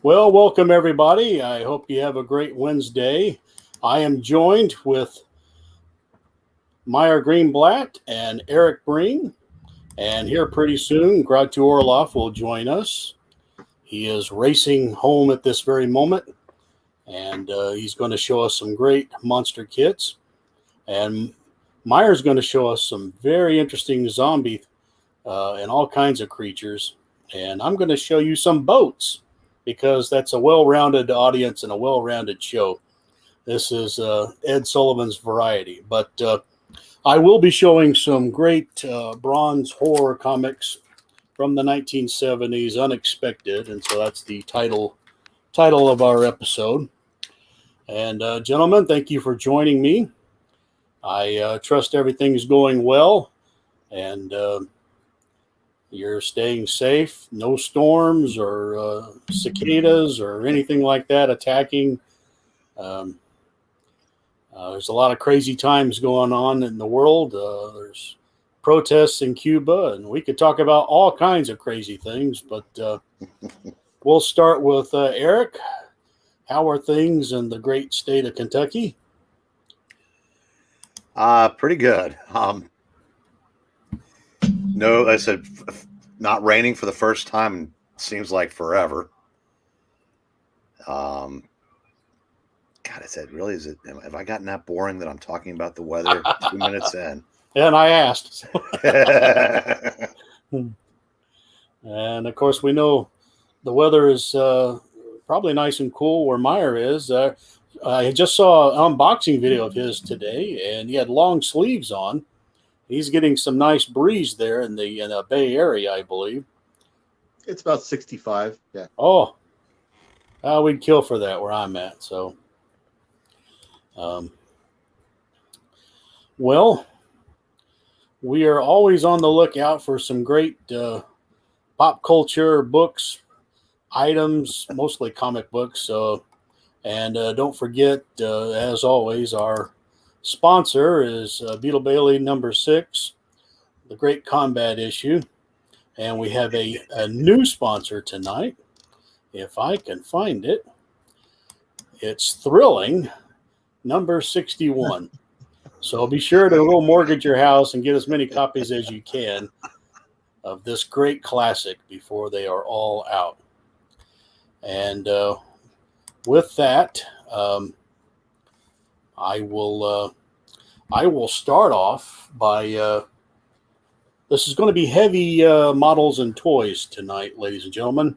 Well, welcome everybody. I hope you have a great Wednesday. I am joined with Meyer Greenblatt and Eric Breen. And here pretty soon, Grottu Orloff will join us. He is racing home at this very moment. And he's going to show us some great monster kits. And Meyer's going to show us some very interesting zombie and all kinds of creatures. And I'm going to show you some boats, because that's a well-rounded audience and a well-rounded show. This is Ed Sullivan's Variety. But I will be showing some great bronze horror comics from the 1970s, Unexpected, and so that's the title of our episode. And gentlemen, thank you for joining me. I trust everything's going well, and you're staying safe, no storms or cicadas or anything like that attacking. There's a lot of crazy times going on in the world. There's protests in Cuba, and we could talk about all kinds of crazy things, but we'll start with Eric. How are things in the great state of Kentucky? Pretty good. No, I said not raining for the first time in seems like forever. God, I said, really, have I gotten that boring that I'm talking about the weather 2 minutes in? And I asked. And of course, we know the weather is probably nice and cool where Meyer is. I just saw an unboxing video of his today, and he had long sleeves on. He's getting some nice breeze there in the Bay Area, I believe. It's about 65. Yeah. Oh, we'd kill for that where I'm at. So, well, we are always on the lookout for some great pop culture books, items, mostly comic books. And don't forget, as always, our sponsor is Beetle Bailey number 6, the Great Combat issue. And we have a new sponsor tonight. If I can find it, it's Thrilling number 61. So be sure to go mortgage your house and get as many copies as you can of this great classic before they are all out. And with that, I will start off by this is going to be heavy models and toys tonight, ladies and gentlemen.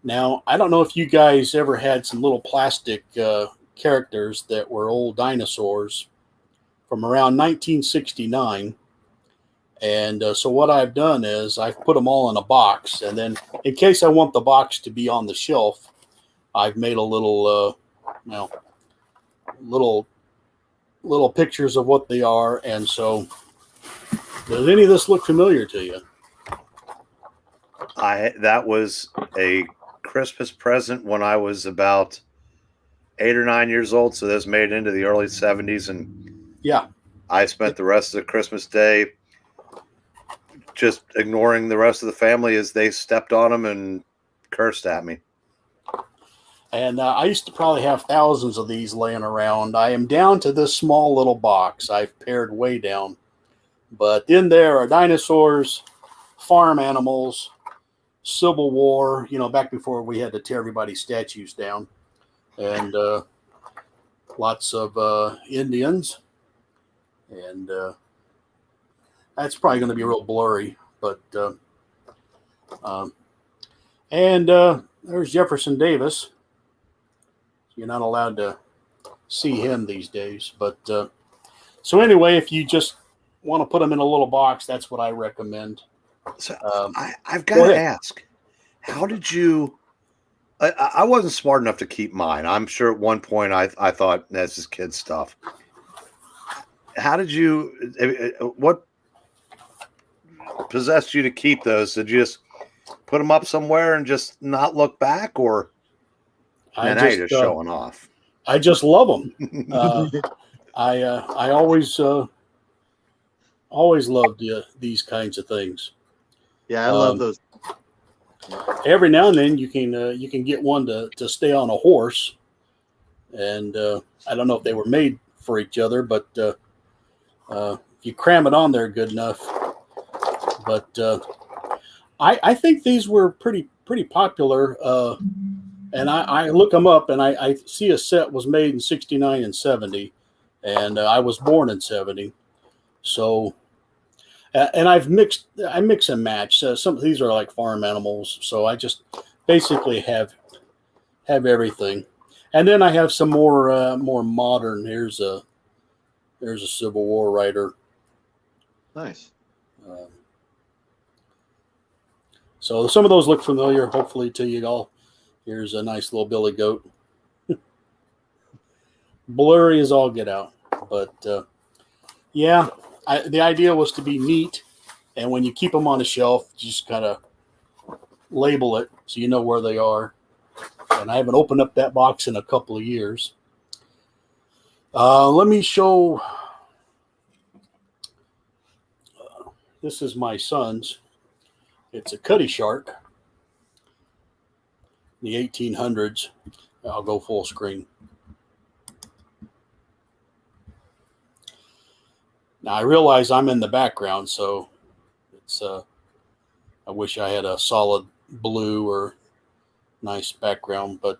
Now, I don't know if you guys ever had some little plastic characters that were old dinosaurs from around 1969. And so what I've done is I've put them all in a box, and then in case I want the box to be on the shelf, I've made a little, little pictures of what they are. And so, does any of this look familiar to you? That was a Christmas present when I was about 8 or 9 years old. So this made it into the early 70s, and yeah, I spent the rest of the Christmas day just ignoring the rest of the family as they stepped on them and cursed at me. And I used to probably have thousands of these laying around. I am down to this small little box. I've pared way down. But in there are dinosaurs, farm animals, Civil War, back before we had to tear everybody's statues down. And lots of Indians. And that's probably going to be real blurry. But there's Jefferson Davis. You're not allowed to see him these days. But so anyway, if you just want to put them in a little box, that's what I recommend. So I've got to ask, how did you? I wasn't smart enough to keep mine. I'm sure at one point I thought that's just kid stuff. How did you? What possessed you to keep those? Did you just put them up somewhere and just not look back, or? And now you're just showing off. I just love them. I always loved these kinds of things. Yeah, I love those. Every now and then you can get one to stay on a horse, and I don't know if they were made for each other, but if you cram it on there good enough. But I think these were pretty popular, and I look them up, and I see a set was made in '69 and '70, and I was born in '70, so. And I mix and match. Some of these are like farm animals, so I just basically have everything. And then I have some more modern. Here's a Civil War rider. Nice. So some of those look familiar, hopefully, to you all. Here's a nice little billy goat. Blurry as all get out, but yeah. The idea was to be neat, and when you keep them on a shelf, just kind of label it so you know where they are. And I haven't opened up that box in a couple of years. Let me show. This is my son's. It's a cutty shark. In the 1800s. I'll go full screen. Now I realize I'm in the background, so it's I wish I had a solid blue or nice background, but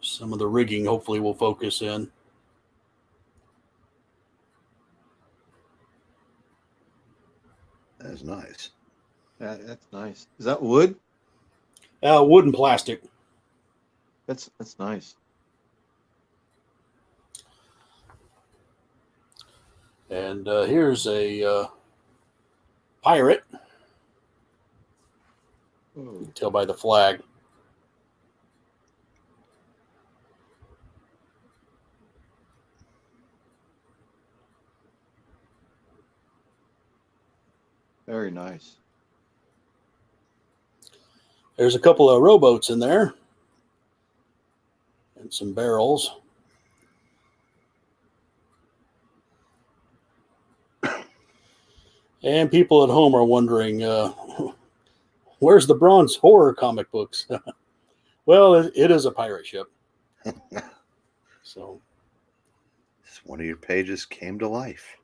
some of the rigging hopefully will focus in. That's nice. That's nice. Is that wood? Wood and plastic. That's nice. And here's a pirate. You can tell by the flag. Very nice. There's a couple of rowboats in there. And some barrels. And people at home are wondering, where's the bronze horror comic books? Well, it is a pirate ship. So, one of your pages came to life.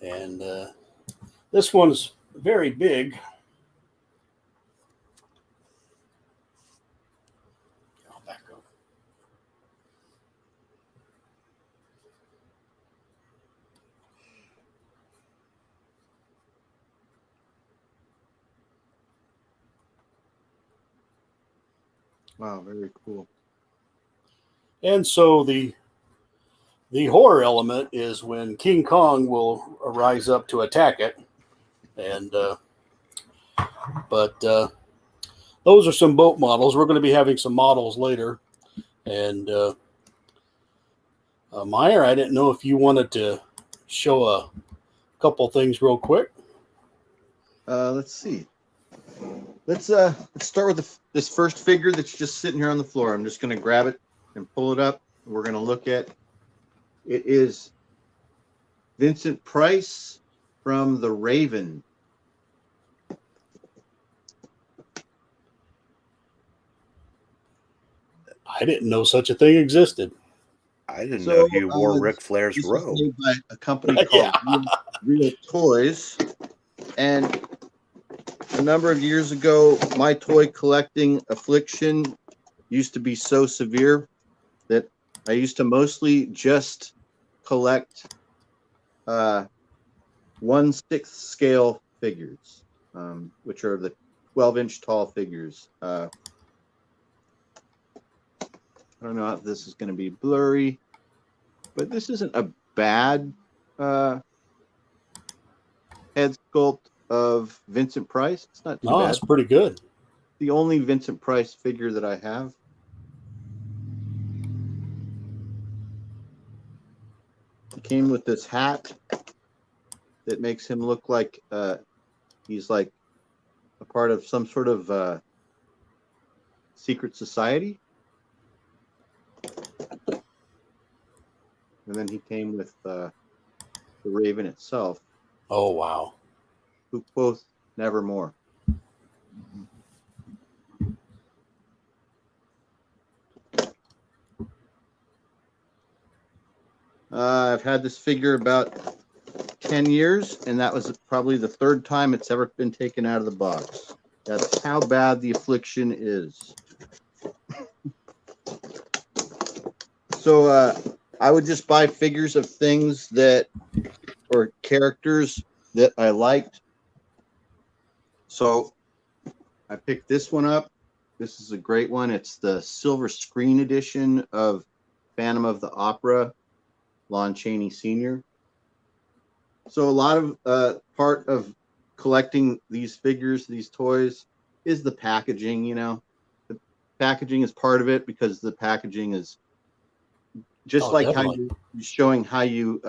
And this one's very big. I'll back up. Wow, very cool. And so the horror element is when King Kong will rise up to attack it. And but those are some boat models. We're going to be having some models later. And Meyer, I didn't know if you wanted to show a couple things real quick. Let's see. Let's start with this first figure that's just sitting here on the floor. I'm just going to grab it and pull it up. We're going to look at it. Is Vincent Price from The Raven. I didn't know such a thing existed. I didn't know you wore Ric Flair's robe. Made by a company called Real Toys, and a number of years ago, my toy collecting affliction used to be so severe that I used to mostly just collect 1/6 scale figures, which are the 12-inch tall figures. I don't know if this is going to be blurry, but this isn't a bad head sculpt of Vincent Price. It's not too bad. It's pretty good. The only Vincent Price figure that I have. He came with this hat that makes him look like he's like a part of some sort of secret society. And then he came with the Raven itself. Oh, wow. Who quoth nevermore. I've had this figure about 10 years, and that was probably the third time it's ever been taken out of the box. That's how bad the affliction is. So I would just buy figures of things or characters that I liked. So I picked this one up. This is a great one. It's the silver screen edition of Phantom of the Opera, Lon Chaney Sr. So a lot of part of collecting these figures, these toys, is the packaging. The packaging is part of it, because the packaging is just like definitely. How you're showing how you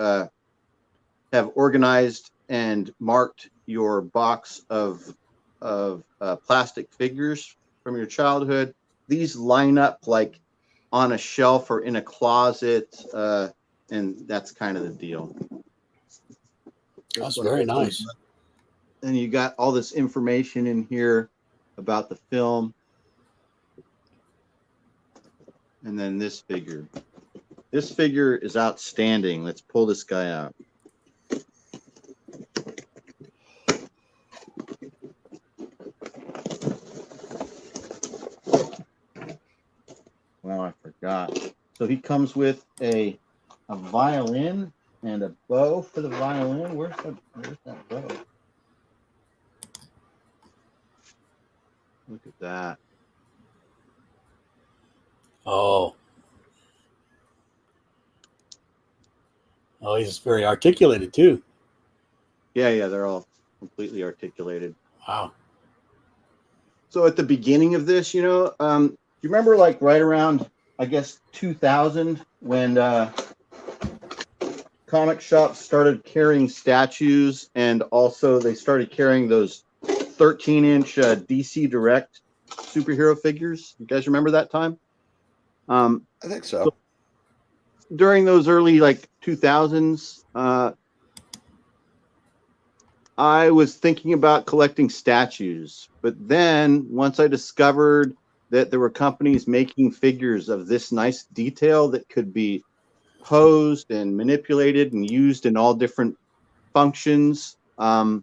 have organized and marked your box of plastic figures from your childhood. These line up like on a shelf or in a closet, and that's kind of the deal. That's very nice. And you got all this information in here about the film. And then this figure. This figure is outstanding. Let's pull this guy out. Wow, I forgot. So he comes with a violin and a bow for the violin. Where's that bow? Look at that. Oh, he's very articulated too. Yeah, they're all completely articulated. Wow. So at the beginning of this, you remember like right around, I guess, 2000 when comic shops started carrying statues, and also they started carrying those 13-inch DC Direct superhero figures. You guys remember that time? I think so. During those early 2000s, I was thinking about collecting statues, but then once I discovered that there were companies making figures of this nice detail that could be posed and manipulated and used in all different functions, I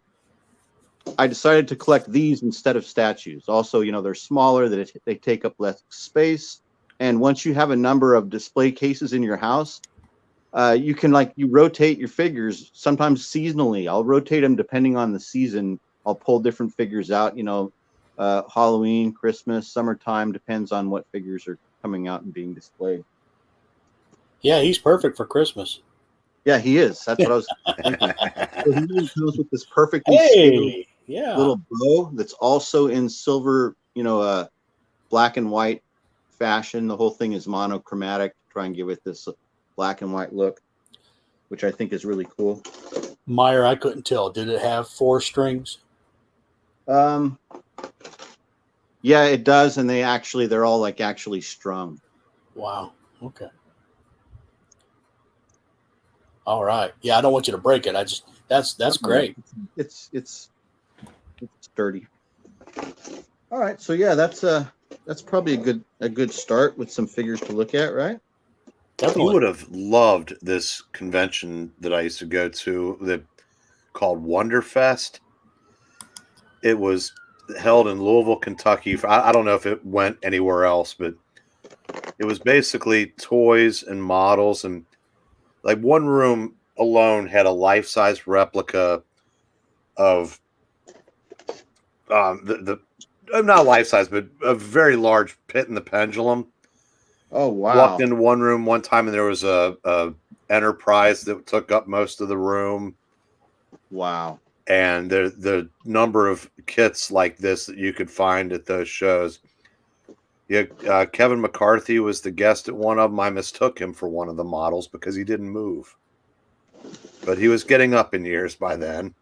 decided to collect these instead of statues. Also, they're smaller, they take up less space. And once you have a number of display cases in your house, you can you rotate your figures, sometimes seasonally. I'll rotate them depending on the season. I'll pull different figures out, Halloween, Christmas, summertime, depends on what figures are coming out and being displayed. Yeah, he's perfect for Christmas. Yeah, he is. That's what I was thinking. So he comes with this perfectly scaled little bow that's also in silver, black and white fashion. The whole thing is monochromatic to try and give it this black and white look, which I think is really cool. Meyer, I couldn't tell. Did it have 4 strings? Yeah, it does, and they're all actually strung. Wow. Okay. All right. Yeah, I don't want you to break it. That's great. It's sturdy. All right. So yeah, that's probably a good start with some figures to look at, right? Definitely. You would have loved this convention that I used to go to called Wonderfest. It was held in Louisville, Kentucky. I don't know if it went anywhere else, but it was basically toys and models, and one room alone had a life-size replica of not life-size, but a very large Pit and the Pendulum. Oh, wow. Walked into one room one time, and there was a Enterprise that took up most of the room. Wow. And the number of kits like this that you could find at those shows. Yeah, Kevin McCarthy was the guest at one of them. I mistook him for one of the models because he didn't move. But he was getting up in years by then.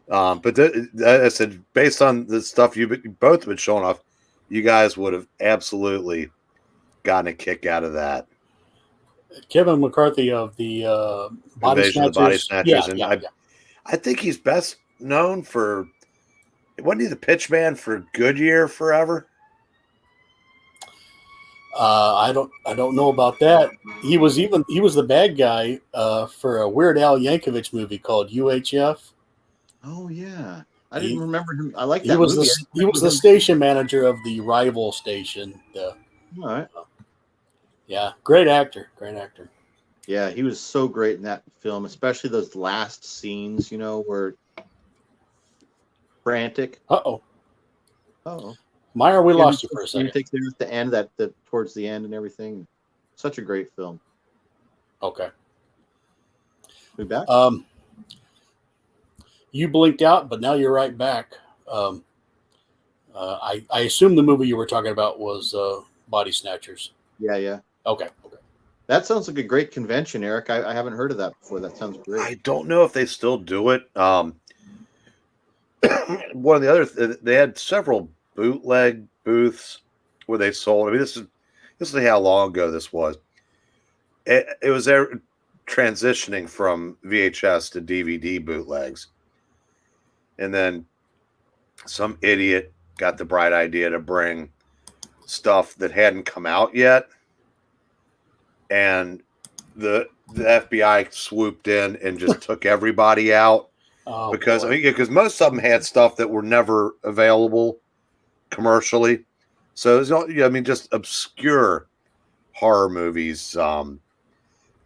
But I said, based on the stuff you both have been showing off, you guys would have absolutely gotten a kick out of that. Kevin McCarthy of the Body Snatchers. Body Snatchers. Yeah, I think he's best known for, wasn't he the pitch man for Goodyear forever? I don't know about that. He was the bad guy for a Weird Al Yankovic movie called UHF. Oh yeah, I didn't remember him. I like He that was movie. he was the station manager of the rival station. All right. Yeah, great actor. Great actor. Yeah, he was so great in that film, especially those last scenes. Were frantic. Uh-oh. Oh, Meyer, we lost you for a second. Frantic there at the end, that towards the end and everything. Such a great film. Okay. We back? You blinked out, but now you're right back. I assume the movie you were talking about was Body Snatchers. Yeah. Okay. That sounds like a great convention, Eric. I haven't heard of that before. That sounds great. I don't know if they still do it. One of the other, they had several bootleg booths where they sold. I mean, this is how long ago this was. It was there transitioning from VHS to DVD bootlegs, and then some idiot got the bright idea to bring stuff that hadn't come out yet, and the FBI swooped in and just took everybody out. Oh, because boy. because most of them had stuff that were never available commercially, so it was all, just obscure horror movies. I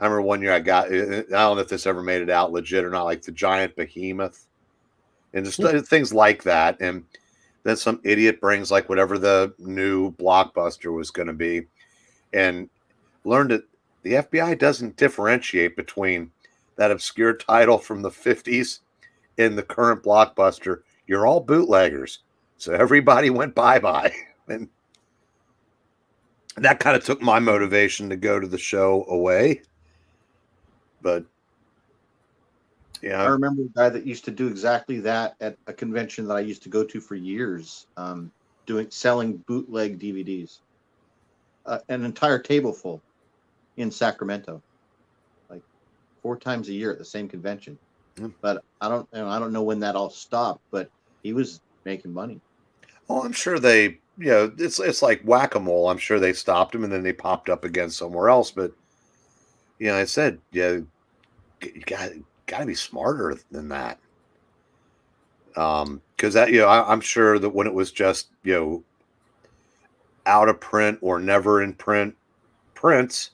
remember one year I don't know if this ever made it out legit or not, like The Giant Behemoth and just things like that. And then some idiot brings like whatever the new blockbuster was going to be, and learned that the FBI doesn't differentiate between that obscure title from the 50s in the current blockbuster. You're all bootleggers. So everybody went bye-bye. And that kind of took my motivation to go to the show away. But yeah, I remember a guy that used to do exactly that at a convention that I used to go to for years, selling bootleg DVDs. An entire table full in Sacramento, like 4 times a year at the same convention. But I don't know when that all stopped, but he was making money. Oh, I'm sure they, it's like whack-a-mole. I'm sure they stopped him and then they popped up again somewhere else. But, I said, you got to be smarter than that. Because that, I'm sure that when it was just, out of print or never in prints,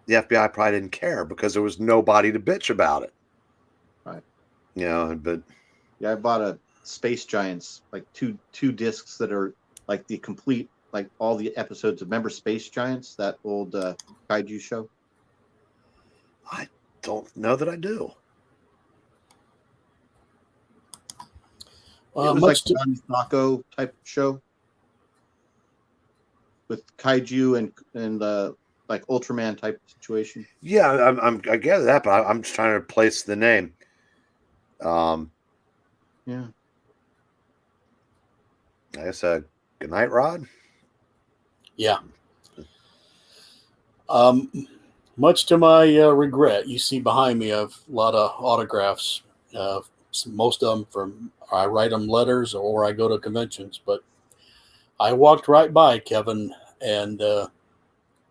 the FBI probably didn't care because there was nobody to bitch about it. Right. But yeah, I bought a Space Giants, like two discs that are like the complete, like all the episodes of, remember Space Giants, that old kaiju show? I don't know that I do. It was like a Taco type show with kaiju and like Ultraman type situation. Yeah, I gather that, but I'm just trying to place the name. Yeah. I guess good night, Rod. Yeah. Much to my regret, you see behind me, I have a lot of autographs. Most of them I write them letters or I go to conventions. But I walked right by Kevin and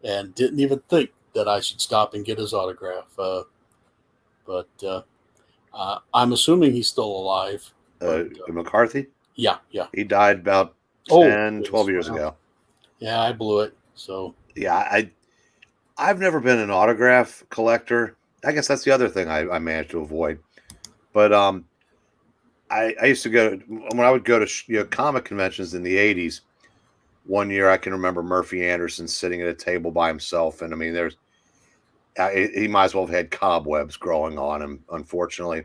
didn't even think that I should stop and get his autograph. But I'm assuming he's still alive. McCarthy? Yeah. He died about 12 years ago. Yeah, I blew it. So yeah, I've never been an autograph collector. I guess that's the other thing I managed to avoid. But I used to go when I would go to comic conventions in the 80s. One year I can remember Murphy Anderson sitting at a table by himself, and I mean he might as well have had cobwebs growing on him, unfortunately.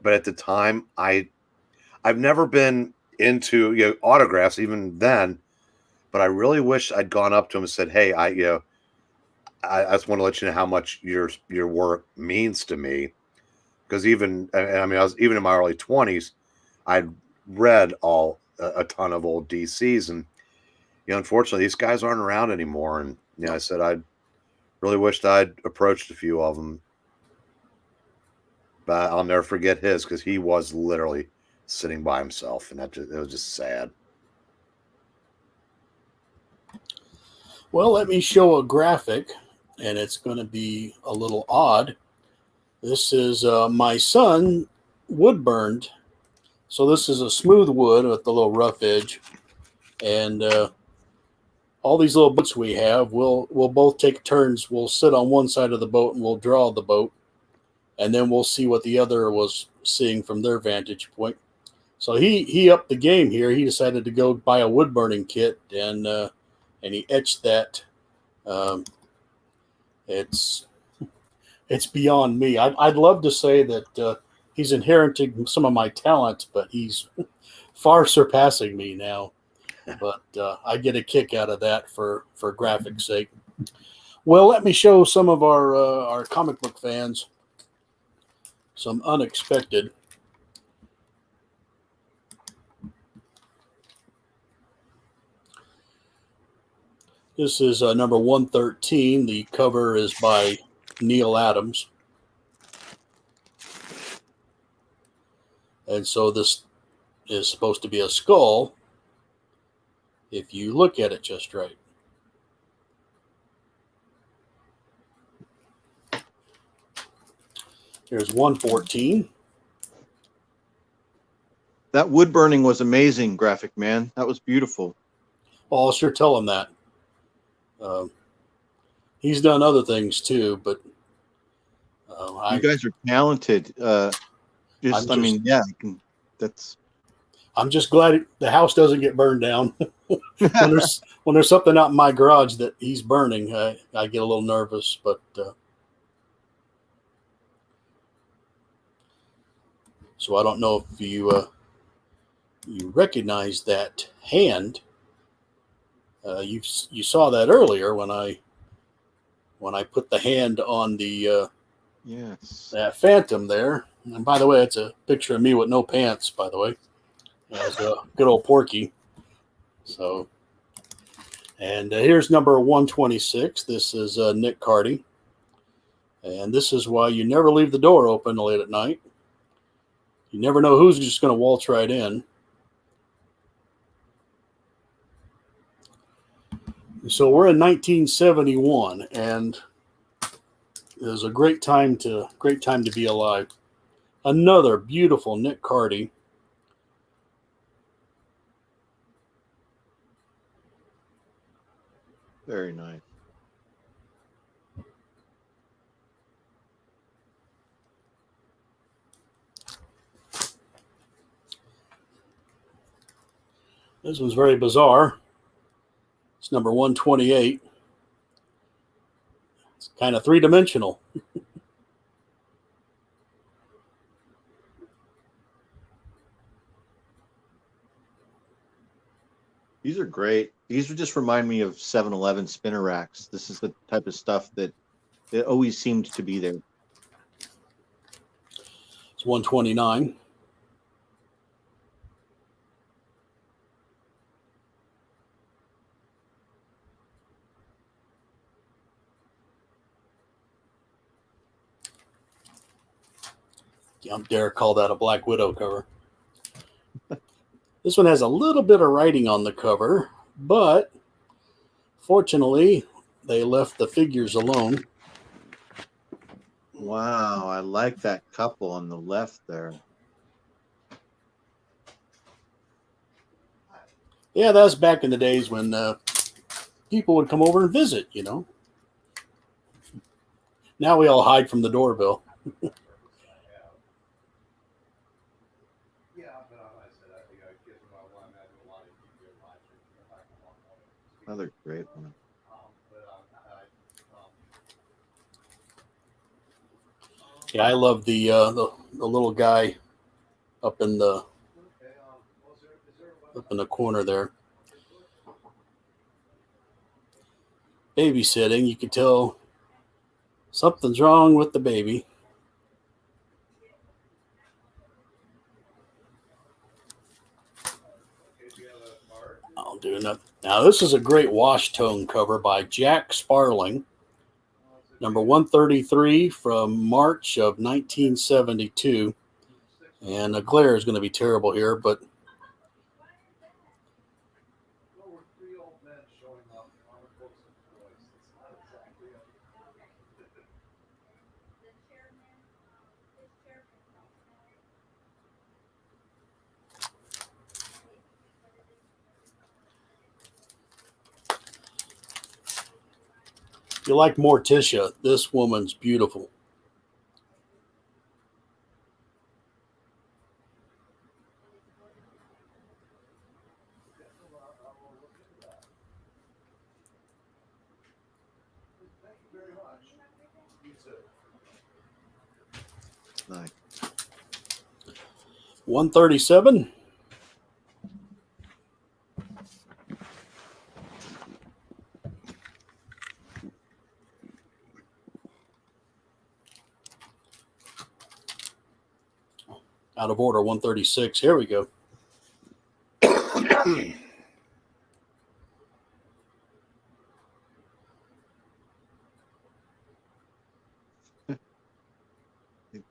But at the time, I've never been into autographs even then, but I really wish I'd gone up to him and said, "Hey, I just want to let you know how much your work means to me." Because I was even in my early 20s, I'd read a ton of old DCs, and unfortunately, these guys aren't around anymore. And I said I really wished I'd approached a few of them. But I'll never forget his because he was literally sitting by himself, and it was just sad. Well, let me show a graphic, and it's going to be a little odd. This is my son wood burned. So this is a smooth wood with the little rough edge. And all these little boats we have, we'll both take turns. We'll sit on one side of the boat and we'll draw the boat. And then we'll see what the other was seeing from their vantage point. So he upped the game here. He decided to go buy a wood burning kit, and he etched that. It's beyond me. I'd love to say that he's inheriting some of my talents, but he's far surpassing me now. But I get a kick out of that for graphics' sake. Well, let me show some of our comic book fans some unexpected. This is number 113. The cover is by Neil Adams. And so this is supposed to be a skull if you look at it just right. Here's 114. That wood burning was amazing, graphic man. That was beautiful. Well, I'll sure tell him that. He's done other things too, but you guys are talented. I'm just glad the house doesn't get burned down. when there's something out in my garage that he's burning, I get a little nervous. But so I don't know if you recognize that hand. You saw that earlier when I put the hand on the that phantom there. And by the way, it's a picture of me with no pants. By the way, as a good old Porky. So, and here's number 126. This is Nick Cardy, and this is why you never leave the door open late at night. You never know who's just going to waltz right in. So we're in 1971, and it was a great time to be alive. Another beautiful Nick Cardy. Very nice. This one's very bizarre. It's number 128. It's kind of three-dimensional. These are great. These would just remind me of 7-Eleven spinner racks. This is the type of stuff that always seemed to be there. It's 129. Don't dare call that a Black Widow cover. This one has a little bit of writing on the cover, but fortunately, they left the figures alone. Wow, I like that couple on the left there. Yeah, that was back in the days when people would come over and visit, you know. Now we all hide from the doorbell. Another great one. Yeah, I love the little guy up in the corner there. Babysitting, you can tell something's wrong with the baby. I'll do nothing. Now, this is a great wash tone cover by Jack Sparling. Number 133 from March of 1972. And the glare is going to be terrible here, but if you like Morticia, this woman's beautiful. Nice. 137. Out of order, 136. Here we go. The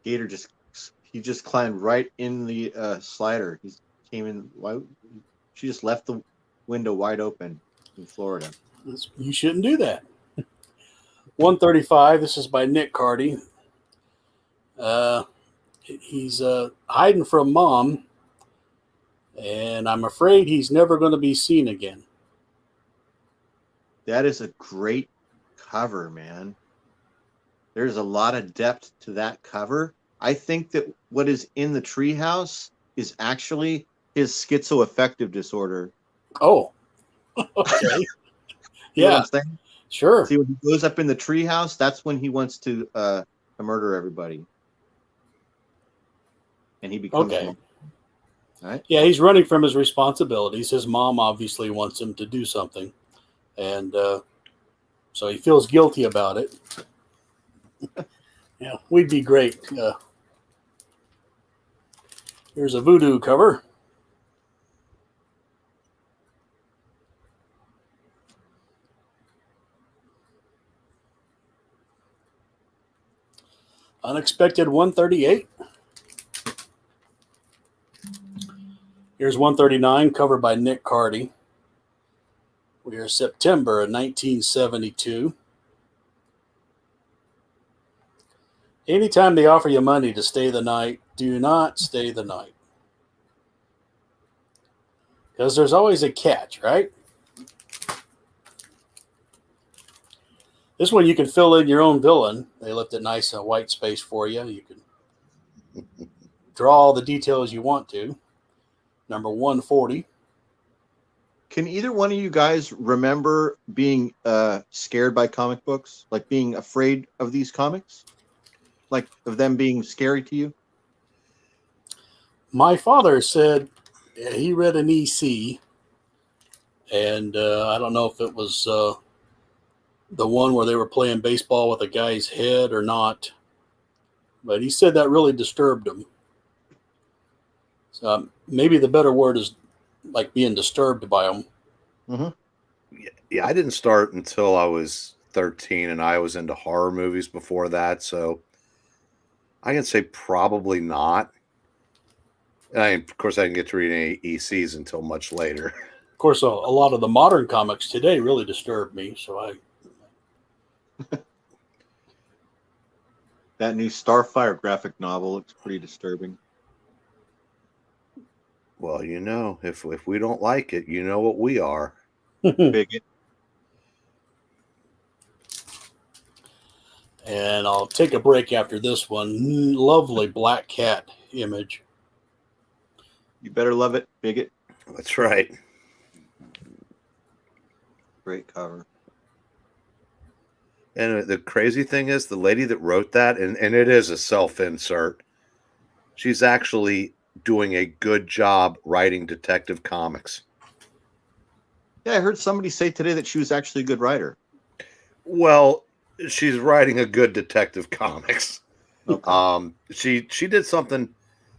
gator just climbed right in the slider. He came in. She just left the window wide open in Florida. You shouldn't do that. 135. This is by Nick Cardy. He's hiding from mom, and I'm afraid he's never going to be seen again. That is a great cover, man. There's a lot of depth to that cover. I think that what is in the treehouse is actually his schizoaffective disorder. Oh, okay. You know what I'm saying? Sure. See, when he goes up in the treehouse, that's when he wants to murder everybody. And he becomes okay. Right? Yeah, he's running from his responsibilities. His mom obviously wants him to do something. And so he feels guilty about it. Yeah, we'd be great. Here's a voodoo cover. Unexpected 138. Here's 139, covered by Nick Cardy. We are September of 1972. Anytime they offer you money to stay the night, do not stay the night. Because there's always a catch, right? This one you can fill in your own villain. They left a nice white space for you. You can draw all the details you want to. Number 140. Can either one of you guys remember being scared by comic books? Like being afraid of these comics? Like of them being scary to you? My father said he read an EC, and I don't know if it was the one where they were playing baseball with a guy's head or not, but he said that really disturbed him. So maybe the better word is like being disturbed by them. Mm-hmm. Yeah, I didn't start until I was 13, and I was into horror movies before that, so I can say probably not. Of course, I didn't get to read any ECs until much later. Of course, a lot of the modern comics today really disturb me, so I... That new Starfire graphic novel looks pretty disturbing. Well, you know, if we don't like it, you know what we are. Bigot. And I'll take a break after this one. Lovely black cat image. You better love it, Bigot. That's right. Great cover. And the crazy thing is, the lady that wrote that, and it is a self-insert, she's actually doing a good job writing Detective Comics. Yeah, I heard somebody say today that she was actually a good writer. Well, she's writing a good Detective Comics. Okay. She did something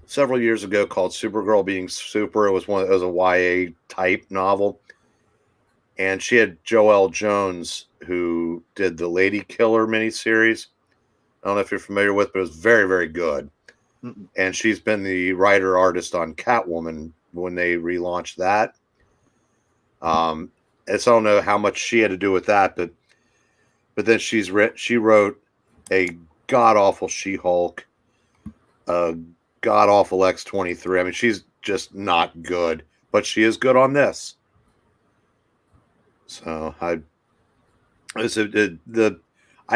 several years ago called Supergirl Being Super. It was a YA type novel. And she had Joelle Jones, who did the Lady Killer miniseries. I don't know if you're familiar with, but it was very, very good. Mm-mm. And she's been the writer artist on Catwoman when they relaunched that. And so I don't know how much she had to do with that, but then she wrote a god awful She-Hulk, a god awful X-23. I mean, she's just not good, but she is good on this. So I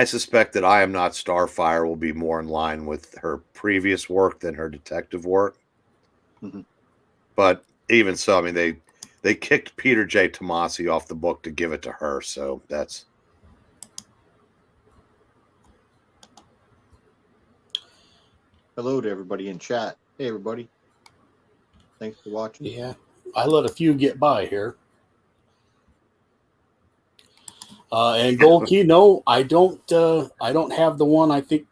suspect that I Am Not Starfire will be more in line with her previous work than her detective work. Mm-hmm. But even so, I mean, they kicked Peter J. Tomasi off the book to give it to her. So that's. Hello to everybody in chat. Hey, everybody. Thanks for watching. Yeah, I let a few get by here. And Gold Key, no, I don't have the one. I think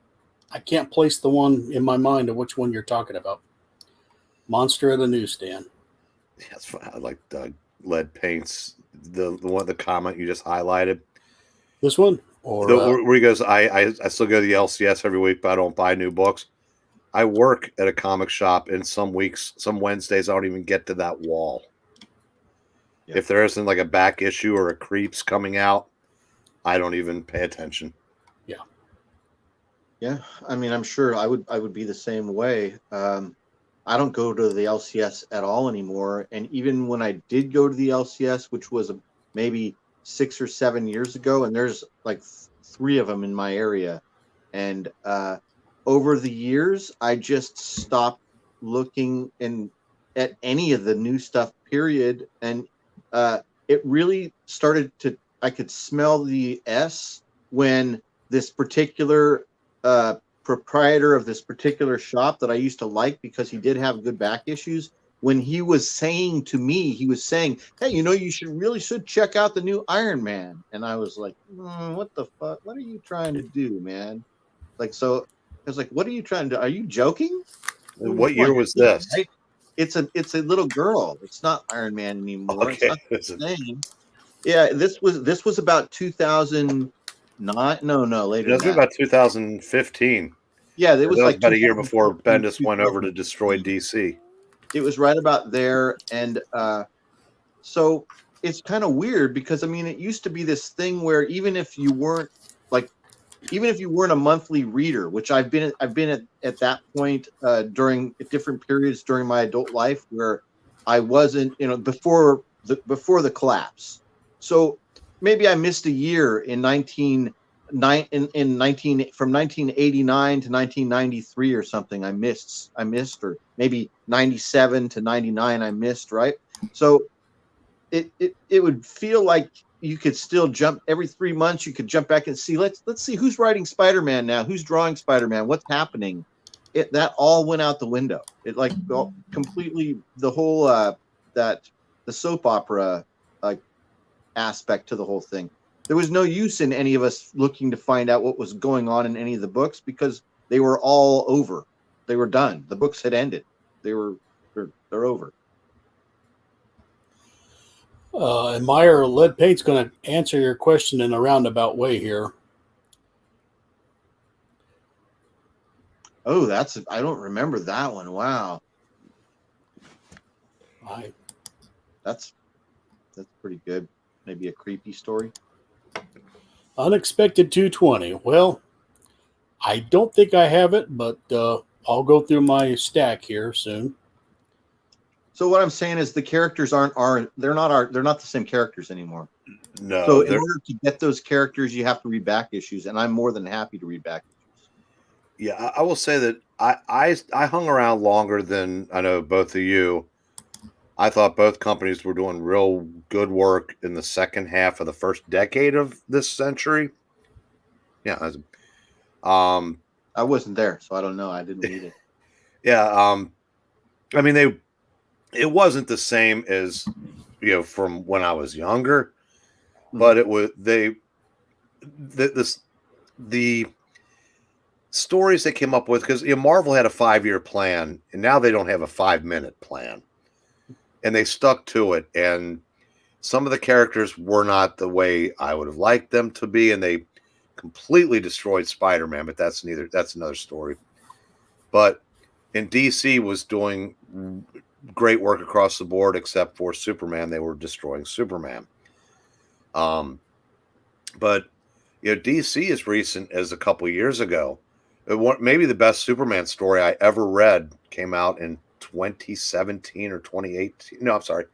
I can't place the one in my mind of which one you're talking about. Monster at the Newsstand. That's fine. I like Lead Paints. The comment you just highlighted. This one, or where he goes, I still go to the LCS every week, but I don't buy new books. I work at a comic shop, and some weeks, some Wednesdays, I don't even get to that wall. Yeah. If there isn't like a back issue or a Creeps coming out, I don't even pay attention. Yeah. Yeah, I mean, I'm sure I would be the same way. I don't go to the LCS at all anymore, and even when I did go to the LCS, which was maybe 6 or 7 years ago, and there's like 3 of them in my area, and over the years, I just stopped looking at any of the new stuff. Period, and it really started to. I could smell the S when this particular proprietor of this particular shop that I used to like, because he did have good back issues, when he was saying to me, he was saying, hey, you should check out the new Iron Man. And I was like, what the fuck? What are you trying to do, man? Like, so I was like, what are you trying to do? Are you joking? What year was this? Right? It's a little girl. It's not Iron Man anymore. Okay. It's not the same. Yeah, this was about 2009. No, later. It was about 2015. Yeah, it was like about a year before Bendis went over to destroy DC. It was right about there, and so it's kind of weird because I mean, it used to be this thing where even if you weren't a monthly reader, which I've been at that point during different periods during my adult life where I wasn't, before the collapse. So maybe I missed a year in 1989 to 1993 or something. I missed, or maybe 97 to 99 I missed, right? So it would feel like you could still jump every 3 months. You could jump back and see, let's see who's writing Spider-Man now, who's drawing Spider-Man, what's happening. That all went out the window. It like completely, the whole the soap opera aspect to the whole thing. There was no use in any of us looking to find out what was going on in any of the books because they were all over. They were done. The books had ended. They're over. And Meyer, Lead Paint's going to answer your question in a roundabout way here. Oh, I don't remember that one. Wow. That's pretty good. Maybe a creepy story. Unexpected 220. Well, I don't think I have it, but I'll go through my stack here soon. So what I'm saying is the characters they're not the same characters anymore. No. So in order to get those characters, you have to read back issues, and I'm more than happy to read back issues. Yeah, I will say that I hung around longer than I know both of you. I thought both companies were doing real good work in the second half of the first decade of this century. Yeah, I wasn't there, so I don't know. I didn't read it. Yeah, I mean it wasn't the same as from when I was younger, but it was the stories they came up with, because Marvel had a 5-year plan, and now they don't have a 5-minute plan. And they stuck to it, and some of the characters were not the way I would have liked them to be, and they completely destroyed Spider-Man, but that's another story. But in DC was doing great work across the board, except for Superman. They were destroying Superman. But DC as recent as a couple years ago. Maybe the best Superman story I ever read came out in 2017 or 2018. No, I'm sorry.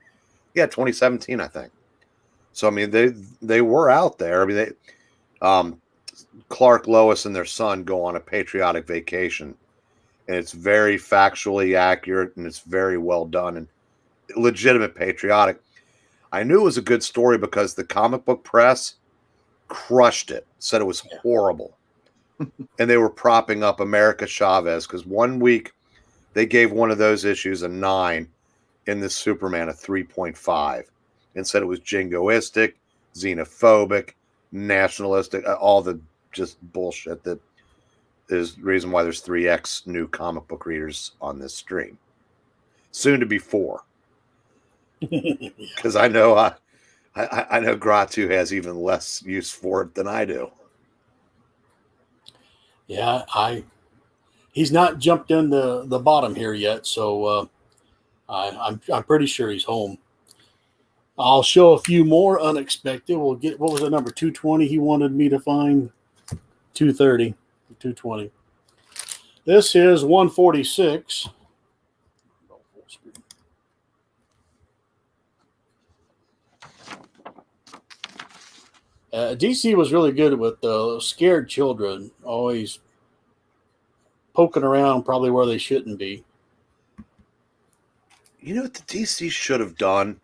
Yeah, 2017, I think. So I mean, they were out there. I mean, Clark, Lois, and their son go on a patriotic vacation, and it's very factually accurate, and it's very well done and legitimate patriotic. I knew it was a good story because the comic book press crushed it, said it was horrible. And they were propping up America Chavez because one week they gave one of those issues a 9 in the Superman a 3.5 and said it was jingoistic, xenophobic, nationalistic, all the just bullshit that is the reason why there's 3X new comic book readers on this stream. Soon to be 4. Because I know I know Grottu has even less use for it than I do. Yeah, he's not jumped in the bottom here yet, so I'm pretty sure he's home. I'll show a few more unexpected. We'll get, what was the number, 220 he wanted me to find? 230, 220. This is 146. DC was really good with scared children, always poking around probably where they shouldn't be. You know what the DC should have done?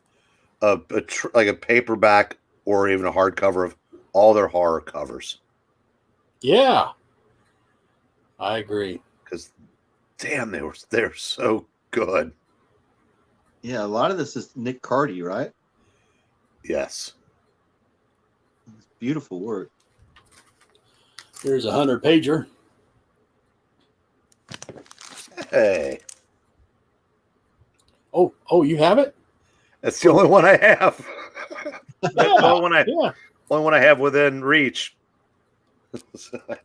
Like a paperback or even a hardcover of all their horror covers. Yeah, I agree. Because, damn, they're so good. Yeah, a lot of this is Nick Cardy, right? Yes. It's beautiful work. Here's a 100-pager. Hey. Oh, you have it? That's the only one I have. That's the only one I have within reach.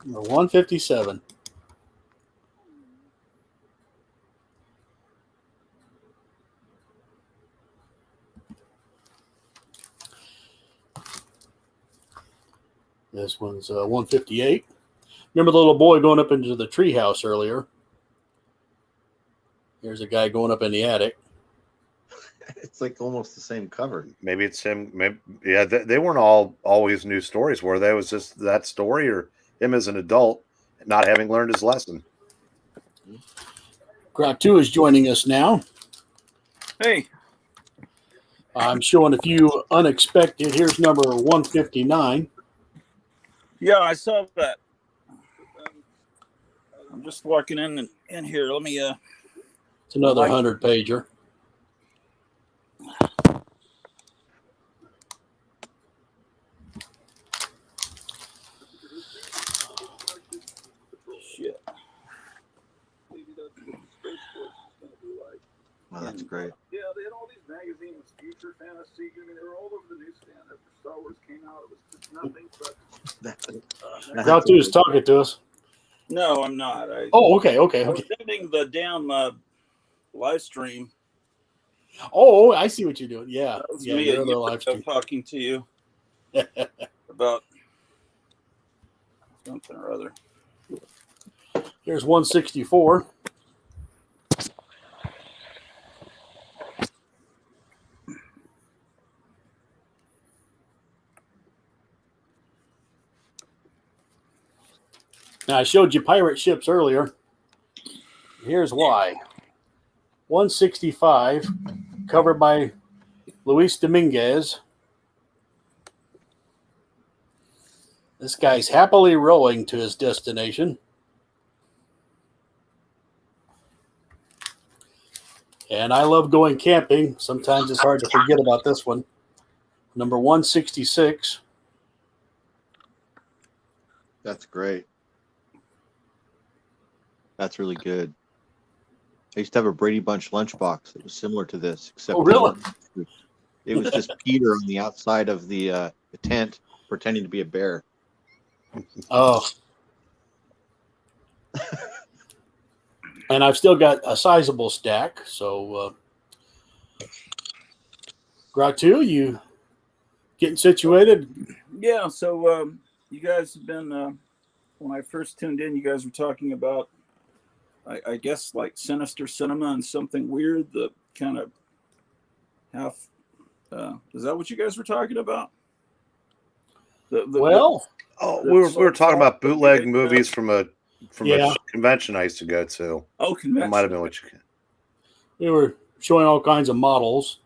Number 157. This one's 158. Remember the little boy going up into the treehouse earlier? Here's a guy going up in the attic. It's like almost the same cover. Maybe it's him. Maybe, yeah, they weren't always new stories, were they? It was just that story or him as an adult not having learned his lesson. Grottu is joining us now. Hey. I'm showing a few unexpected. Here's number 159. Yeah, I saw that. I'm just walking in here. Let me. It's another 100-pager. Shit. Oh, that's great. Yeah, they had all these magazines, future fantasy. I mean, they were all over the newsstand after Star Wars came out. It was just nothing but. Grottu is talking to us. No, I'm not. Okay. I was editing the damn live stream. Oh, I see what you're doing. Yeah, That was yeah, me your other live stream. talking to you about something or other. Here's 164. Now, I showed you pirate ships earlier. Here's why. 165, covered by Luis Dominguez. This guy's happily rowing to his destination. And I love going camping. Sometimes it's hard to forget about this one. Number 166. That's great. That's really good. I used to have a Brady Bunch lunchbox that was similar to this, except Oh, really? It was just Peter on the outside of the tent pretending to be a bear. Oh. And I've still got a sizable stack. So, Grottu, you getting situated? Yeah. So you guys have been. When I first tuned in, you guys were talking about, I guess, like sinister cinema and something weird. The kind of half. Is that what you guys were talking about? Well, we were talking about bootleg movies from a convention I used to go to. Oh, convention. That might have been what you. We were showing all kinds of models,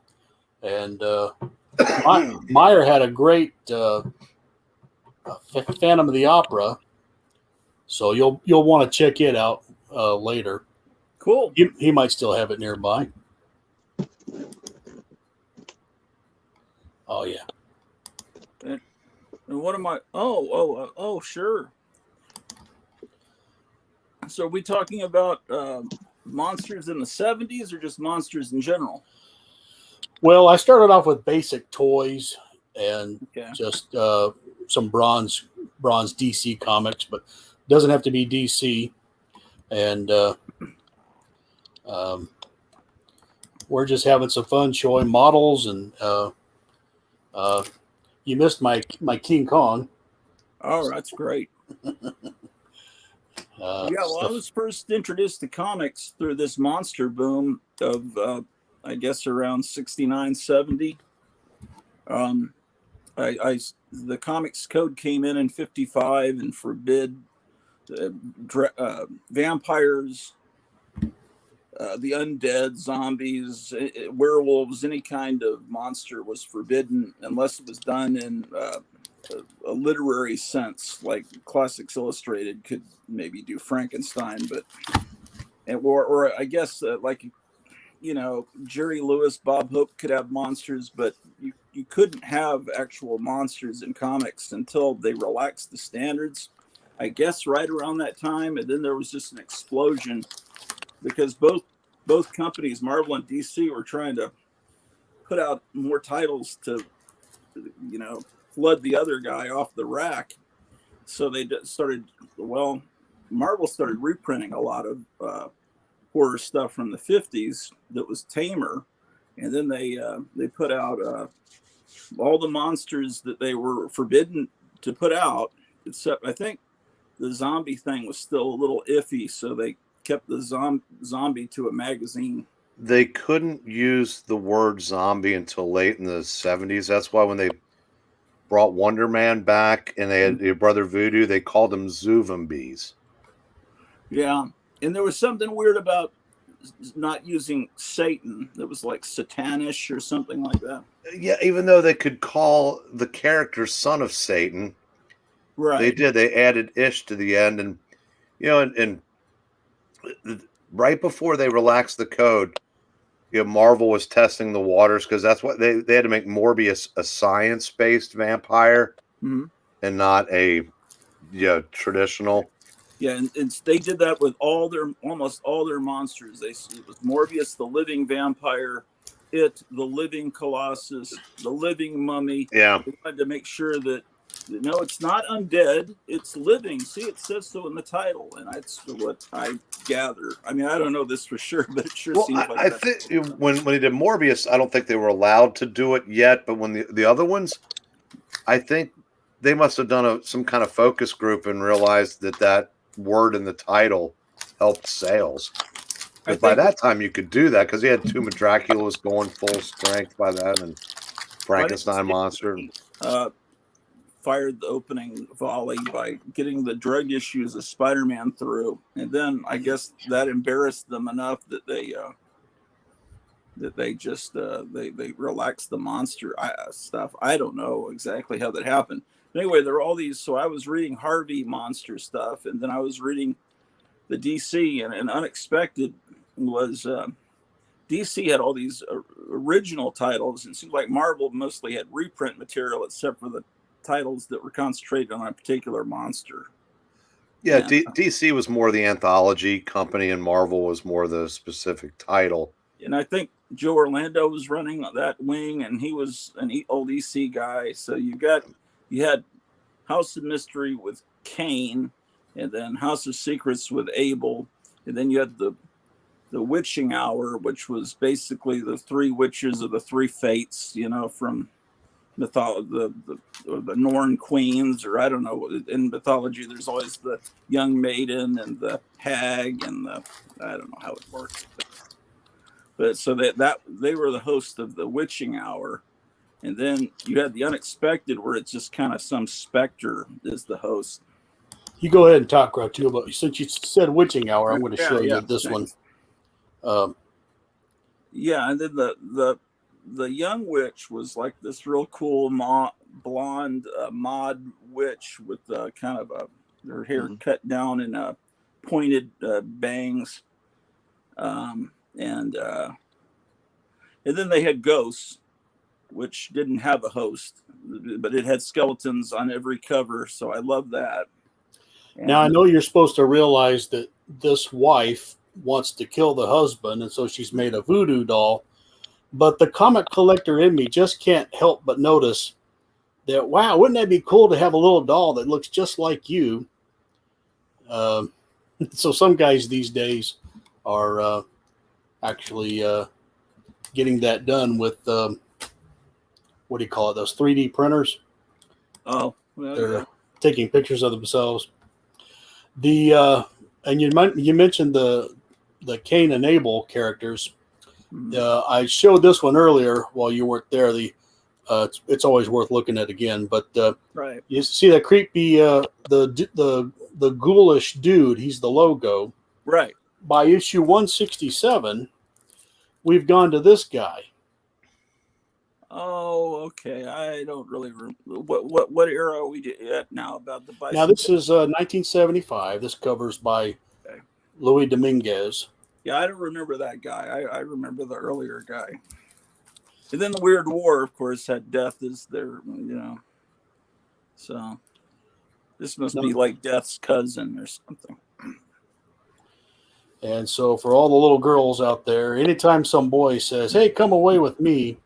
and Meyer had a great Phantom of the Opera, so you'll want to check it out later. Cool. He might still have it nearby. Oh yeah. And what am I? Oh, sure. So are we talking about monsters in the 70s or just monsters in general? Well, I started off with basic toys and just some bronze DC comics, but it doesn't have to be DC. And we're just having some fun showing models. And you missed my King Kong. Oh, that's great. I was first introduced to comics through this monster boom of, I guess, around 69, 70. The comics code came in 55 and forbid vampires, the undead, zombies, werewolves, any kind of monster was forbidden unless it was done in a literary sense, like Classics Illustrated could maybe do Frankenstein, but or I guess like, you know, Jerry Lewis, Bob Hope could have monsters, but you couldn't have actual monsters in comics until they relaxed the standards, I guess, right around that time. And then there was just an explosion because both companies, Marvel and DC, were trying to put out more titles to, you know, flood the other guy off the rack. So they started, well, Marvel started reprinting a lot of horror stuff from the 50s that was tamer. And then they put out all the monsters that they were forbidden to put out, except I think the zombie thing was still a little iffy. So they kept the zombie to a magazine. They couldn't use the word zombie until late in the 70s. That's why when they brought Wonder Man back and they had your brother Voodoo, they called them Zoombies. Yeah. And there was something weird about not using Satan. That was like satanish or something like that. Yeah, even though they could call the character son of Satan, right? They did. They added ish to the end, and you know, and right before they relaxed the code, you know, Marvel was testing the waters because that's what they had to make Morbius a science-based vampire and not a traditional. Yeah, and they did that with almost all their monsters. It was Morbius, the living vampire, the living Colossus, the living mummy. Yeah, they wanted to make sure that no, it's not undead, it's living. See, it says so in the title, and that's what I gather. I mean, I don't know this for sure, but it sure seems like I think when he did Morbius, I don't think they were allowed to do it yet. But when the other ones, I think they must have done some kind of focus group and realized that word in the title helped sales. Because by that time you could do that because he had Tomb of Dracula was going full strength by then, and Frankenstein monster. Fired the opening volley by getting the drug issues of Spider-Man through, and then I guess that embarrassed them enough that they just they relaxed the monster stuff. I don't know exactly how that happened. But anyway, there are all these. So I was reading Harvey monster stuff, and then I was reading the DC, and unexpected was DC had all these original titles. It seemed like Marvel mostly had reprint material, except for the titles that were concentrated on a particular monster. Yeah, DC was more the anthology company, and Marvel was more the specific title. And I think Joe Orlando was running that wing, and he was an old EC guy. So you had House of Mystery with Kane, and then House of Secrets with Abel, and then you had the Witching Hour, which was basically the three witches of the three fates, from the Norn queens, or I don't know. In mythology, there's always the young maiden and the hag, and I don't know how it works, but so that they were the host of the Witching Hour, and then you had the Unexpected, where it's just kind of some specter is the host. You go ahead and talk, Grottu, about, since you said Witching Hour, I'm going to show you this thanks. one. And then the young witch was like this real cool blonde mod witch with kind of her hair cut down in pointed bangs, and then they had Ghosts, which didn't have a host, but it had skeletons on every cover, so I love that. Now, I know you're supposed to realize that this wife wants to kill the husband, and so she's made a voodoo doll. But the comic collector in me just can't help but notice that, wow, wouldn't that be cool to have a little doll that looks just like you? So some guys these days are actually getting that done with, what do you call it, those 3D printers? Oh, well, they're taking pictures of themselves. And you mentioned the Cain and Abel characters. I showed this one earlier while you weren't there. It's always worth looking at again. But right, you see that creepy the ghoulish dude. He's the logo. Right. By issue 167, we've gone to this guy. Oh, okay. I don't really remember. What era are we at now about the bicycle? Now, this is 1975. This cover's by Louis Dominguez. Yeah, I don't remember that guy. I remember the earlier guy. And then the Weird War, of course, had Death as their, So this must be like Death's cousin or something. And so for all the little girls out there, anytime some boy says, hey, come away with me,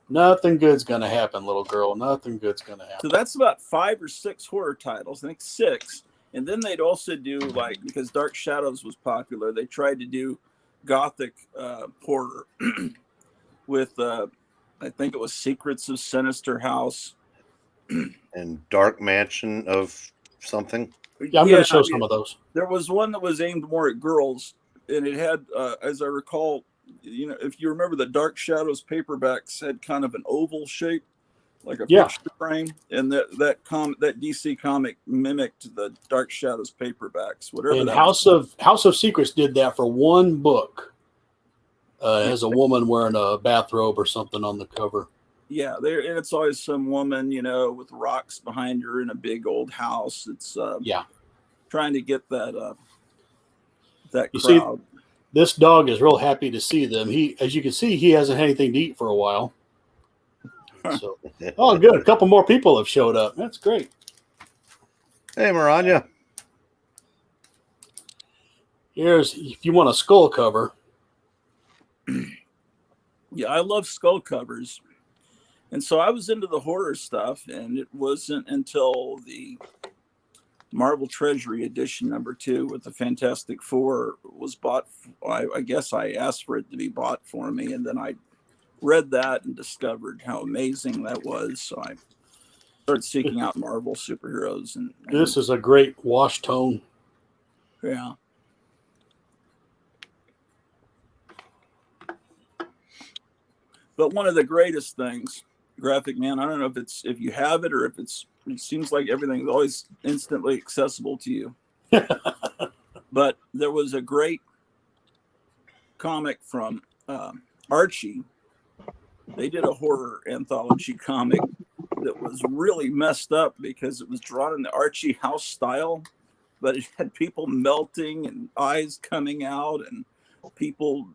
nothing good's going to happen, little girl. Nothing good's going to happen. So that's about 5 or 6 horror titles. I think 6. And then they'd also do, because Dark Shadows was popular, they tried to do gothic horror with, I think it was Secrets of Sinister House. And Dark Mansion of something. Yeah, I'm going to show some of those. There was one that was aimed more at girls, and it had, as I recall, if you remember, the Dark Shadows paperbacks had kind of an oval shape, like a picture frame, and that DC comic mimicked the Dark Shadows paperbacks. Whatever. And House of Secrets did that for one book. It has a woman wearing a bathrobe or something on the cover. Yeah, and it's always some woman, with rocks behind her in a big old house. It's trying to get that crowd. See, this dog is real happy to see them. As you can see, he hasn't had anything to eat for a while. So, oh, good. A couple more people have showed up. That's great. Hey, Maranya. Here's, if you want a skull cover. Yeah, I love skull covers. And so I was into the horror stuff, and it wasn't until the Marvel Treasury edition #2 with the Fantastic Four was bought. I guess I asked for it to be bought for me, and then I read that and discovered how amazing that was. So I started seeking out Marvel superheroes. And this is a great wash tone. Yeah. But one of the greatest things, Graphic Man, I don't know if you have it or if it seems like everything's always instantly accessible to you. But there was a great comic from Archie. They did a horror anthology comic that was really messed up because it was drawn in the Archie house style, but it had people melting and eyes coming out and people,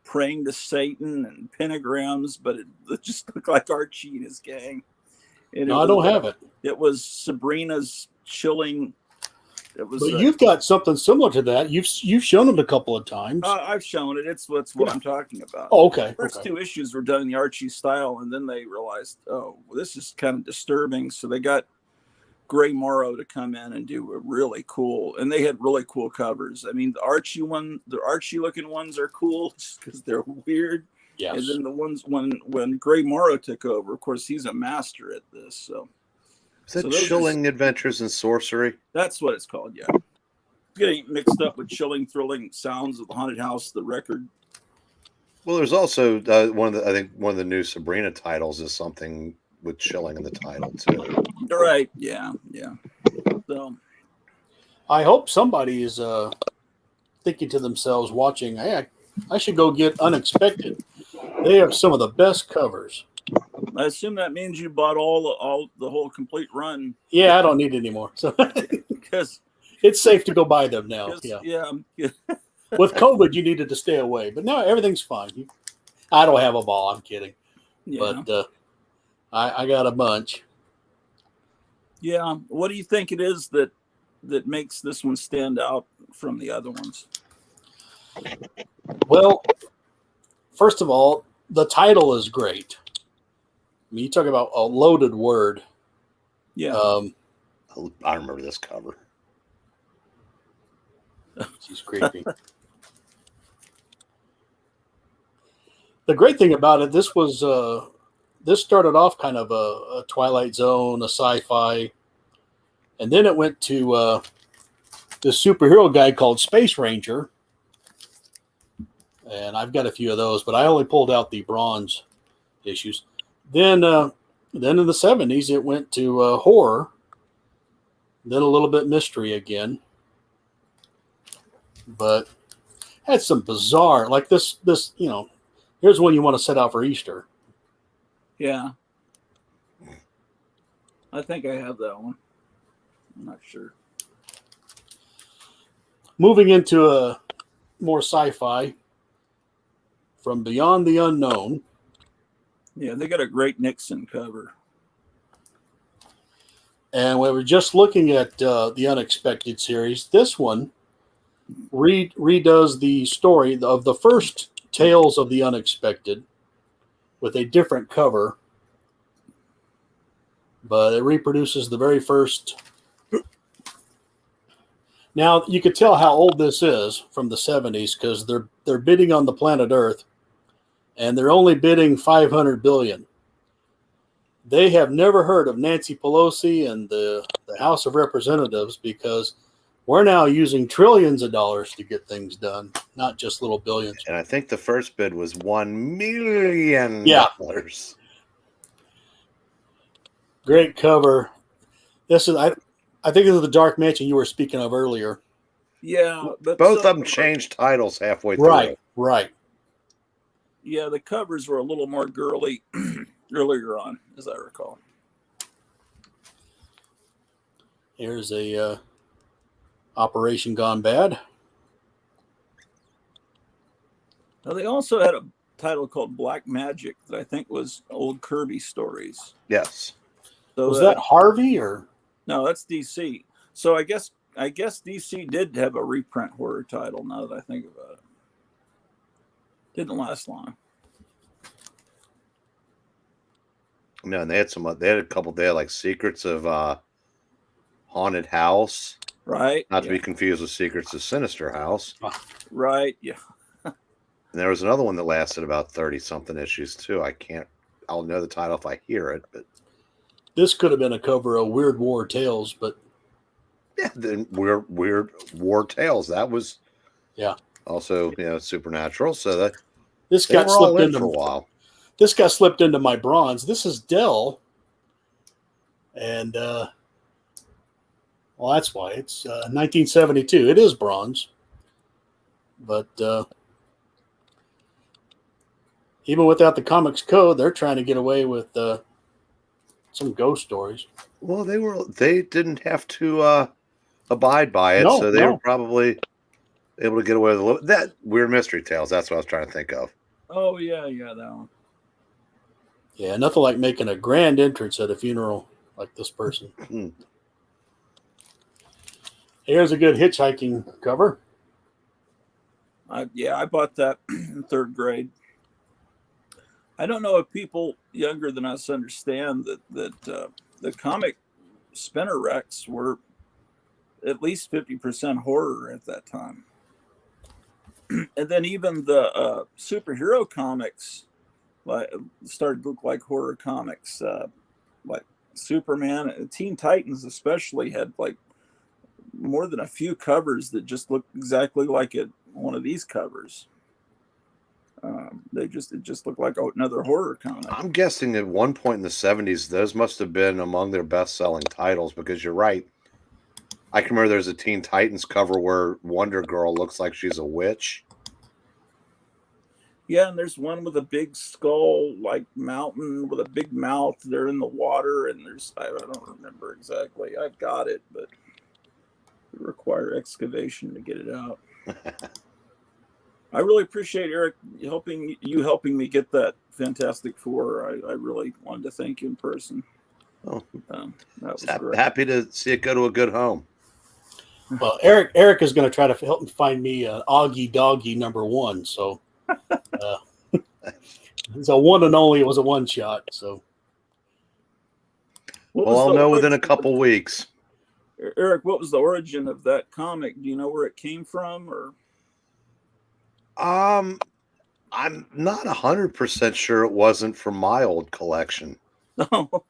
praying to Satan and pentagrams, but it just looked like Archie and his gang. And no, I don't have it. It was Sabrina's chilling It was. But you've got something similar to that. You've shown it a couple of times. I've shown it. It's what I'm talking about. Oh, okay. First two issues were done in the Archie style, and then they realized, oh, well, this is kind of disturbing. So they got Gray Morrow to come in and do a really cool, and they had really cool covers. I mean, the Archie looking ones are cool because they're weird. Yes. And then the ones when Gray Morrow took over, of course, he's a master at this. So. Is that Chilling Adventures in Sorcery? That's what it's called, yeah. Getting mixed up with Chilling, Thrilling Sounds of the Haunted House, the record. Well, there's also one of the new Sabrina titles is something with chilling in the title too. Right, yeah. So, I hope somebody is thinking to themselves, watching, hey, I should go get Unexpected. They have some of the best covers. I assume that means you bought all the whole complete run. Yeah, I don't need it anymore. So because it's safe to go buy them now. Yeah. With COVID, you needed to stay away, but now everything's fine. I don't have a ball. I'm kidding. Yeah. But I got a bunch. Yeah. What do you think it is that makes this one stand out from the other ones? Well, first of all, the title is great. I mean, you talk about a loaded word. Yeah. I remember this cover. She's creepy. The great thing about it, this started off kind of a Twilight Zone, a sci-fi, and then it went to this superhero guy called Space Ranger, and I've got a few of those, but I only pulled out the bronze issues. Then in the 70s, it went to horror, then a little bit mystery again, but had some bizarre, like this, here's one you want to set out for Easter. Yeah. I think I have that one. I'm not sure. Moving into a more sci-fi, From Beyond the Unknown. Yeah, they got a great Nixon cover. And we were just looking at the Unexpected series. This one redoes the story of the first Tales of the Unexpected with a different cover, but it reproduces the very first. Now you could tell how old this is from the 70s because they're bidding on the planet Earth, and they're only bidding $500 billion. They have never heard of Nancy Pelosi and the House of Representatives because we're now using trillions of dollars to get things done, not just little billions. And I think the first bid was $1 million. Yeah. Great cover. This is I think this is the Dark Mansion you were speaking of earlier. Yeah, but both of them changed titles halfway through. Right. Yeah, the covers were a little more girly earlier on, as I recall. Here's a Operation Gone Bad. Now, they also had a title called Black Magic that I think was old Kirby stories. Yes. So was that Harvey or? No, that's DC. So I guess DC did have a reprint horror title. Now that I think about it, didn't last long. No, and they had a couple. They had like Secrets of Haunted House, right? Not to be confused with Secrets of Sinister House, right? Yeah. And there was another one that lasted about 30-something issues too. I'll know the title if I hear it, but this could have been a cover of Weird War Tales, but yeah, the Weird War Tales. That was also supernatural. So that this got slipped into for a while. This got slipped into my bronze. This is Dell, and well, that's why it's 1972. It is bronze, but even without the comics code, they're trying to get away with some ghost stories. Well, they didn't have to abide by it, so they were probably able to get away with a little. That Weird Mystery Tales. That's what I was trying to think of. Oh yeah, that one. Yeah, nothing like making a grand entrance at a funeral like this person. Here's a good hitchhiking cover. I bought that in third grade. I don't know if people younger than us understand that the comic spinner wrecks were at least 50% horror at that time. And then even the superhero comics started to look like horror comics, like Superman and Teen Titans especially had like more than a few covers that just looked exactly like one of these covers. It just looked like another horror comic. I'm guessing at one point in the 70s, those must have been among their best-selling titles, because you're right. I can remember there's a Teen Titans cover where Wonder Girl looks like she's a witch. Yeah, and there's one with a big skull, like mountain with a big mouth. They're in the water, and I don't remember exactly. I've got it, but it would require excavation to get it out. I really appreciate Eric helping me get that Fantastic Four. I really wanted to thank you in person. Oh, that was great. Happy to see it go to a good home. Well, Eric is going to try to help me find me Augie Doggy #1. So it's a one and only. It was a one shot. So I'll know within a couple weeks. Eric, what was the origin of that comic? Do you know where it came from, or? I'm not 100% sure it wasn't from my old collection. Oh.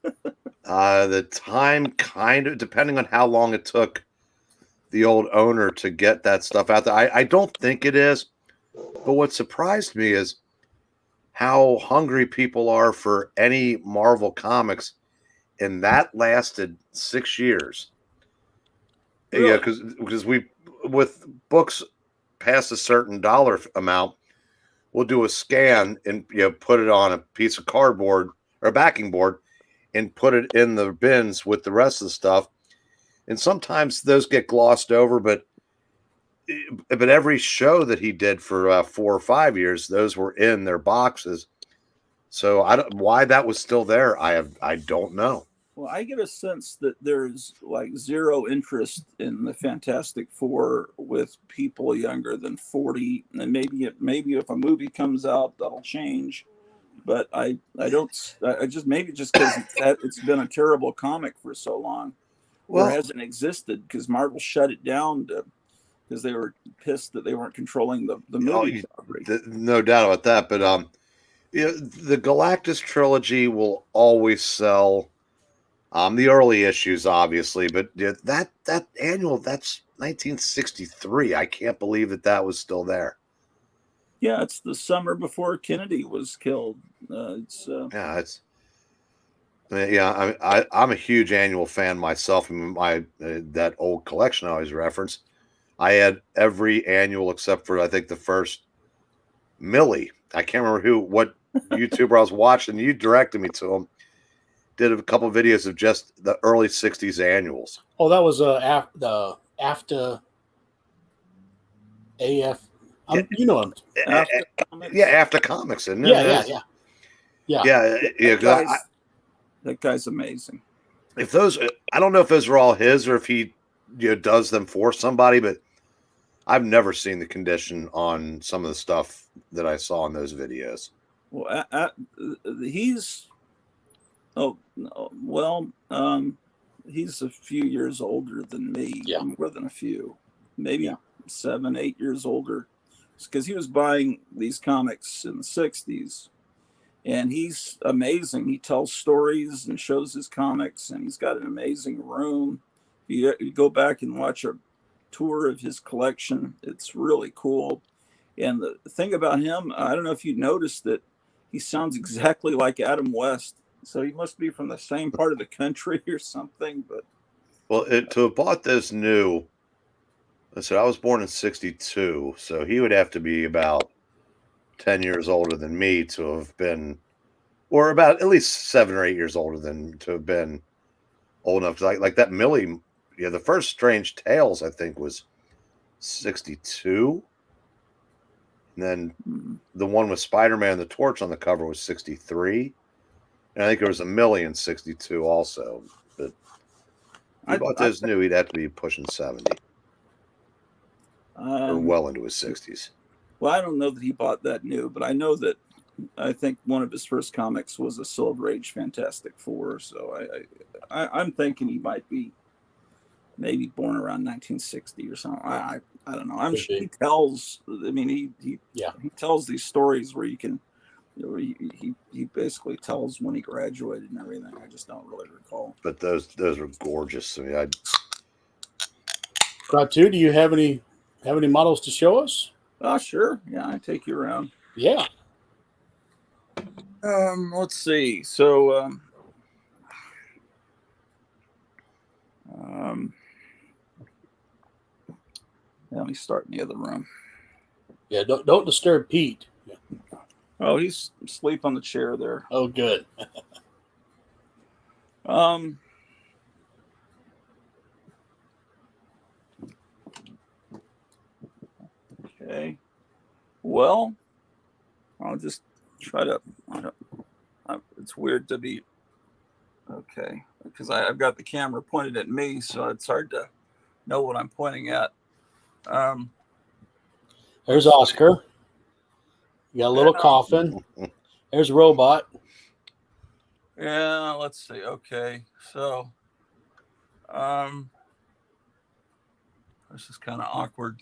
The time kind of, depending on how long it took the old owner to get that stuff out there. I don't think it is, but what surprised me is how hungry people are for any Marvel comics, and that lasted 6 years. Really? Yeah, because we, with books past a certain dollar amount, we'll do a scan and put it on a piece of cardboard or a backing board and put it in the bins with the rest of the stuff. And sometimes those get glossed over, but every show that he did for 4 or 5 years, those were in their boxes. So why that was still there, I don't know. Well, I get a sense that there's like zero interest in the Fantastic Four with people younger than 40, and maybe if a movie comes out, that'll change. But I just maybe just because it's been a terrible comic for so long, or hasn't existed because Marvel shut it down because they were pissed that they weren't controlling the movie. No doubt about that. But the Galactus trilogy will always sell. The early issues, obviously, but that annual, that's 1963. I can't believe that was still there. Yeah, it's the summer before Kennedy was killed. I'm a huge annual fan myself. That old collection I always reference, I had every annual except for I think the first Millie. I can't remember what YouTuber I was watching. You directed me to him. Did a couple of videos of just the early 60s annuals. Oh, that was the after AF. You know him. After comics, isn't it? Yeah. That guy's amazing. If those, I don't know if those are all his or if he does them for somebody, but I've never seen the condition on some of the stuff that I saw in those videos. Well, he's. Oh, well, he's a few years older than me. Yeah. More than a few, maybe 7, 8 years older, because he was buying these comics in the 60s, and he's amazing. He tells stories and shows his comics, and he's got an amazing room. You go back and watch a tour of his collection. It's really cool. And the thing about him, I don't know if you noticed that he sounds exactly like Adam West. So he must be from the same part of the country or something. But to have bought this new, I said I was born in 62, so he would have to be about 10 years older than me to have been, or about at least 7 or 8 years older than to have been old enough. Like that Millie, the first Strange Tales I think was 62, and then the one with Spider-Man and the Torch on the cover was 63. And I think there was a Millie in 62 also. But if he bought those new, he'd have to be pushing 70. or well into his 60s. Well, I don't know that he bought that new, but I know that I think one of his first comics was a Silver Age Fantastic Four. So I'm thinking he might be maybe born around 1960 or something. I don't know. I'm sure he tells. I mean, he tells these stories where you can. He basically tells when he graduated and everything. I just don't really recall. But those are gorgeous. I mean, Grottu, do you have any models to show us? Oh, sure. Yeah, I take you around. Yeah. Let's see. So, let me start in the other room. Yeah, don't disturb Pete. Oh, he's asleep on the chair there. Oh, good. Okay. Well, I'll just try to. It's weird to be. Okay, because I've got the camera pointed at me, so it's hard to know what I'm pointing at. There's Oscar. You got a little coffin. There's Robot. Yeah, let's see. Okay, so this is kind of awkward.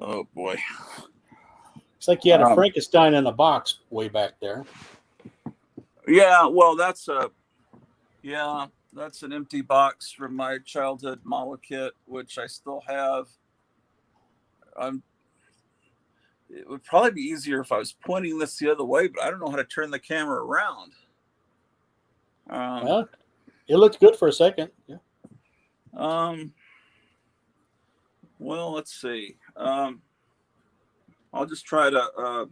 Oh boy. It's like you had a Frankenstein in a box way back there. Yeah, well, that's an empty box from my childhood model kit, which I still have. It would probably be easier if I was pointing this the other way, but I don't know how to turn the camera around. Well, it looked good for a second. Yeah. Well, let's see. I'll just try to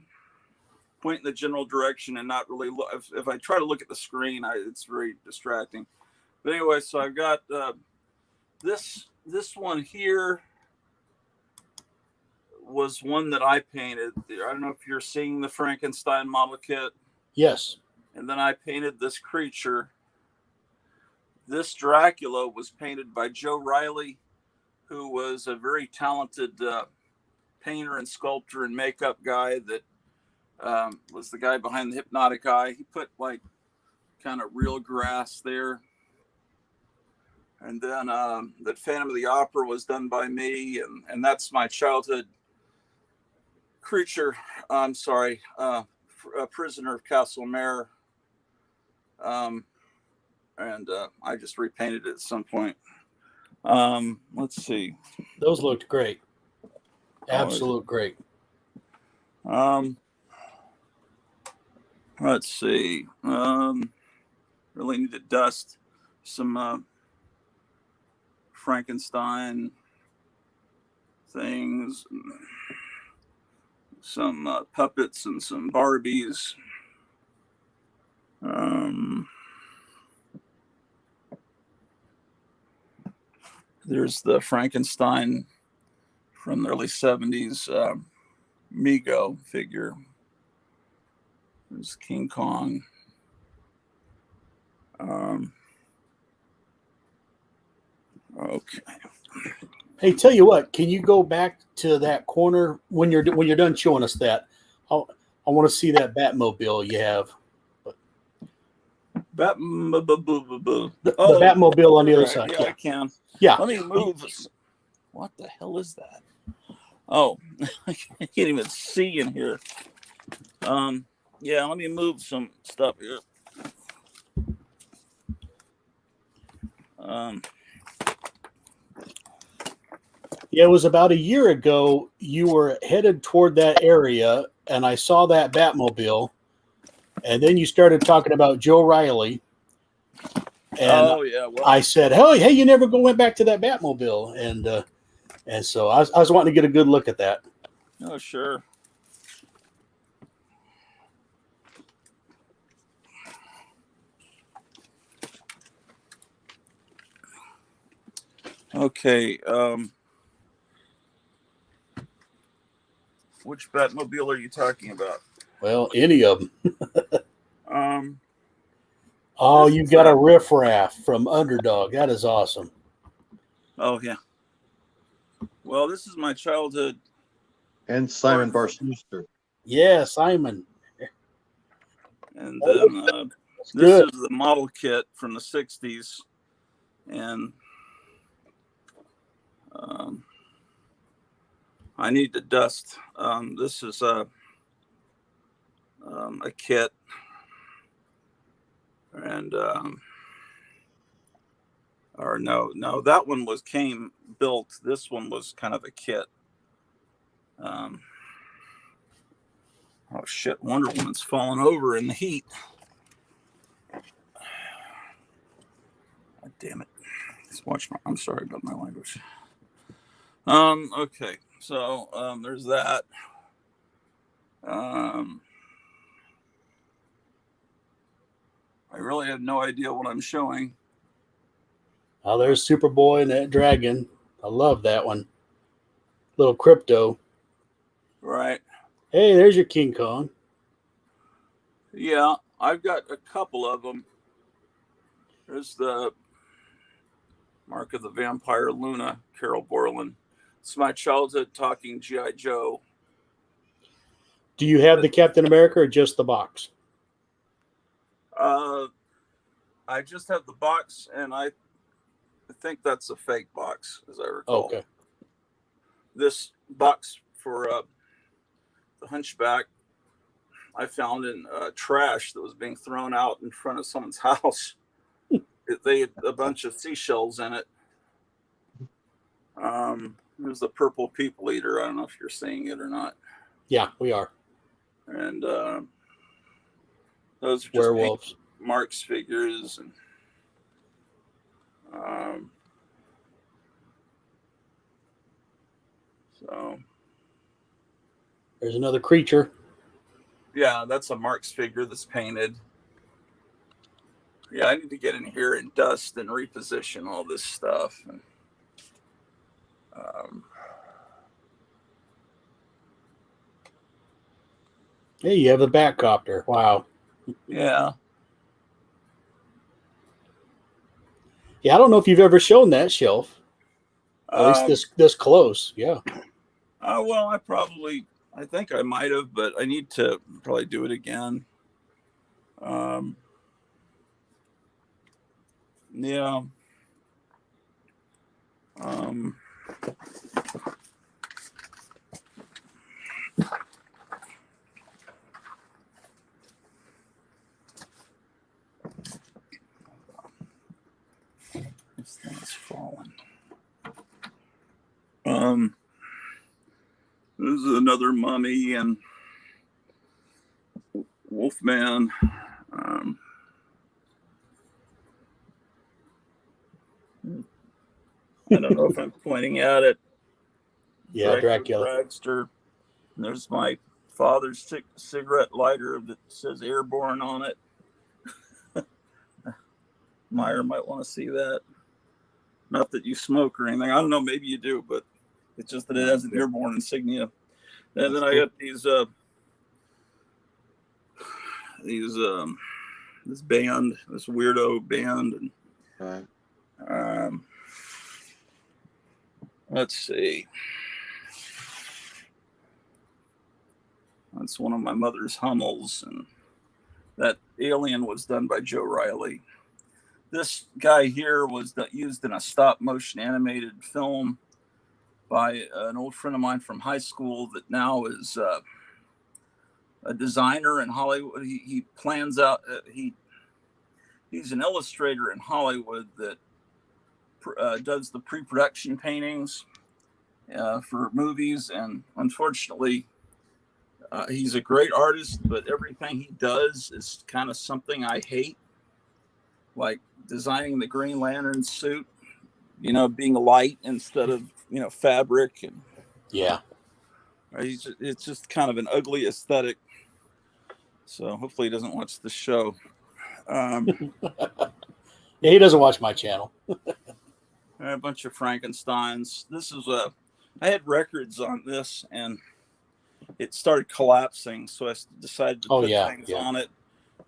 point in the general direction and not really look. If I try to look at the screen, it's very distracting. But anyway, so I've got this one here was one that I painted. I don't know if you're seeing the Frankenstein model kit. Yes. And then I painted this creature. This Dracula was painted by Joe Riley, who was a very talented painter and sculptor and makeup guy that was the guy behind the Hypnotic Eye. He put like kind of real grass there. And then that Phantom of the Opera was done by me. And that's my childhood creature. I'm sorry, a prisoner of Castlemare. And I just repainted it at some point. Let's see. Those looked great. Absolute great. Let's see. Really need to dust some Frankenstein things, some puppets and some Barbies. There's the Frankenstein from the early 70s Mego figure. There's King Kong. Okay. Hey, tell you what, can you go back to that corner when you're done showing us that? I want to see that Batmobile you have. The Batmobile on the other side. Yeah, I can. Yeah. Let me move. What the hell is that? Oh, I can't even see in here. Yeah, let me move some stuff here. Yeah, it was about a year ago. You were headed toward that area, and I saw that Batmobile, and then you started talking about Joe Riley. And well, I said, "Hey, you never went back to that Batmobile," and so I was wanting to get a good look at that. Oh, sure. Okay. Which Batmobile are you talking about? Well, any of them. Oh, you got a riffraff from Underdog. That is awesome. Oh yeah. Well, this is my childhood. And Simon Barsuster. Yeah, Simon. And then this good. is the model kit from the 60s. And I need to dust. This is a kit. And or no, that one came built. This one was kind of a kit. Oh shit! Wonder Woman's falling over in the heat. God damn it! Let's watch my. I'm sorry about my language. Okay, so there's that. I really have no idea what I'm showing. Oh, there's Superboy and that dragon. I love that one. Little crypto. Right. Hey, there's your King Kong. Yeah, I've got a couple of them. There's the Mark of the Vampire Luna, Carol Borland. It's my childhood talking G.I. Joe. Do you have the Captain America or just the box? I just have the box, and I think that's a fake box, as I recall. Okay. This box for the Hunchback I found in trash that was being thrown out in front of someone's house. They had a bunch of seashells in it. There's the Purple People Eater. I don't know if you're seeing it or not. Yeah, we are. And those are just werewolves. Marx figures. And so there's another creature. Yeah, that's a Marx figure that's painted. Yeah, I need to get in here and dust and reposition all this stuff. And, hey, you have the Batcopter. Wow. Yeah. Yeah, I don't know if you've ever shown that shelf. At least this close. Yeah. Well, I think I might have, but I need to probably do it again. Yeah. This thing's fallen. This is another mummy and Wolfman. I don't know if I'm pointing at it. Yeah, Dracula. Dragster. And there's my father's cigarette lighter that says Airborne on it. Meyer might want to see that. Not that you smoke or anything. I don't know. Maybe you do, but it's just that it has an Airborne insignia. And then I got these this band, this weirdo band, and let's see. That's one of my mother's Hummels, and that alien was done by Joe Riley. This guy here was used in a stop motion animated film by an old friend of mine from high school that now is a designer in Hollywood. He plans out. He's an illustrator in Hollywood that does the pre-production paintings for movies, and unfortunately, he's a great artist. But everything he does is kind of something I hate, like designing the Green Lantern suit. Being light instead of fabric, and yeah, it's just kind of an ugly aesthetic. So hopefully he doesn't watch the show. Yeah, he doesn't watch my channel. A bunch of Frankensteins. This is I had records on this, and it started collapsing, so I decided to put things on it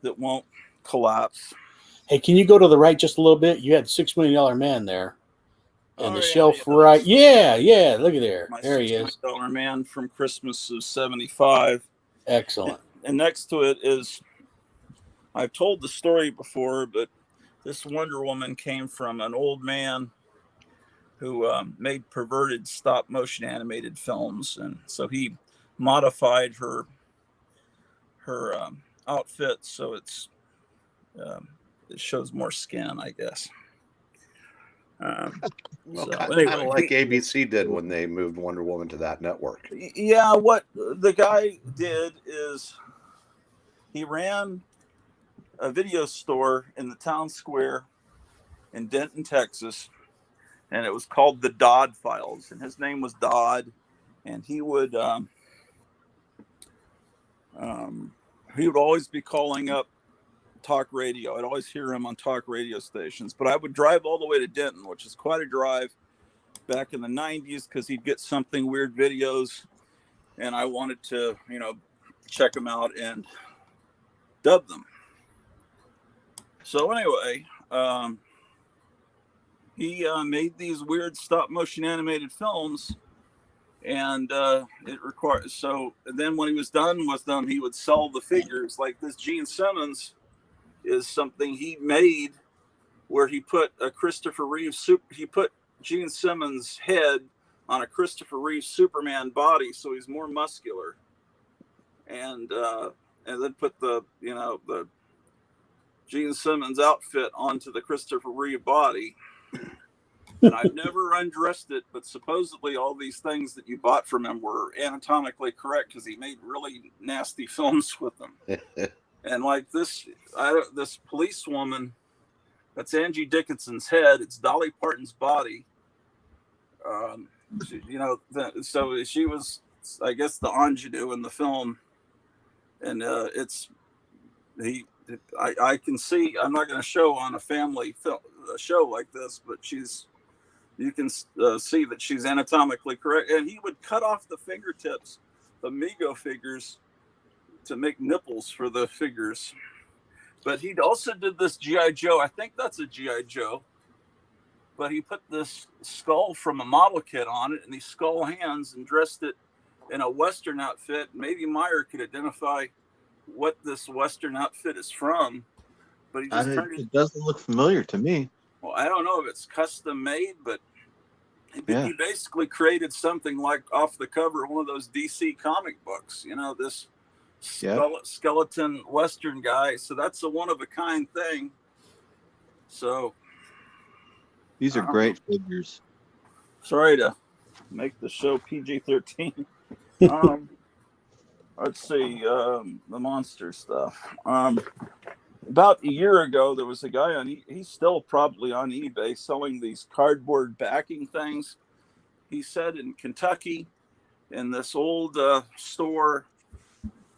that won't collapse. Hey, can you go to the right just a little bit? You had $6 Million Man there. And the yeah, shelf yeah, right. Yeah. Look at there. My There he $6 is. million man from Christmas of '75. Excellent. And next to it is, I've told the story before, but this Wonder Woman came from an old man who made perverted stop motion animated films, and so he modified her outfit so it shows more skin, I guess. Well, So kind anyway, of like ABC did when they moved Wonder Woman to that network. yeah, what the guy did is he ran a video store in the town square in Denton, Texas, and it was called the Dodd Files, and his name was Dodd, and he would always be calling up talk radio. I'd always hear him on talk radio stations, but I would drive all the way to Denton, which is quite a drive back in the 90s, because he'd get something weird videos, and I wanted to, check them out and dub them. So anyway, he made these weird stop motion animated films, and it required. So then when he was done with them, he would sell the figures. Like this Gene Simmons is something he made where he put a Christopher Reeve he put Gene Simmons' head on a Christopher Reeve Superman body, so he's more muscular, and then put the Gene Simmons outfit onto the Christopher Reeve body. And I've never undressed it, but supposedly all these things that you bought from him were anatomically correct, because he made really nasty films with them. And like this police woman, that's Angie Dickinson's head. It's Dolly Parton's body. So she was, I guess, the ingenue in the film, and I can see. I'm not going to show on a family show like this, but you can see that she's anatomically correct. And he would cut off the fingertips of Mego figures to make nipples for the figures. But he also did this G.I. Joe. I think that's a G.I. Joe. But he put this skull from a model kit on it and these skull hands and dressed it in a Western outfit. Maybe Meyer could identify what this Western outfit is from. But he just it doesn't look familiar to me. Well, I don't know if it's custom made, but he basically created something like off the cover of one of those DC comic books, this skeleton Western guy. So that's a one-of-a-kind thing. So these are great figures. Sorry to make the show PG-13. Let's see, the monster stuff. About a year ago, there was a guy he's still probably on eBay selling these cardboard backing things. He said in Kentucky, in this old store,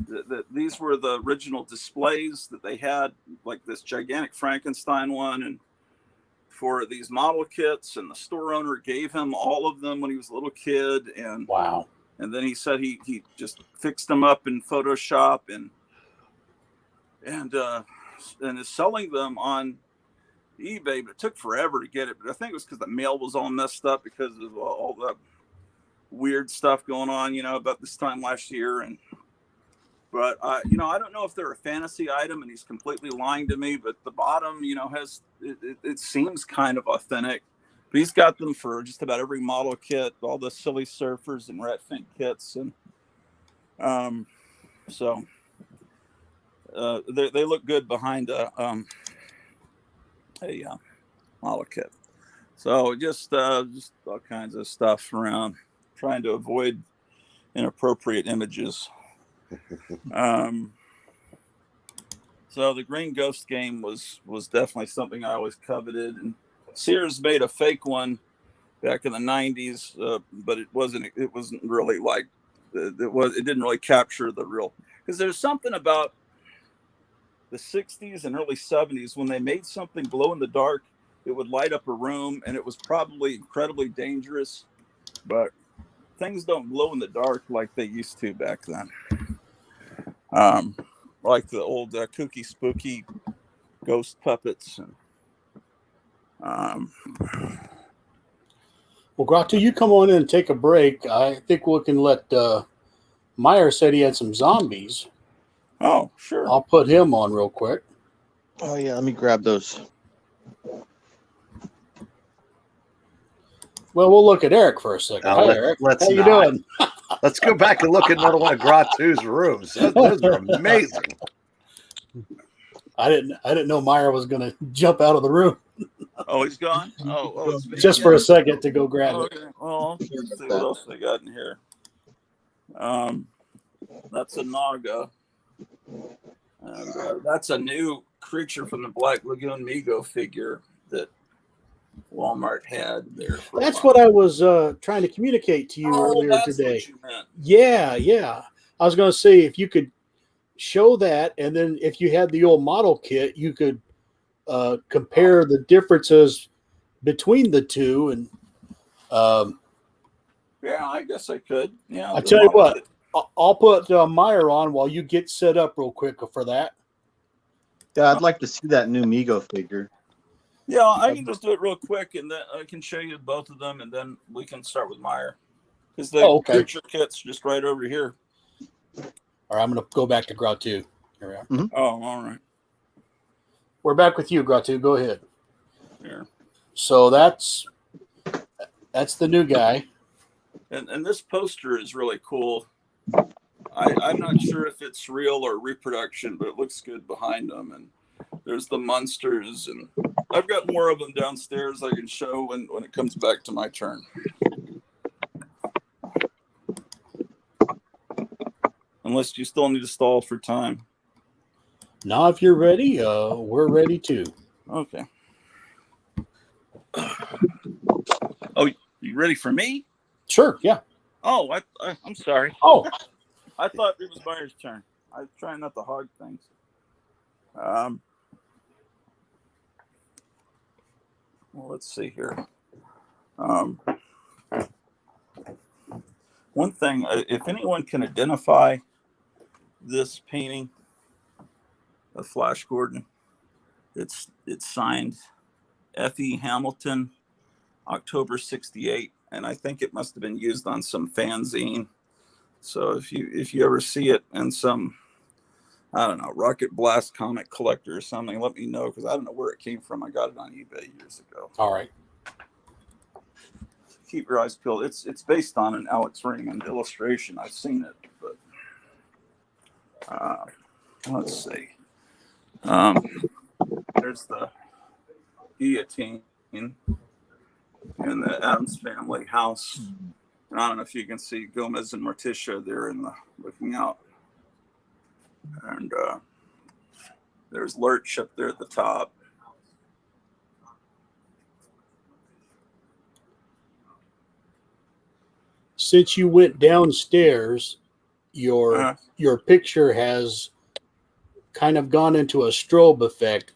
that these were the original displays that they had, like this gigantic Frankenstein one, and for these model kits, and the store owner gave him all of them when he was a little kid. And wow. And then he said he just fixed them up in Photoshop and is selling them on eBay, but it took forever to get it. But I think it was because the mail was all messed up because of all the weird stuff going on, about this time last year. But I don't know if they're a fantasy item, and he's completely lying to me. But the bottom, has it seems kind of authentic. But he's got them for just about every model kit, all the Silly Surfers and Rat Fink kits, and so they look good behind a model kit. So just all kinds of stuff around, trying to avoid inappropriate images. So the Green Ghost game was definitely something I always coveted, and Sears made a fake one back in the 90s, but it wasn't really like it didn't really capture the real, because there's something about the 60s and early 70s when they made something glow in the dark, it would light up a room, and it was probably incredibly dangerous, but things don't glow in the dark like they used to back then. Like the old kooky spooky ghost puppets, and Well, Grottu, you come on in and take a break. I think we can let Meyer said he had some zombies. Oh, sure. I'll put him on real quick. Oh yeah, let me grab those. Well, we'll look at Eric for a second. Hi, Eric. Let's How you not. doing? Let's go back and look at another one of Grottu's rooms. Those are amazing. I didn't know Meyer was going to jump out of the room Oh, he's gone. It's just for a second to go grab it. Okay. Well, let's see what else they got in here. That's a Naga. And, that's a new creature from the Black Lagoon Mego figure that Walmart had there. That's what I was trying to communicate to you earlier today. What you meant. Yeah. I was going to say if you could show that, and then if you had the old model kit, you could compare the differences between the two. And yeah, I guess I could. Yeah, I tell you what, I'll put Meyer on while you get set up real quick for that. Yeah, I'd like to see that new Mego figure. Yeah, I can just do it real quick, and then I can show you both of them, and then we can start with Meyer. Because the creature kit's just right over here. All right, I'm going to go back to Grottu. Here we are. Mm-hmm. Oh, all right. We're back with you, Grottu. Go ahead. Here. So that's the new guy. And this poster is really cool. I'm not sure if it's real or reproduction, but it looks good behind them. And there's the monsters, and I've got more of them downstairs I can show when it comes back to my turn. Unless you still need to stall for time. Now, if you're ready, we're ready too. Okay. Oh, you ready for me? Sure, yeah. Oh, I'm sorry. Oh, I thought it was Meyer's turn. I was trying not to hog things. Well, let's see here. One thing, if anyone can identify this painting of Flash Gordon, it's signed F.E. Hamilton, October 68, and I think it must have been used on some fanzine. So if you ever see it in some, I don't know, Rocket Blast comic collector or something, let me know, because I don't know where it came from. I got it on eBay years ago. all right. Keep your eyes peeled. It's based on an Alex Raymond illustration. I've seen it, but let's see. There's the guillotine in the Addams Family house. And I don't know if you can see Gomez and Morticia there looking out. And there's Lurch up there at the top. Since you went downstairs, your picture has kind of gone into a strobe effect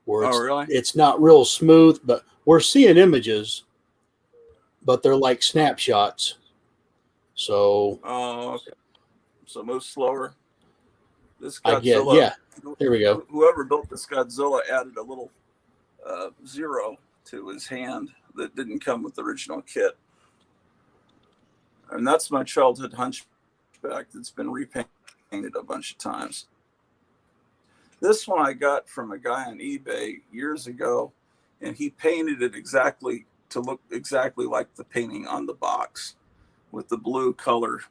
where it's not real smooth, but we're seeing images, but they're like snapshots. So okay. So move slower. This Godzilla, I get, yeah. There we go. Whoever built this Godzilla added a little zero to his hand that didn't come with the original kit. And that's my childhood hunchback that's been repainted a bunch of times. This one I got from a guy on eBay years ago, and he painted it exactly to look exactly like the painting on the box with the blue color,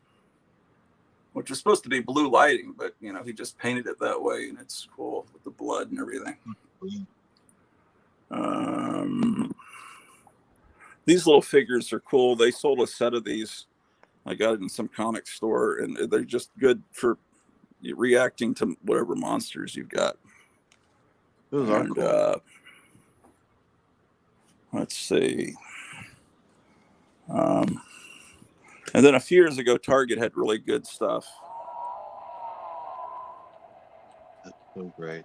which is supposed to be blue lighting, but he just painted it that way, and it's cool with the blood and everything. These little figures are cool. They sold a set of these. I got it in some comic store, and they're just good for reacting to whatever monsters you've got. Those are cool. Let's see. And then a few years ago, Target had really good stuff. That's so great.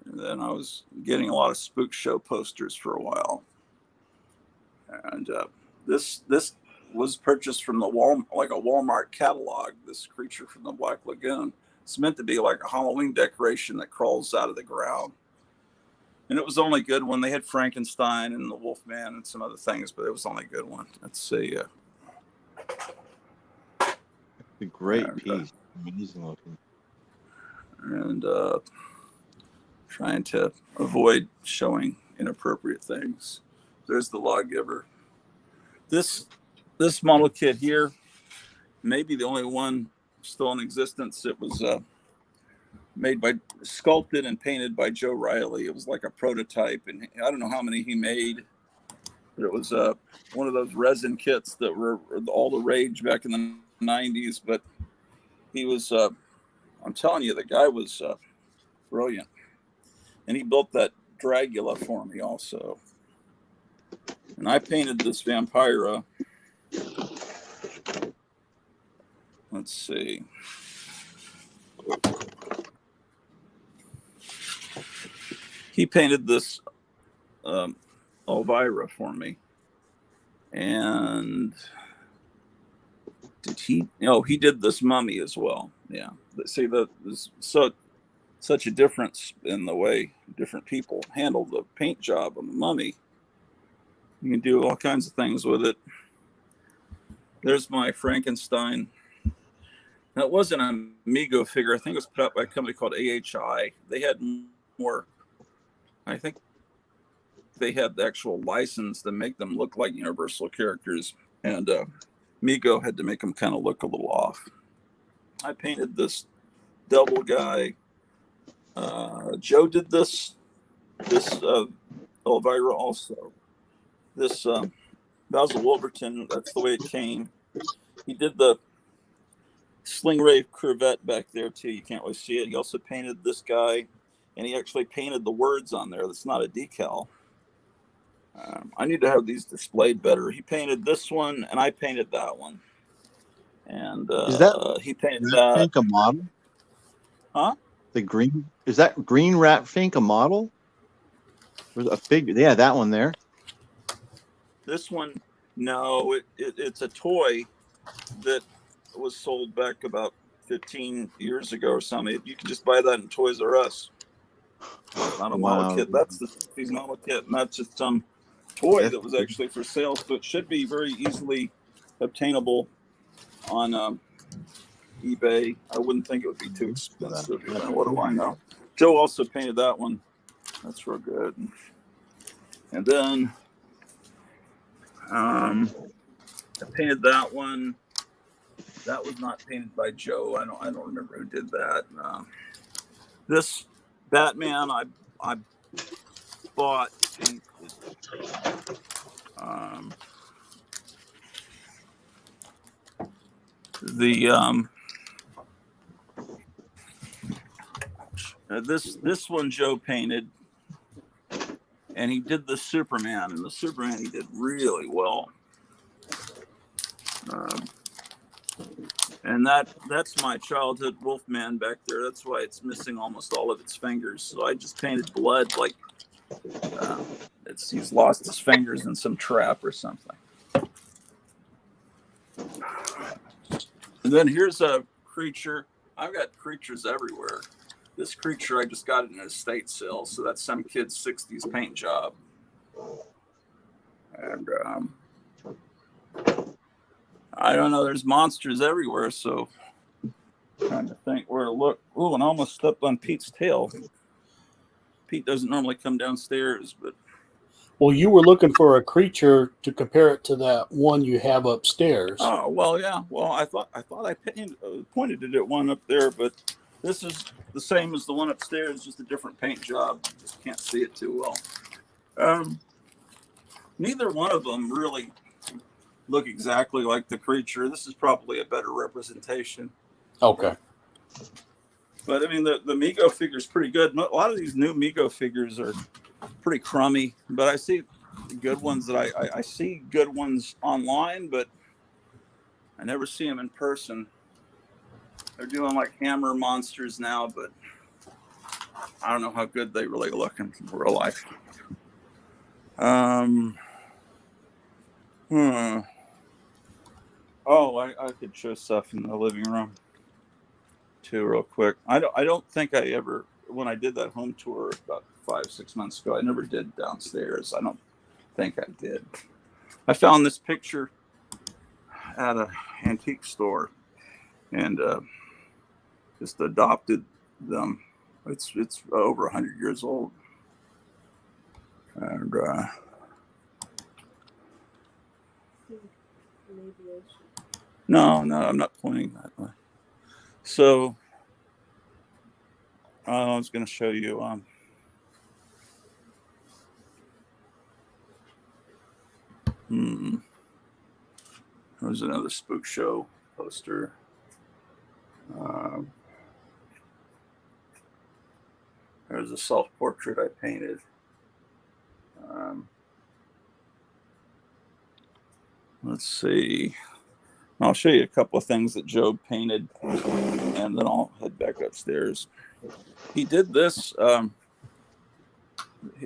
And then I was getting a lot of Spook Show posters for a while. And this was purchased from the Walmart catalog, this creature from the Black Lagoon. It's meant to be like a Halloween decoration that crawls out of the ground. And it was only good when they had Frankenstein and the Wolfman and some other things, but it was only a good one. Let's see. A great piece. Amazing looking. And trying to avoid showing inappropriate things. There's the lawgiver. This model kit here, maybe the only one still in existence. It was sculpted and painted by Joe Riley. It was like a prototype, and I don't know how many he made, but it was one of those resin kits that were all the rage back in the 90s. But he was, I'm telling you, the guy was brilliant. And he built that Dracula for me also. And I painted this Vampira. Let's see. He painted this Elvira for me. And did he? No, he did this mummy as well. Yeah. See, there's such a difference in the way different people handle the paint job on the mummy. You can do all kinds of things with it. There's my Frankenstein. That wasn't an Amigo figure. I think it was put out by a company called AHI. They had more. I think they had the actual license to make them look like Universal characters. And Amigo had to make them kind of look a little off. I painted this double guy. Joe did this Elvira also. This Basil Wolverton, that's the way it came. He did the Stingray Corvette back there too. You can't really see it. He also painted this guy, and he actually painted the words on there. That's not a decal. I need to have these displayed better. He painted this one, and I painted that one. And he painted that. Fink a model? Huh? The green, is that green rat Fink a model? There's a figure. Yeah, that one there. This one, no, it's a toy that was sold back about 15 years ago or something. You can just buy that in Toys R Us. It's not a model kit. That's the 60s model kit, and that's just some toy that was actually for sale. So it should be very easily obtainable on eBay. I wouldn't think it would be too expensive. What do I know? Joe also painted that one. That's real good. And then I painted that one. That was not painted by Joe. I don't remember who did that. This Batman I bought painted. This one Joe painted, and he did the Superman, and the Superman he did really well. And that's my childhood Wolfman back there. That's why it's missing almost all of its fingers. So I just painted blood, like he's lost his fingers in some trap or something. And then here's a creature. I've got creatures everywhere. This creature I just got in an estate sale, so that's some kid's 60s paint job. And I don't know, there's monsters everywhere, so I'm trying to think where to look. Oh, and I almost stepped on Pete's tail. Pete doesn't normally come downstairs, but well, you were looking for a creature to compare it to that one you have upstairs. Oh, well, yeah. Well, I thought I pointed it at one up there, but this is the same as the one upstairs, just a different paint job. Just can't see it too well. Neither one of them really look exactly like the creature. This is probably a better representation. Okay. But I mean, the Mego figure is pretty good. A lot of these new Mego figures are pretty crummy, but I see good ones that I see good ones online, but I never see them in person. They're doing like Hammer monsters now, but I don't know how good they really look in real life. Oh, I could show stuff in the living room. too real quick. I don't think I ever, when I did that home tour about 5-6 months ago, I never did downstairs. I don't think I did. I found this picture at an antique store and just adopted them. It's over 100 years old. And no, I'm not pointing that way. So I was going to show you. There's another spook show poster. There's a self-portrait I painted. Let's see. I'll show you a couple of things that Job painted, and then I'll head back upstairs. He did this.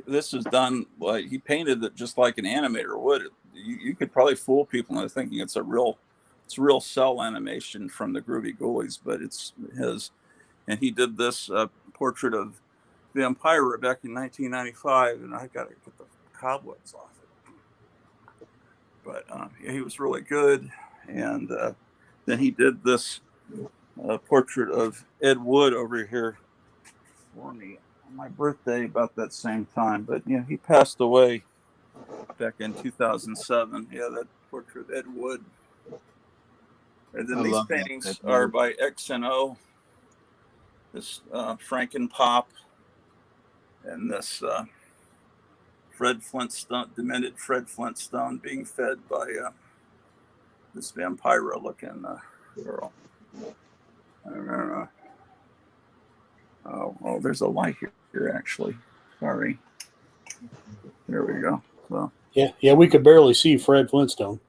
This is done like he painted it just like an animator would. You could probably fool people into thinking it's real cell animation from the Groovy Ghoulies, but it's his. And he did this portrait of Vampira back in 1995, and I got to get the cobwebs off it. But yeah, he was really good. And then he did this portrait of Ed Wood over here for me on my birthday about that same time. But yeah, he passed away back in 2007. Yeah, that portrait of Ed Wood. And then these paintings are by X&O. This Frankenpop and this Fred Flintstone, demented Fred Flintstone being fed by this vampira-looking girl. Oh, there's a light here actually. Sorry. There we go. So. Yeah, we could barely see Fred Flintstone.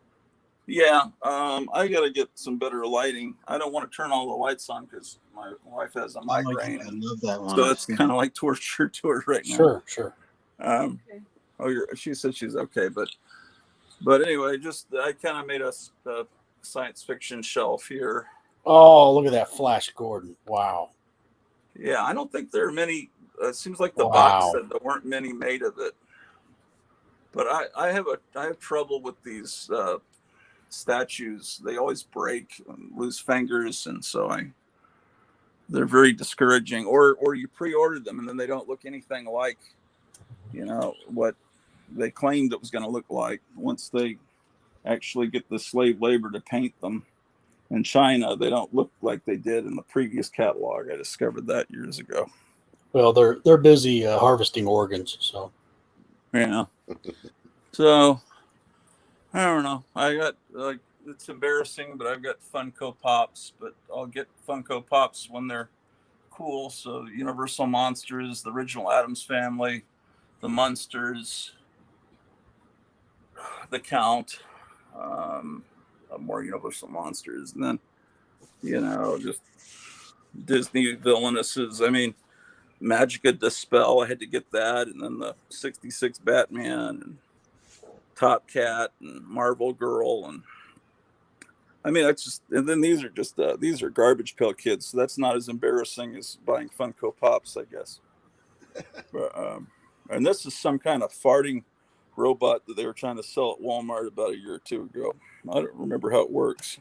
Yeah, I got to get some better lighting. I don't want to turn all the lights on because my wife has a migraine. I love that one. So it's kind of like torture to her right now. Sure. Okay. She said she's okay, but anyway, just I kind of made a science fiction shelf here. Oh, look at that Flash Gordon! Wow. Yeah, I don't think there are many. It seems like the box said there weren't many made of it. But I have trouble with these statues. They always break and lose fingers, and so they're very discouraging. Or you pre-order them and then they don't look anything like, what they claimed it was going to look like once they actually get the slave labor to paint them. In China, they don't look like they did in the previous catalog. I discovered that years ago. Well, they're busy harvesting organs, so. Yeah. So, I don't know. I got, it's embarrassing, but I've got Funko Pops, but I'll get Funko Pops when they're cool. So, Universal Monsters, the original Addams Family, the Munsters, the Count, more Universal Monsters, and then, just Disney villainesses. I mean, Magica Dispel, I had to get that, and then the 66 Batman, and Top Cat, and Marvel Girl, and I mean, that's just, and then these are Garbage Pail Kids, so that's not as embarrassing as buying Funko Pops, I guess. But, and this is some kind of farting robot that they were trying to sell at Walmart about a year or two ago. I don't remember how it works,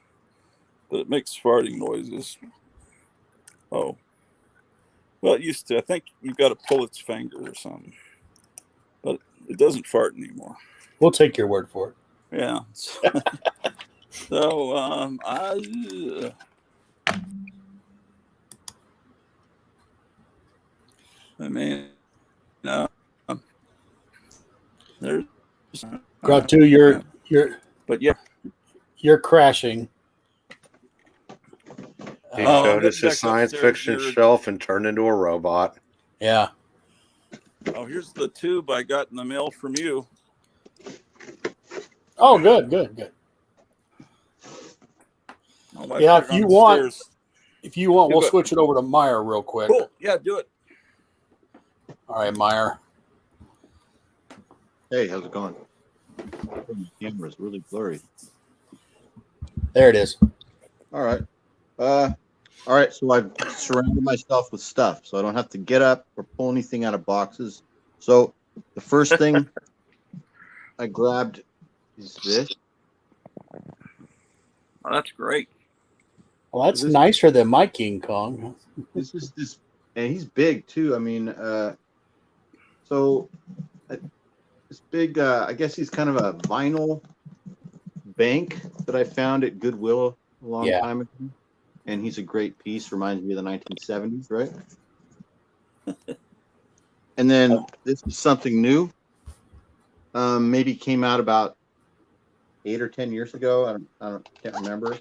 but it makes farting noises. Oh. Well, it used to. I think you've got to pull its finger or something. But it doesn't fart anymore. We'll take your word for it. Yeah. So, I mean, there's Grottu, but you're crashing. He showed us his science fiction shelf and turned into a robot. Yeah. Oh, here's the tube I got in the mail from you. Oh, good. Yeah, if you want, we'll switch it over to Meyer real quick. Cool. Yeah, do it. All right, Meyer. Hey, how's it going? The camera's really blurry. There it is. All right. All right, so I've surrounded myself with stuff, so I don't have to get up or pull anything out of boxes. So the first thing I grabbed is this. Oh, that's great. Well, that's nicer than my King Kong. This is this, and he's big too. I mean, so this big. I guess he's kind of a vinyl bank that I found at Goodwill a long time ago, and he's a great piece. Reminds me of the 1970s, right? And then this is something new. Maybe came out about 8 or 10 years ago. I can't remember.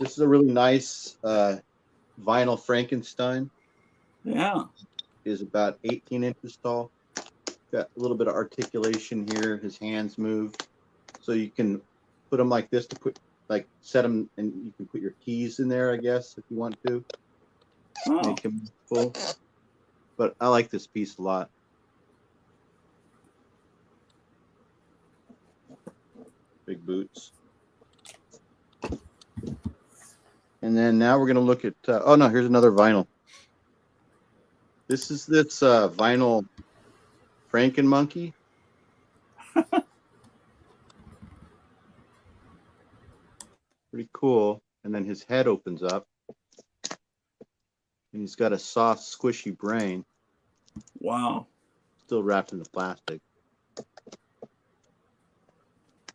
This is a really nice vinyl Frankenstein. Yeah. Is about 18 inches tall. Got a little bit of articulation here. His hands move. So you can put them like this to put, like, set them, and you can put your keys in there, I guess, if you want to. Make him full. But I like this piece a lot. Big boots. And then now we're going to look at, oh no, here's another vinyl. This is this vinyl Franken monkey. Pretty cool. And then his head opens up. And he's got a soft, squishy brain. Wow. Still wrapped in the plastic.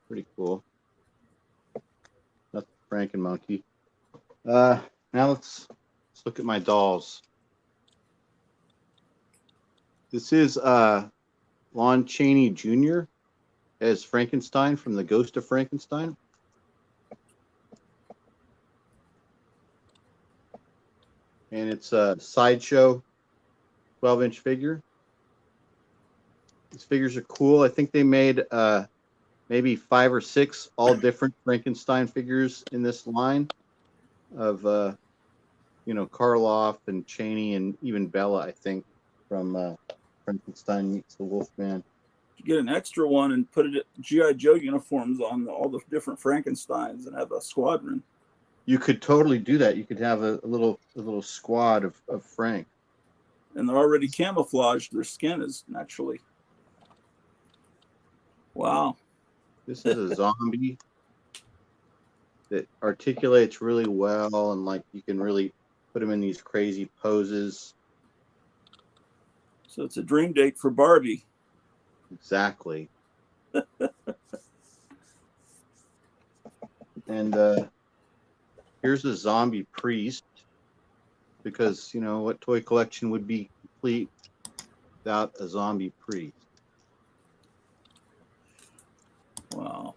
Pretty cool. That's the Franken monkey. Now let's look at my dolls. This is Lon Chaney Jr. as Frankenstein from The Ghost of Frankenstein. And it's a Sideshow 12-inch figure. These figures are cool. I think they made maybe 5 or 6 all different Frankenstein figures in this line of, you know, Karloff and Chaney and even Bella, I think, from Frankenstein Meets the Wolfman. You get an extra one and put it G.I. Joe uniforms on all the different Frankensteins and have a squadron. You could totally do that. You could have a little squad of Frank. And they're already camouflaged. Their skin is naturally. Wow. This is a zombie that articulates really well, and like you can really put him in these crazy poses. So it's a dream date for Barbie. Exactly. And here's a zombie priest, because, you know, what toy collection would be complete without a zombie priest? Wow.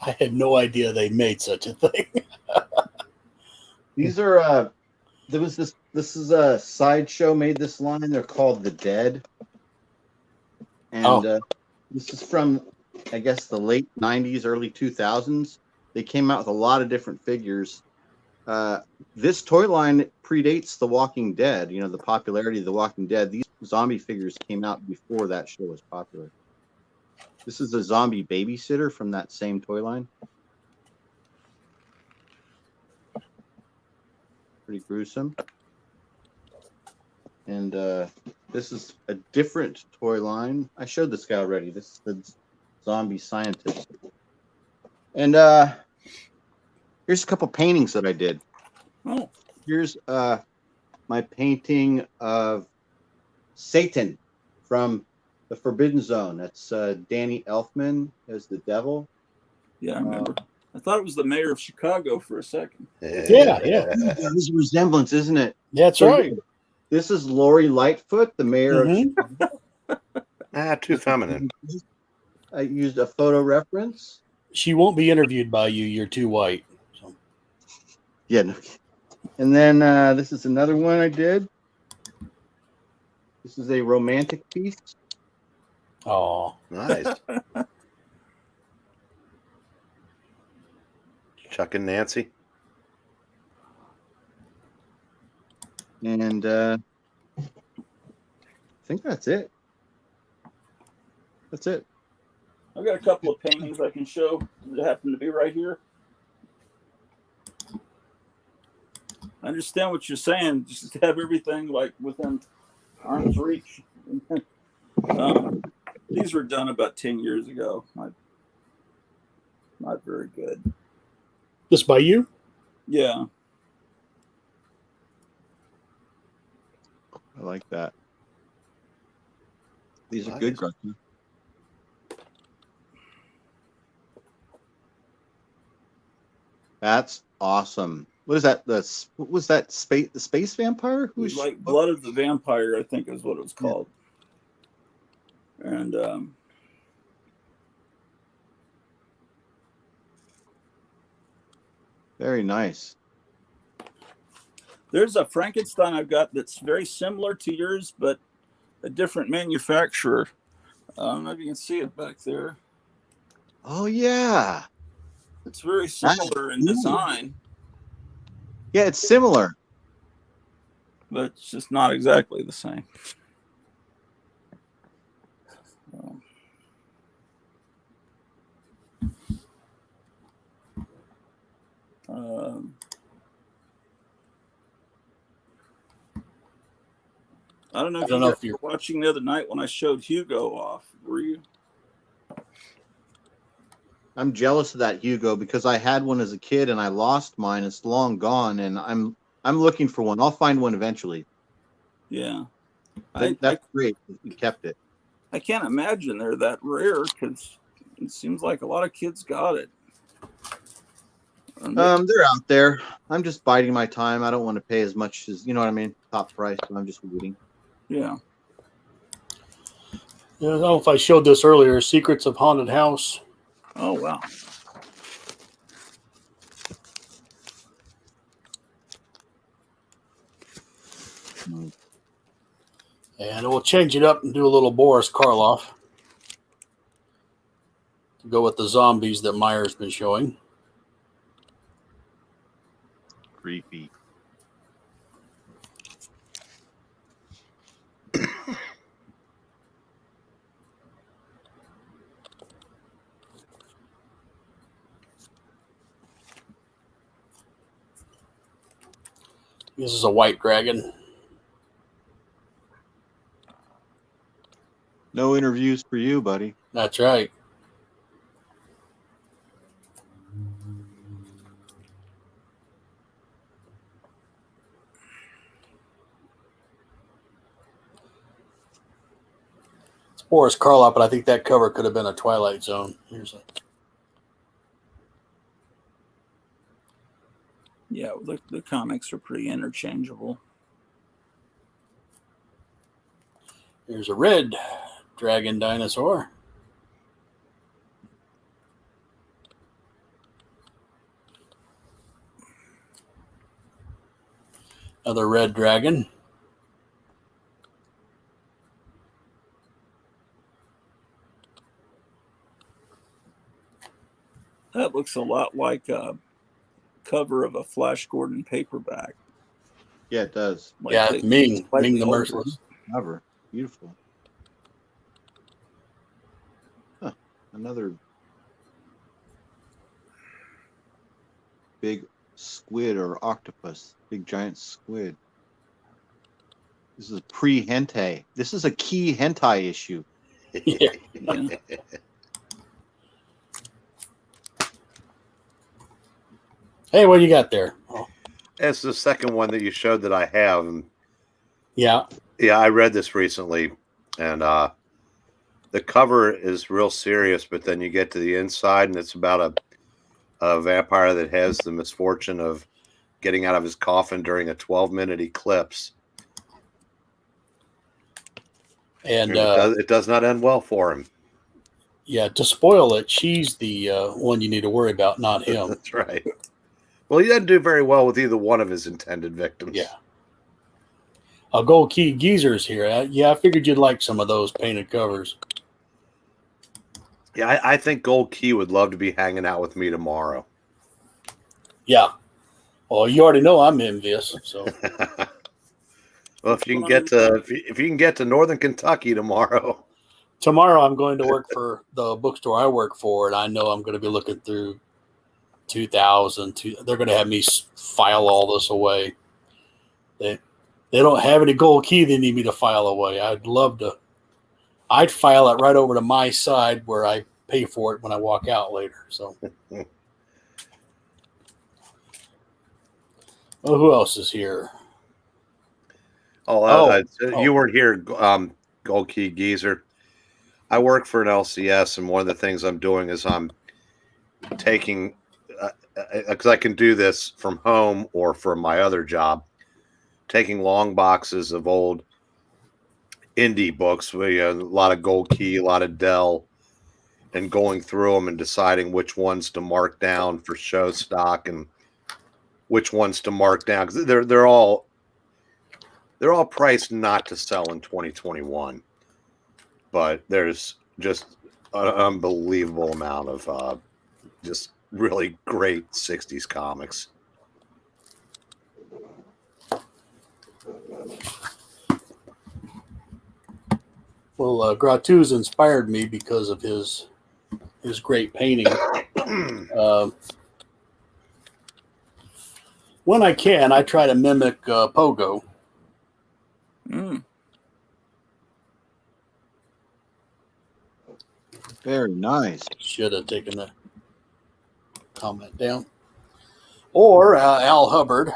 I had no idea they made such a thing. These are there was this is a Sideshow made this line. They're called The Dead. And this is from, I guess, the late 90s, early 2000s. They came out with a lot of different figures. This toy line predates The Walking Dead, you know, the popularity of The Walking Dead. These zombie figures came out before that show was popular. This is a zombie babysitter from that same toy line. Pretty gruesome. And this is a different toy line. I showed this guy already. This is the zombie scientist. And here's a couple paintings that I did. Oh. Here's my painting of Satan from The Forbidden Zone. That's Danny Elfman as the devil. Yeah, I remember. I thought it was the mayor of Chicago for a second. Yeah. There's a resemblance, isn't it? That's right. This is Lori Lightfoot, the mayor of Chicago. Too feminine. I used a photo reference. She won't be interviewed by you. You're too white. So. Yeah. No. And then this is another one I did. This is a romantic piece. Oh, nice. Chuck and Nancy. And I think that's it. That's it. I've got a couple of paintings I can show that happen to be right here. I understand what you're saying. Just have everything like within arm's reach. These were done about 10 years ago. Not very good. This by you? Yeah. I like that. These are good, Grottu. That's awesome. What is that? What was that? The space vampire? Who's like Blood of the Vampire, I think is what it was called. Yeah. And very nice. There's a Frankenstein I've got that's very similar to yours, but a different manufacturer. I don't know if you can see it back there. Oh yeah, it's very similar in design. Yeah, it's similar, but it's just not exactly the same. I don't know if you were watching the other night when I showed Hugo off. Were you? I'm jealous of that Hugo because I had one as a kid and I lost mine. It's long gone, and I'm looking for one. I'll find one eventually. Yeah, that's great. You kept it. I can't imagine they're that rare because it seems like a lot of kids got it. They're out there. I'm just biding my time. I don't want to pay as much as, you know what I mean, top price. So I'm just waiting. Yeah. I don't know if I showed this earlier. Secrets of Haunted House. Oh wow. And we'll change it up and do a little Boris Karloff to go with the zombies that Meyer's been showing. Creepy. This is a white dragon. No interviews for you, buddy. That's right. It's Boris Karloff, but I think that cover could have been a Twilight Zone. Here's a. Yeah, the comics are pretty interchangeable. Here's a red dragon dinosaur. Another red dragon. That looks a lot like a cover of a Flash Gordon paperback. Yeah, it does. Like yeah, Ming the Merciless. Cover. Beautiful. Huh. Another big squid or octopus. Big giant squid. This is pre-hentai. This is a key hentai issue. Yeah. Yeah. Hey, what do you got there? Oh. It's the second one that you showed that I have. And Yeah. yeah, I read this recently, and the cover is real serious, but then you get to the inside, and it's about a vampire that has the misfortune of getting out of his coffin during a 12-minute eclipse. And it does not end well for him. Yeah, to spoil it, she's the one you need to worry about, not him. That's right. Well, he doesn't do very well with either one of his intended victims. Yeah. Gold Key Geezer's here. I figured you'd like some of those painted covers. Yeah, I think Gold Key would love to be hanging out with me tomorrow. Yeah. Well, you already know I'm envious. So. Well, if you can get to Northern Kentucky tomorrow. Tomorrow I'm going to work for the bookstore I work for, and I know I'm going to be looking through 2000. They're going to have me file all this away. They don't have any gold key they need me to file away. I'd love to. I'd file it right over to my side where I pay for it when I walk out later. So, well, who else is here? You weren't here, Gold Key Geezer. I work for an LCS, and one of the things I'm doing is I'm taking, because I can do this from home or from my other job, taking long boxes of old indie books, a lot of Gold Key, a lot of Dell, and going through them and deciding which ones to mark down for show stock and which ones to mark down, because they're all priced not to sell in 2021, but there's just an unbelievable amount of just really great 60s comics. Well, Grottu's inspired me because of his great painting. When I can, I try to mimic Pogo. Very nice. Should have taken the comment down. Or Al Hubbard.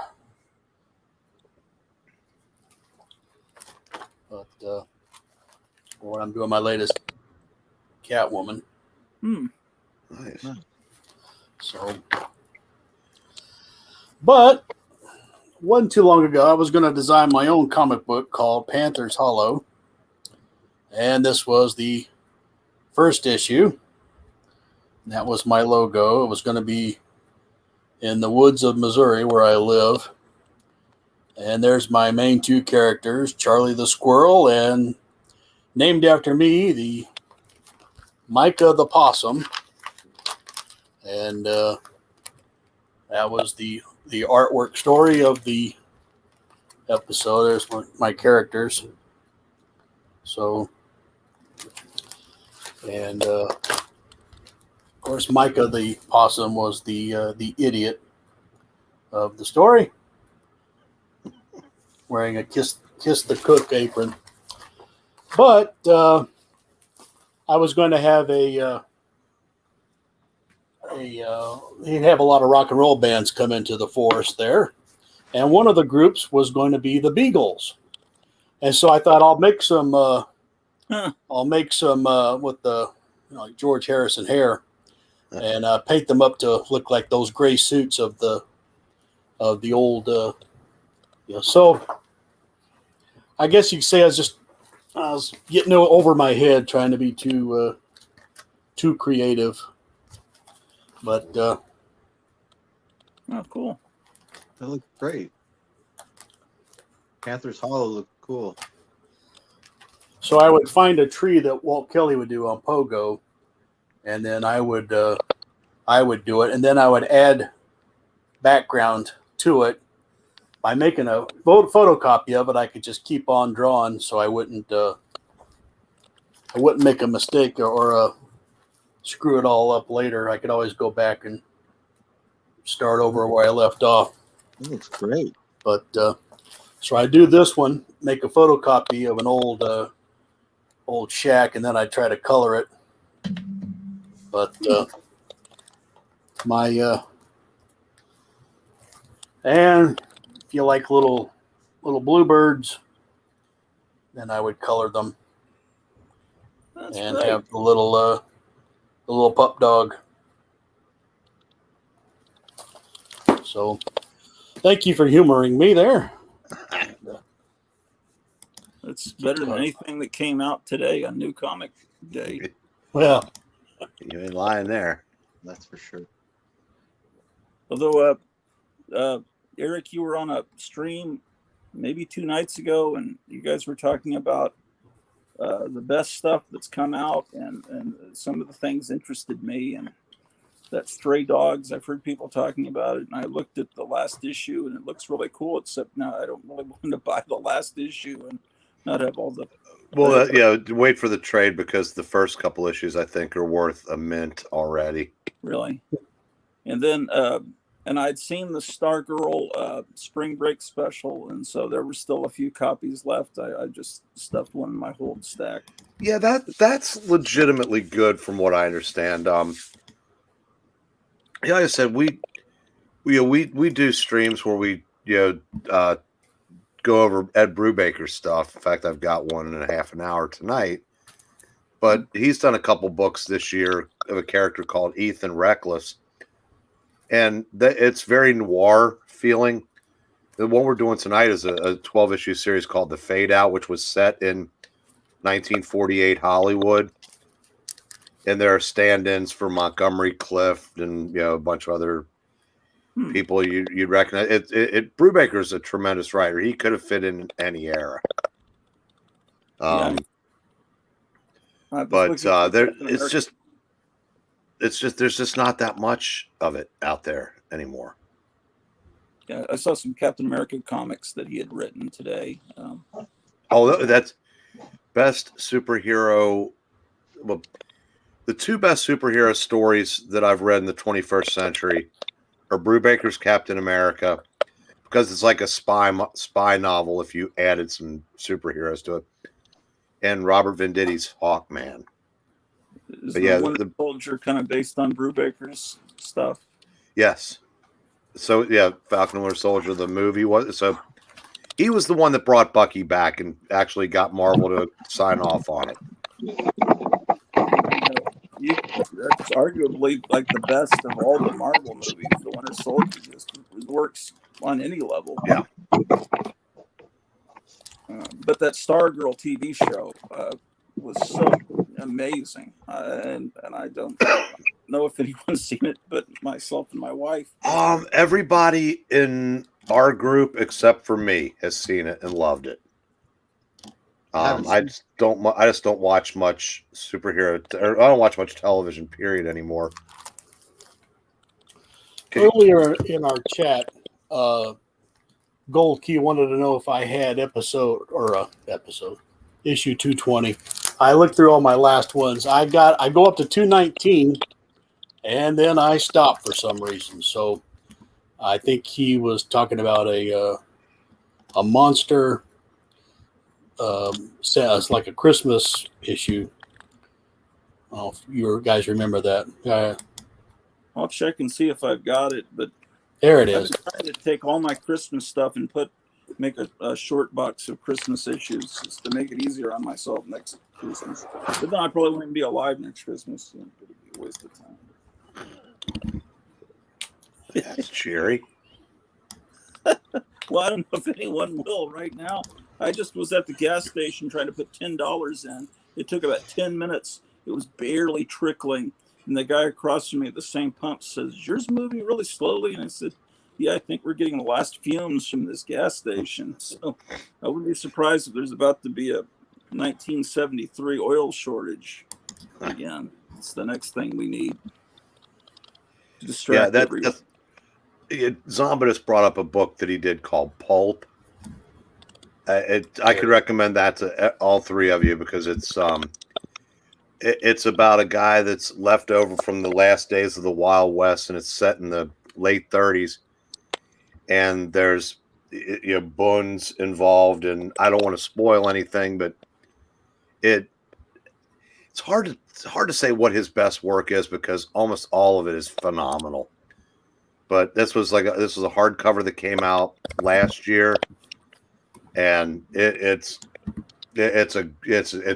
But or I'm doing my latest Catwoman. Nice. So, but wasn't too long ago, I was going to design my own comic book called Panther's Hollow. And this was the first issue. That was my logo. It was going to be in the woods of Missouri where I live. And there's my main two characters, Charlie the Squirrel, and named after me, the Micah the Possum. And that was the artwork story of the episode. There's my characters. So, and of course, Micah the Possum was the idiot of the story, wearing a kiss the cook apron. But I was going to have he'd have a lot of rock and roll bands come into the forest there, and one of the groups was going to be the Beagles. And so I thought I'll make some with the George Harrison hair, and paint them up to look like those gray suits of the old. So I guess you could say I was getting over my head trying to be too creative, but oh, cool. That looked great. Panther's Hollow looked cool. So I would find a tree that Walt Kelly would do on Pogo, and then I would do it, and then I would add background to it by making a photocopy of it. I could just keep on drawing, so I wouldn't make a mistake or screw it all up later. I could always go back and start over where I left off. That looks great. But so I do this one, make a photocopy of an old shack, and then I try to color it. But and if you like little bluebirds, then I would color them. That's and great. have the little pup dog. So thank you for humoring me there. That's better than anything that came out today on New Comic Day. Well, You ain't lying there. That's for sure. Although, Eric, you were on a stream maybe 2 nights ago, and you guys were talking about the best stuff that's come out, and some of the things interested me. And that Stray Dogs, I've heard people talking about it, and I looked at the last issue, and it looks really cool. Except now I don't really want to buy the last issue and not have all the. Well, yeah, wait for the trade, because the first couple issues I think are worth a mint already. Really. And then and I'd seen the Stargirl Spring Break special, and so there were still a few copies left. I just stuffed one in my hold stack. Yeah, that's legitimately good from what I understand. Yeah, like I said, we do streams where we go over Ed Brubaker's stuff. In fact, I've got 1.5 hour tonight. But he's done a couple books this year of a character called Ethan Reckless, and it's very noir feeling. The one we're doing tonight is a 12-issue series called The Fade Out, which was set in 1948 Hollywood, and there are stand-ins for Montgomery Clift and a bunch of other people you'd recognize. Brubaker's a tremendous writer. He could have fit in any era. Yeah. But there's just not that much of it out there anymore. Yeah, I saw some Captain America comics that he had written today. That's best superhero. Well, the two best superhero stories that I've read in the 21st century are Brubaker's Captain America, because it's like a spy novel if you added some superheroes to it, and Robert Venditti's Hawkman. Is the Winter Soldier kind of based on Brubaker's stuff? Yes. So Falcon and Winter Soldier, the movie was he was the one that brought Bucky back and actually got Marvel to sign off on it. That's arguably like the best of all the Marvel movies. The Winter Soldier just works on any level. Yeah. But that Stargirl TV show was so amazing, and I don't know if anyone's seen it, but myself and my wife. Everybody in our group except for me has seen it and loved it. I just don't watch much superhero, or I don't watch much television, period, anymore. Okay. Earlier in our chat, Gold Key wanted to know if I had issue 220. I looked through all my last ones. I go up to 219, and then I stop for some reason. So I think he was talking about a monster. It's like a Christmas issue. I don't know if you guys remember that. I'll check and see if I've got it, but there it is. I'm trying to take all my Christmas stuff and make a short box of Christmas issues just to make it easier on myself next Christmas. But then I probably won't even be alive next Christmas. So it would be a waste of time. That's cheery. Well, I don't know if anyone will right now. I just was at the gas station trying to put $10 in. It took about 10 minutes. It was barely trickling. And the guy across from me at the same pump says, "Is yours moving really slowly?" And I said, "Yeah, I think we're getting the last fumes from this gas station." So I wouldn't be surprised if there's about to be a 1973 oil shortage again. It's the next thing we need to distract everyone. Zombidus brought up a book that he did called Pulp. I could recommend that to all three of you because it's about a guy that's left over from the last days of the Wild West, and it's set in the late 30s. And there's Bones involved, and I don't want to spoil anything, but it's hard to say what his best work is because almost all of it is phenomenal. But this was a hardcover that came out last year, and it's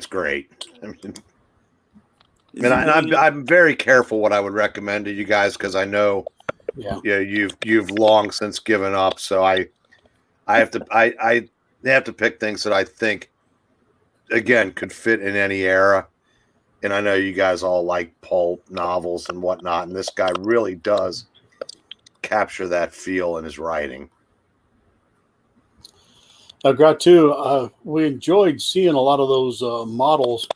great. I mean, and I'm very careful what I would recommend to you guys because I know, you've long since given up. So I have to pick things that I think again could fit in any era. And I know you guys all like pulp novels and whatnot, and this guy really does capture that feel in his writing. Grottu, we enjoyed seeing a lot of those models.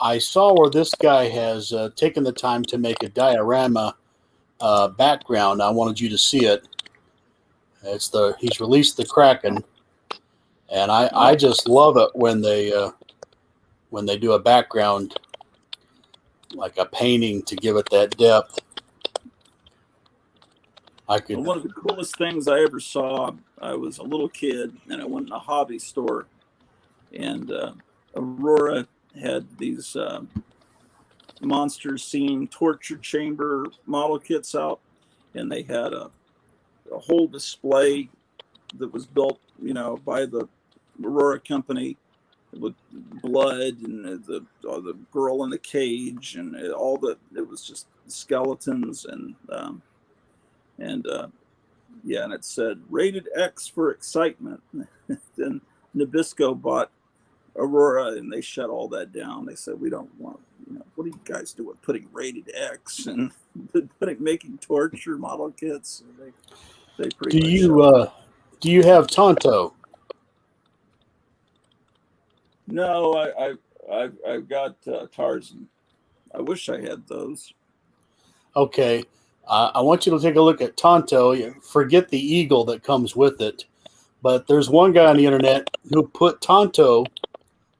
I saw where this guy has taken the time to make a diorama background. I wanted you to see it. He's released the Kraken, and I just love it when they do a background like a painting to give it that depth. I could. One of the coolest things I ever saw, I was a little kid and I went in a hobby store, and Aurora had these monster scene torture chamber model kits out, and they had a whole display that was built, by the Aurora company with blood and the girl in the cage and it was just skeletons and it said rated X for excitement. Then Nabisco bought Aurora and they shut all that down. They said, we don't want, what are you guys doing putting rated X and making torture model kits? They pretty much do you have Tonto? No, I've got Tarzan. I wish I had those. Okay. I want you to take a look at Tonto. Forget the eagle that comes with it. But there's one guy on the internet who put Tonto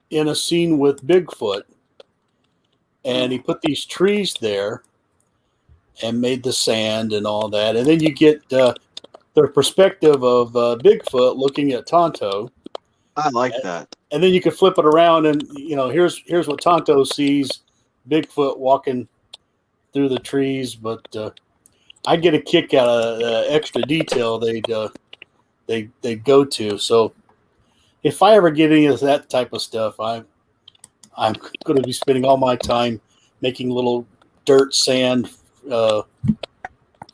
in a scene with Bigfoot. And he put these trees there and made the sand and all that. And then you get the perspective of Bigfoot looking at Tonto. I like that. And then you could flip it around and, here's what Tonto sees, Bigfoot walking through the trees. But I get a kick out of the extra detail they go to. So if I ever get any of that type of stuff, I'm going to be spending all my time making little dirt, sand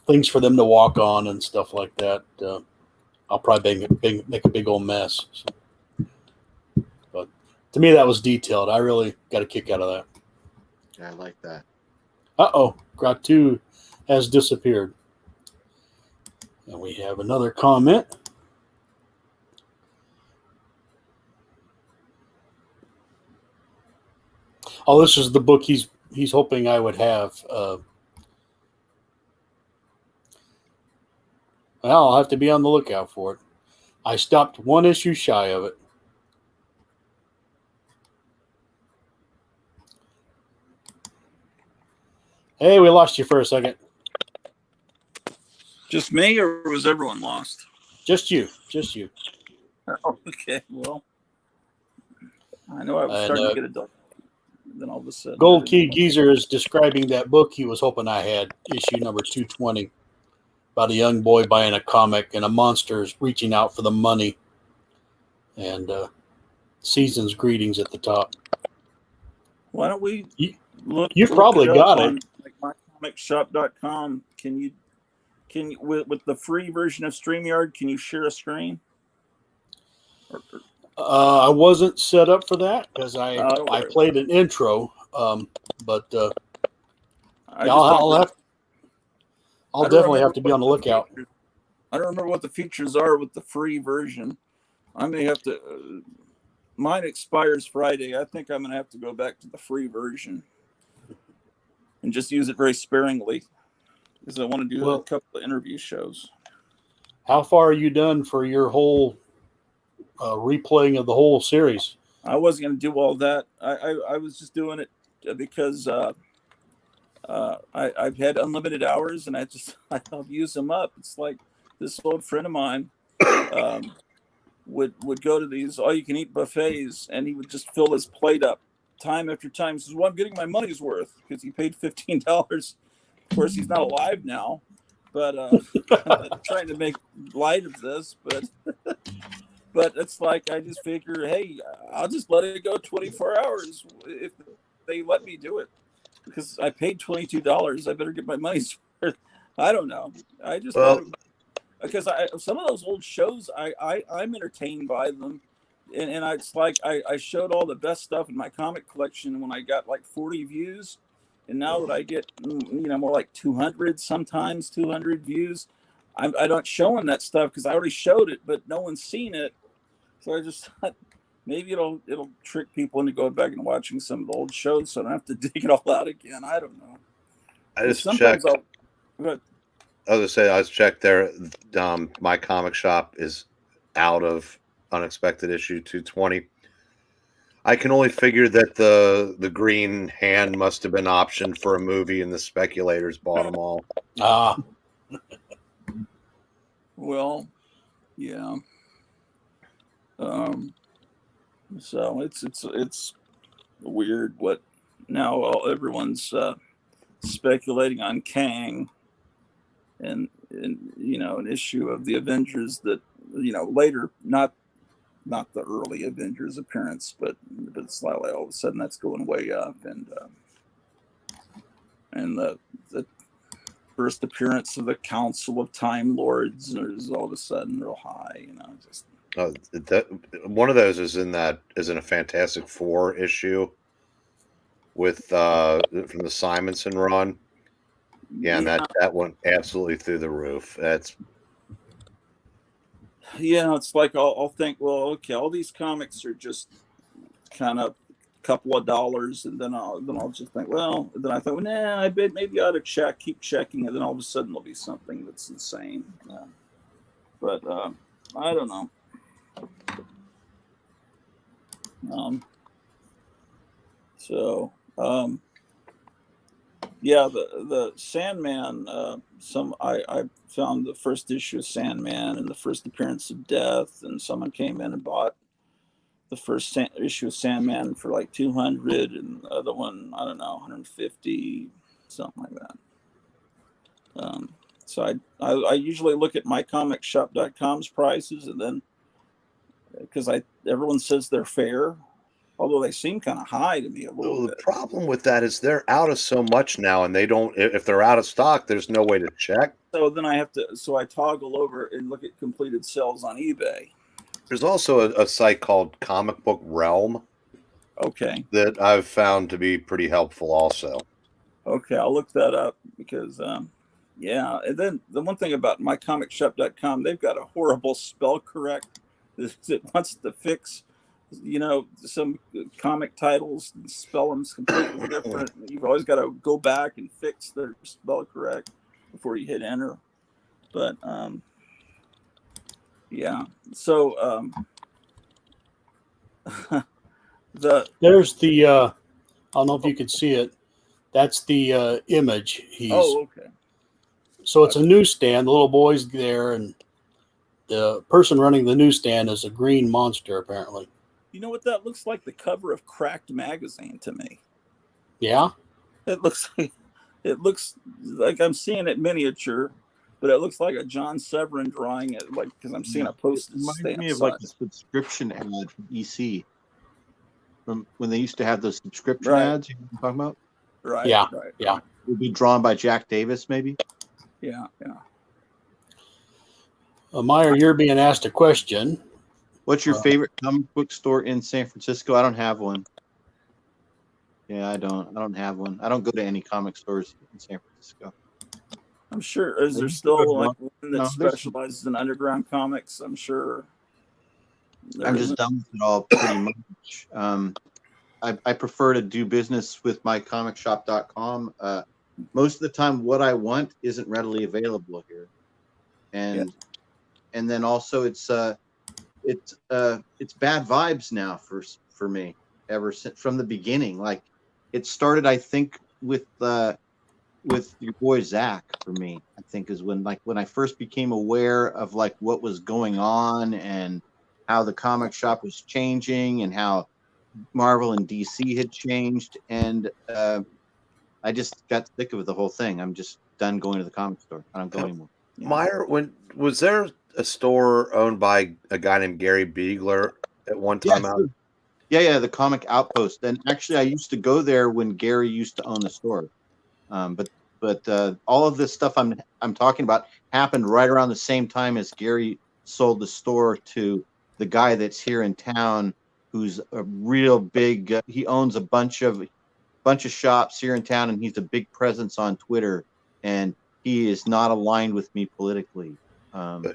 things for them to walk on and stuff like that. I'll probably make a big old mess. So. But to me, that was detailed. I really got a kick out of that. Yeah, I like that. Uh-oh, Grottu has disappeared. And we have another comment. Oh, this is the book he's hoping I would have. Well, I'll have to be on the lookout for it. I stopped one issue shy of it. Hey, we lost you for a second. Just me, or was everyone lost? Just you. Oh, okay, well, I know I was starting to get a duck. Then all of a sudden, Gold Key Geezer is describing that book he was hoping I had, issue number 220, about a young boy buying a comic and a monster is reaching out for the money. And season's greetings at the top. Why don't we look? You've probably got it. Like mycomicshop.com. Can you with the free version of StreamYard? Can you share a screen? I wasn't set up for that because I played an intro, but I'll definitely have to be on the lookout. I don't remember what the features are with the free version. I may have to. Mine expires Friday. I think I'm going to have to go back to the free version and just use it very sparingly because I want to do a couple of interview shows. How far are you done for your whole replaying of the whole series? I wasn't going to do all that. I was just doing it because I've had unlimited hours and I'll use them up. It's like this old friend of mine would go to these all-you-can-eat buffets and he would just fill his plate up time after time. He says, well, I'm getting my money's worth because he paid $15. Of course, he's not alive now, but I'm not trying to make light of this, but it's like I just figure, hey, I'll just let it go 24 hours if they let me do it because I paid $22. I better get my money's worth. I don't know. I just because some of those old shows I'm entertained by them, and it's like I showed all the best stuff in my comic collection when I got like 40 views, and now that I get more like 200, sometimes 200 views, I don't show them that stuff because I already showed it, but no one's seen it. So I just thought maybe it'll trick people into going back and watching some of the old shows, so I don't have to dig it all out again. I don't know. I just checked. I was gonna say I just checked there. My comic shop is out of Unexpected issue 220. I can only figure that the green hand must have been optioned for a movie, and the speculators bought them all. Well, yeah. So it's weird what now everyone's speculating on Kang and an issue of the Avengers that later, not the early Avengers appearance, but slightly all of a sudden that's going way up, and the first appearance of the Council of Time Lords is all of a sudden real high, just. One of those is in a Fantastic Four issue with from the Simonson run. Yeah, and that went absolutely through the roof. It's like I'll think, well, okay, all these comics are just kind of a couple of dollars, and then I'll just think, well, then I thought, well, nah, I bet maybe I ought to keep checking, and then all of a sudden there'll be something that's insane. But I don't know. The Sandman. I found the first issue of Sandman and the first appearance of Death, and someone came in and bought the first issue of Sandman for like $200, and the other one, I don't know, $150, something like that. So I usually look at mycomicshop.com's prices, and then because everyone says they're fair, although they seem kind of high to me a little bit. The problem with that is they're out of so much now, and they don't. If they're out of stock, there's no way to check. So then I toggle over and look at completed sales on eBay. There's also a site called Comic Book Realm. Okay. That I've found to be pretty helpful also. Okay, I'll look that up because, and then the one thing about mycomicshop.com, they've got a horrible spell correct that wants to fix, some comic titles and spell them completely different. You've always got to go back and fix their spell correct before you hit enter. But, so there's the I don't know if you can see it. That's the image. Okay. So it's a newsstand. The little boy's there, and the person running the newsstand is a green monster, apparently. You know what that looks like? The cover of Cracked magazine to me. Yeah. It looks like I'm seeing it miniature, but it looks like a John Severin drawing it, like, because I'm seeing a postage stamp. Reminds me of like a subscription ad from EC, from when they used to have those subscription ads. You know what I'm talking about? Right. Yeah. Right. Yeah. It would be drawn by Jack Davis, maybe. Yeah. Meyer, you're being asked a question. What's your favorite comic book store in San Francisco? I don't have one. Yeah, I don't have one. I don't go to any comic stores in San Francisco. I'm sure. Is there still like one that specializes in underground comics? I'm sure. I'm just done with it all pretty much. I prefer to do business with mycomicshop.com. Most of the time, what I want isn't readily available here, and then also it's bad vibes now for me ever since from the beginning. Like it started, I think, with your boy Zach. For me, I think is when I first became aware of like what was going on and how the comic shop was changing and how Marvel and DC had changed, and I just got sick of the whole thing. I'm just done going to the comic store. I don't go anymore. Meyer, was there a store owned by a guy named Gary Beegler at one time? Yeah, the Comic Outpost. And actually, I used to go there when Gary used to own the store. But all of this stuff I'm talking about happened right around the same time as Gary sold the store to the guy that's here in town, who's a real big. He owns a bunch of shops here in town, and he's a big presence on Twitter. And he is not aligned with me politically.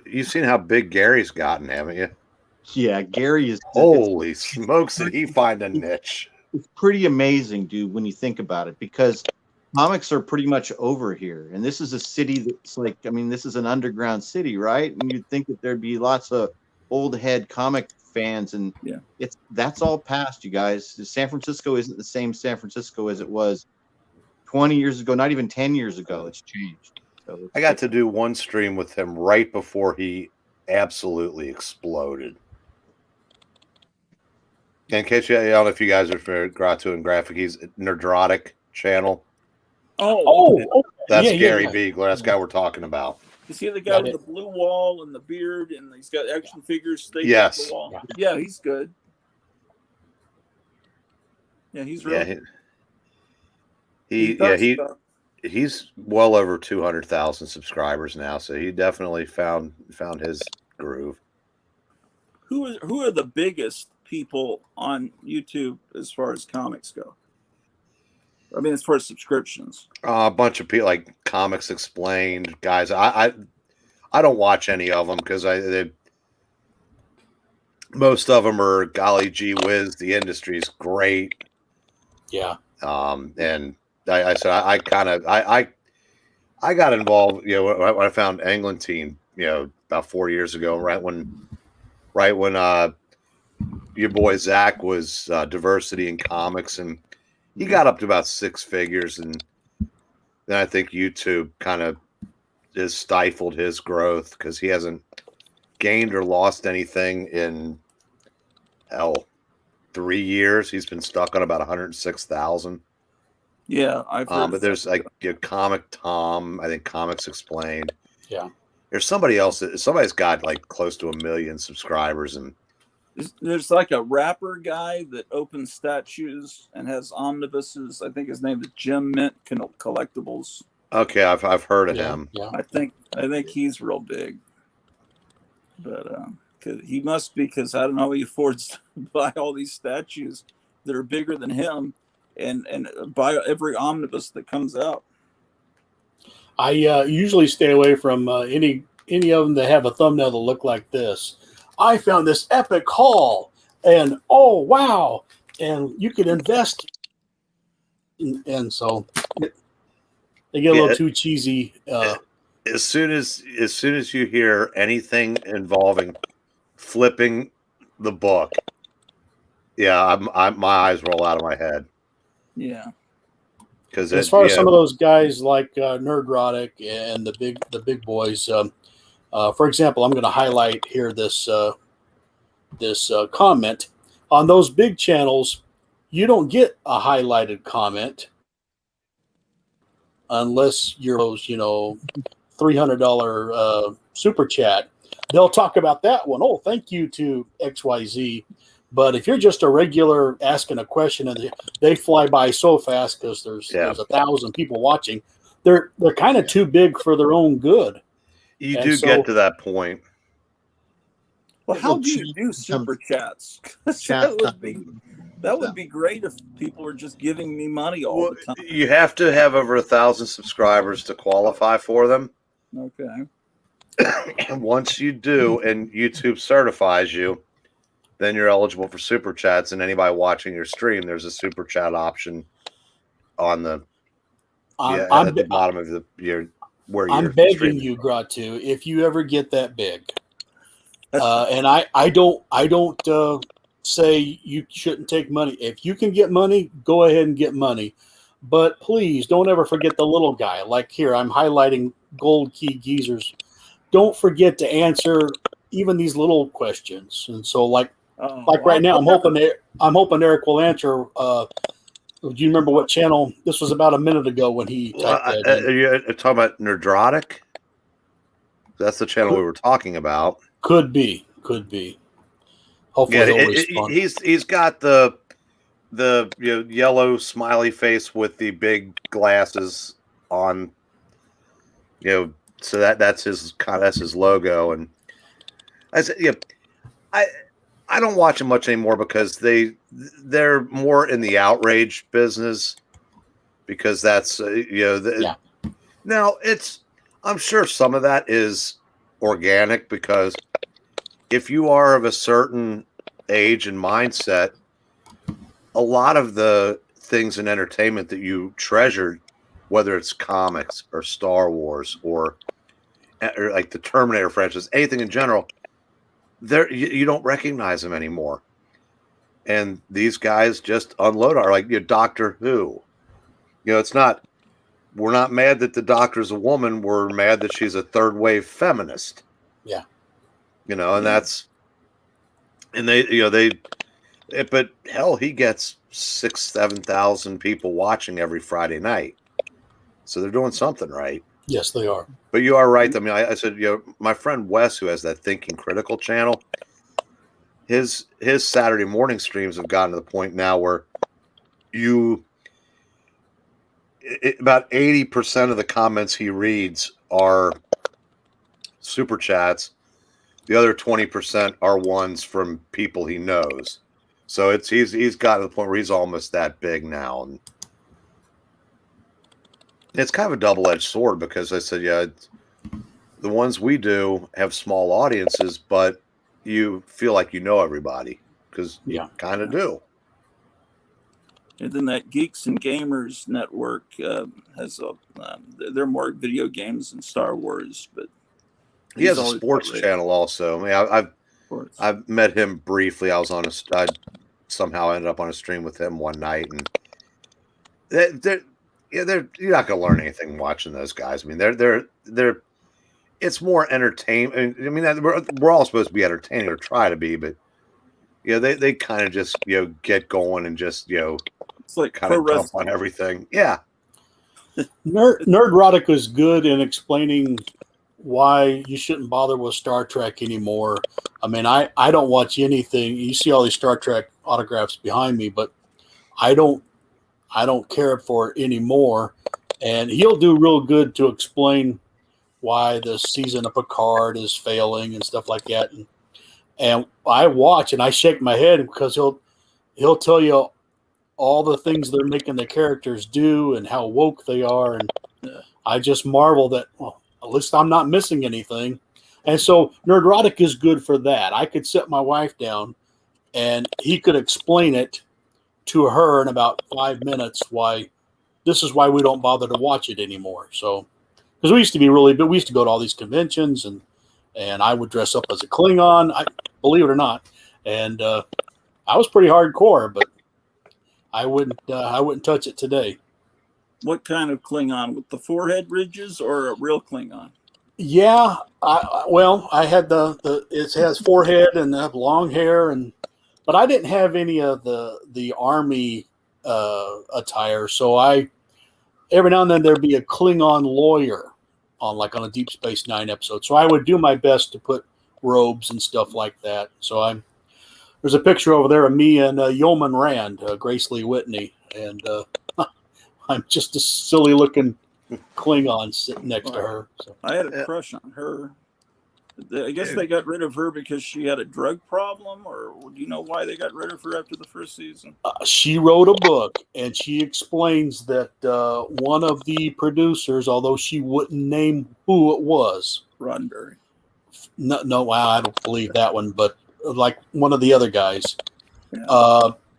You've seen how big Gary's gotten, haven't you? Yeah, Gary is. Holy smokes! Did he find a niche? It's pretty amazing, dude, when you think about it, because comics are pretty much over here, and this is a city that's like, I mean, this is an underground city, right? And you'd think that there'd be lots of old head comic fans, and that's all past, you guys. San Francisco isn't the same San Francisco as it was 20 years ago, not even 10 years ago. It's changed. I got to do one stream with him right before he absolutely exploded. In case I don't know if you guys are familiar with Grottu and Graphic, he's Nerdrotic channel. Okay. That's Gary Beagler. That's the guy we're talking about. Is he the guy with the blue wall and the beard, and he's got action figures stapled Yes. to the wall? Yeah, he's good. Yeah, he's really. He's well over 200,000 subscribers now, so he definitely found his groove. Who are the biggest people on YouTube as far as comics go? I mean, as far as subscriptions, a bunch of people like Comics Explained guys. I don't watch any of them because most of them are golly gee whiz. The industry's great. Yeah. And I said I got involved. You know, when I found Englentine, you know, about 4 years ago, right when your boy Zach was diversity in comics, and he got up to about 6 figures, and then I think YouTube kind of has stifled his growth because he hasn't gained or lost anything in 3 years. He's been stuck on about 106,000. Yeah, I've heard. But there's like Comic Tom, I think Comics Explained. Yeah. There's somebody else. Somebody's got like close to 1 million subscribers, and there's like a rapper guy that opens statues and has omnibuses. I think his name is Jim Mint Collectibles. Okay, I've heard of him. Yeah. I think he's real big, but he must be, because I don't know how he affords to buy all these statues that are bigger than him, and buy every omnibus that comes out. I usually stay away from any of them that have a thumbnail that look like this. I found this epic haul, and oh wow, and you could invest, and so they get a little too cheesy. As soon as you hear anything involving flipping the book, yeah, my eyes roll out of my head. Yeah, because as far as some of those guys like Nerdrotic and the big boys. For example, I'm going to highlight here this comment. On those big channels, you don't get a highlighted comment unless you're those, $300 super chat. They'll talk about that one. Oh, thank you to XYZ. But if you're just a regular asking a question and they fly by so fast because there's 1,000 people watching, they're kind of too big for their own good. You do get to that point. Well, how do you do super chats? That would be great if people were just giving me money all the time. You have to have over 1,000 subscribers to qualify for them. Okay. And once you do, and YouTube certifies you, then you're eligible for super chats. And anybody watching your stream, there's a super chat option on the at the bottom of where I'm begging streaming. You, Grottu, if you ever get that big, and I don't say you shouldn't take money. If you can get money, go ahead and get money, but please don't ever forget the little guy. Like here, I'm highlighting Gold Key Geezers. Don't forget to answer even these little questions. And so, right now, I'm hoping Eric will answer. Do you remember what channel? This was about a minute ago when he typed that in. Are you talking about Nerdrotic? That's the channel we were talking about. Could be. Hopefully, he'll respond. He's got the yellow smiley face with the big glasses on. So that's his logo, and I said, I don't watch them much anymore because they're more in the outrage business, because that's Now I'm sure some of that is organic, because if you are of a certain age and mindset, a lot of the things in entertainment that you treasured, whether it's comics or Star Wars or like the Terminator franchise, anything in general, you don't recognize them anymore. And these guys just unload like Doctor Who. It's not we're not mad that the doctor's a woman. We're mad that she's a third wave feminist. Yeah. You know, and that's, and but hell, he gets 6,000-7,000 people watching every Friday night. So they're doing something right. Yes, they are. But you are right. I mean, I said, my friend Wes, who has that Thinking Critical channel, his Saturday morning streams have gotten to the point now where about 80% of the comments he reads are super chats. The other 20% are ones from people he knows. So he's gotten to the point where he's almost that big now. And it's kind of a double-edged sword because I said, the ones we do have small audiences, but you feel like you know everybody because you kind of do. And then that Geeks and Gamers network has they're more video games than Star Wars, but he has a sports channel also. I mean, I've met him briefly. I somehow ended up on a stream with him one night, and you're not going to learn anything watching those guys. I mean, they're it's more entertainment. I mean, we're all supposed to be entertaining or try to be, but they kind of just get going and just it's like kind of jump on everything. Yeah, Nerdrotic is good in explaining why you shouldn't bother with Star Trek anymore. I mean, I don't watch anything. You see all these Star Trek autographs behind me, but I don't care for it anymore. And he'll do real good to explain why the season of Picard is failing and stuff like that. And I watch and I shake my head because he'll tell you all the things they're making the characters do and how woke they are. And I just marvel that, well, at least I'm not missing anything. And so Nerdrotic is good for that. I could sit my wife down and he could explain it to her in about 5 minutes why this is why we don't bother to watch it anymore. So, because we used to be we used to go to all these conventions and I would dress up as a Klingon, believe it or not. And I was pretty hardcore, but I wouldn't touch it today. What kind of Klingon? With the forehead ridges or a real Klingon? Yeah, I had it has forehead and have long hair but I didn't have any of the army attire. So every now and then there'd be a Klingon lawyer on a Deep Space Nine episode. So I would do my best to put robes and stuff like that. So there's a picture over there of me and Yeoman Rand, Grace Lee Whitney, and I'm just a silly looking Klingon sitting next to her. So. I had a crush on her. I guess they got rid of her because she had a drug problem, or do you know why they got rid of her after the first season? She wrote a book, and she explains that one of the producers, although she wouldn't name who it was, Roddenberry. No, I don't believe that one, but like one of the other guys,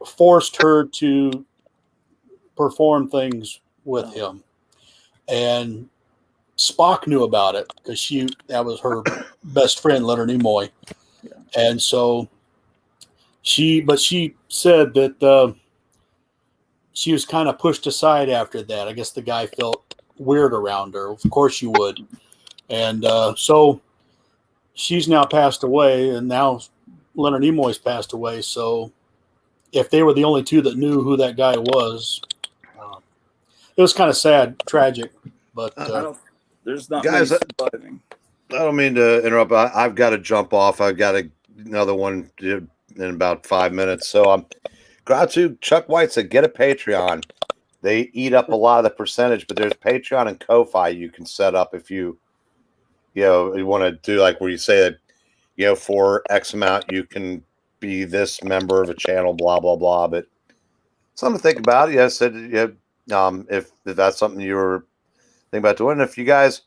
forced her to perform things with him, and Spock knew about it because that was her best friend, Leonard Nimoy. Yeah. And so she said that she was kind of pushed aside after that. I guess the guy felt weird around her. Of course you would. And so she's now passed away, and now Leonard Nimoy's passed away. So if they were the only two that knew who that guy was, it was kind of sad, tragic, but there's not guys, many surviving. I don't mean to interrupt. I've got to jump off. I've got another one in about 5 minutes. So Grottu, Chuck White said, get a Patreon. They eat up a lot of the percentage, but there's Patreon and Ko-Fi you can set up if you want to do like where you say that, for X amount, you can be this member of a channel, blah, blah, blah. But something to think about. I said, if that's something you were thinking about doing. If you guys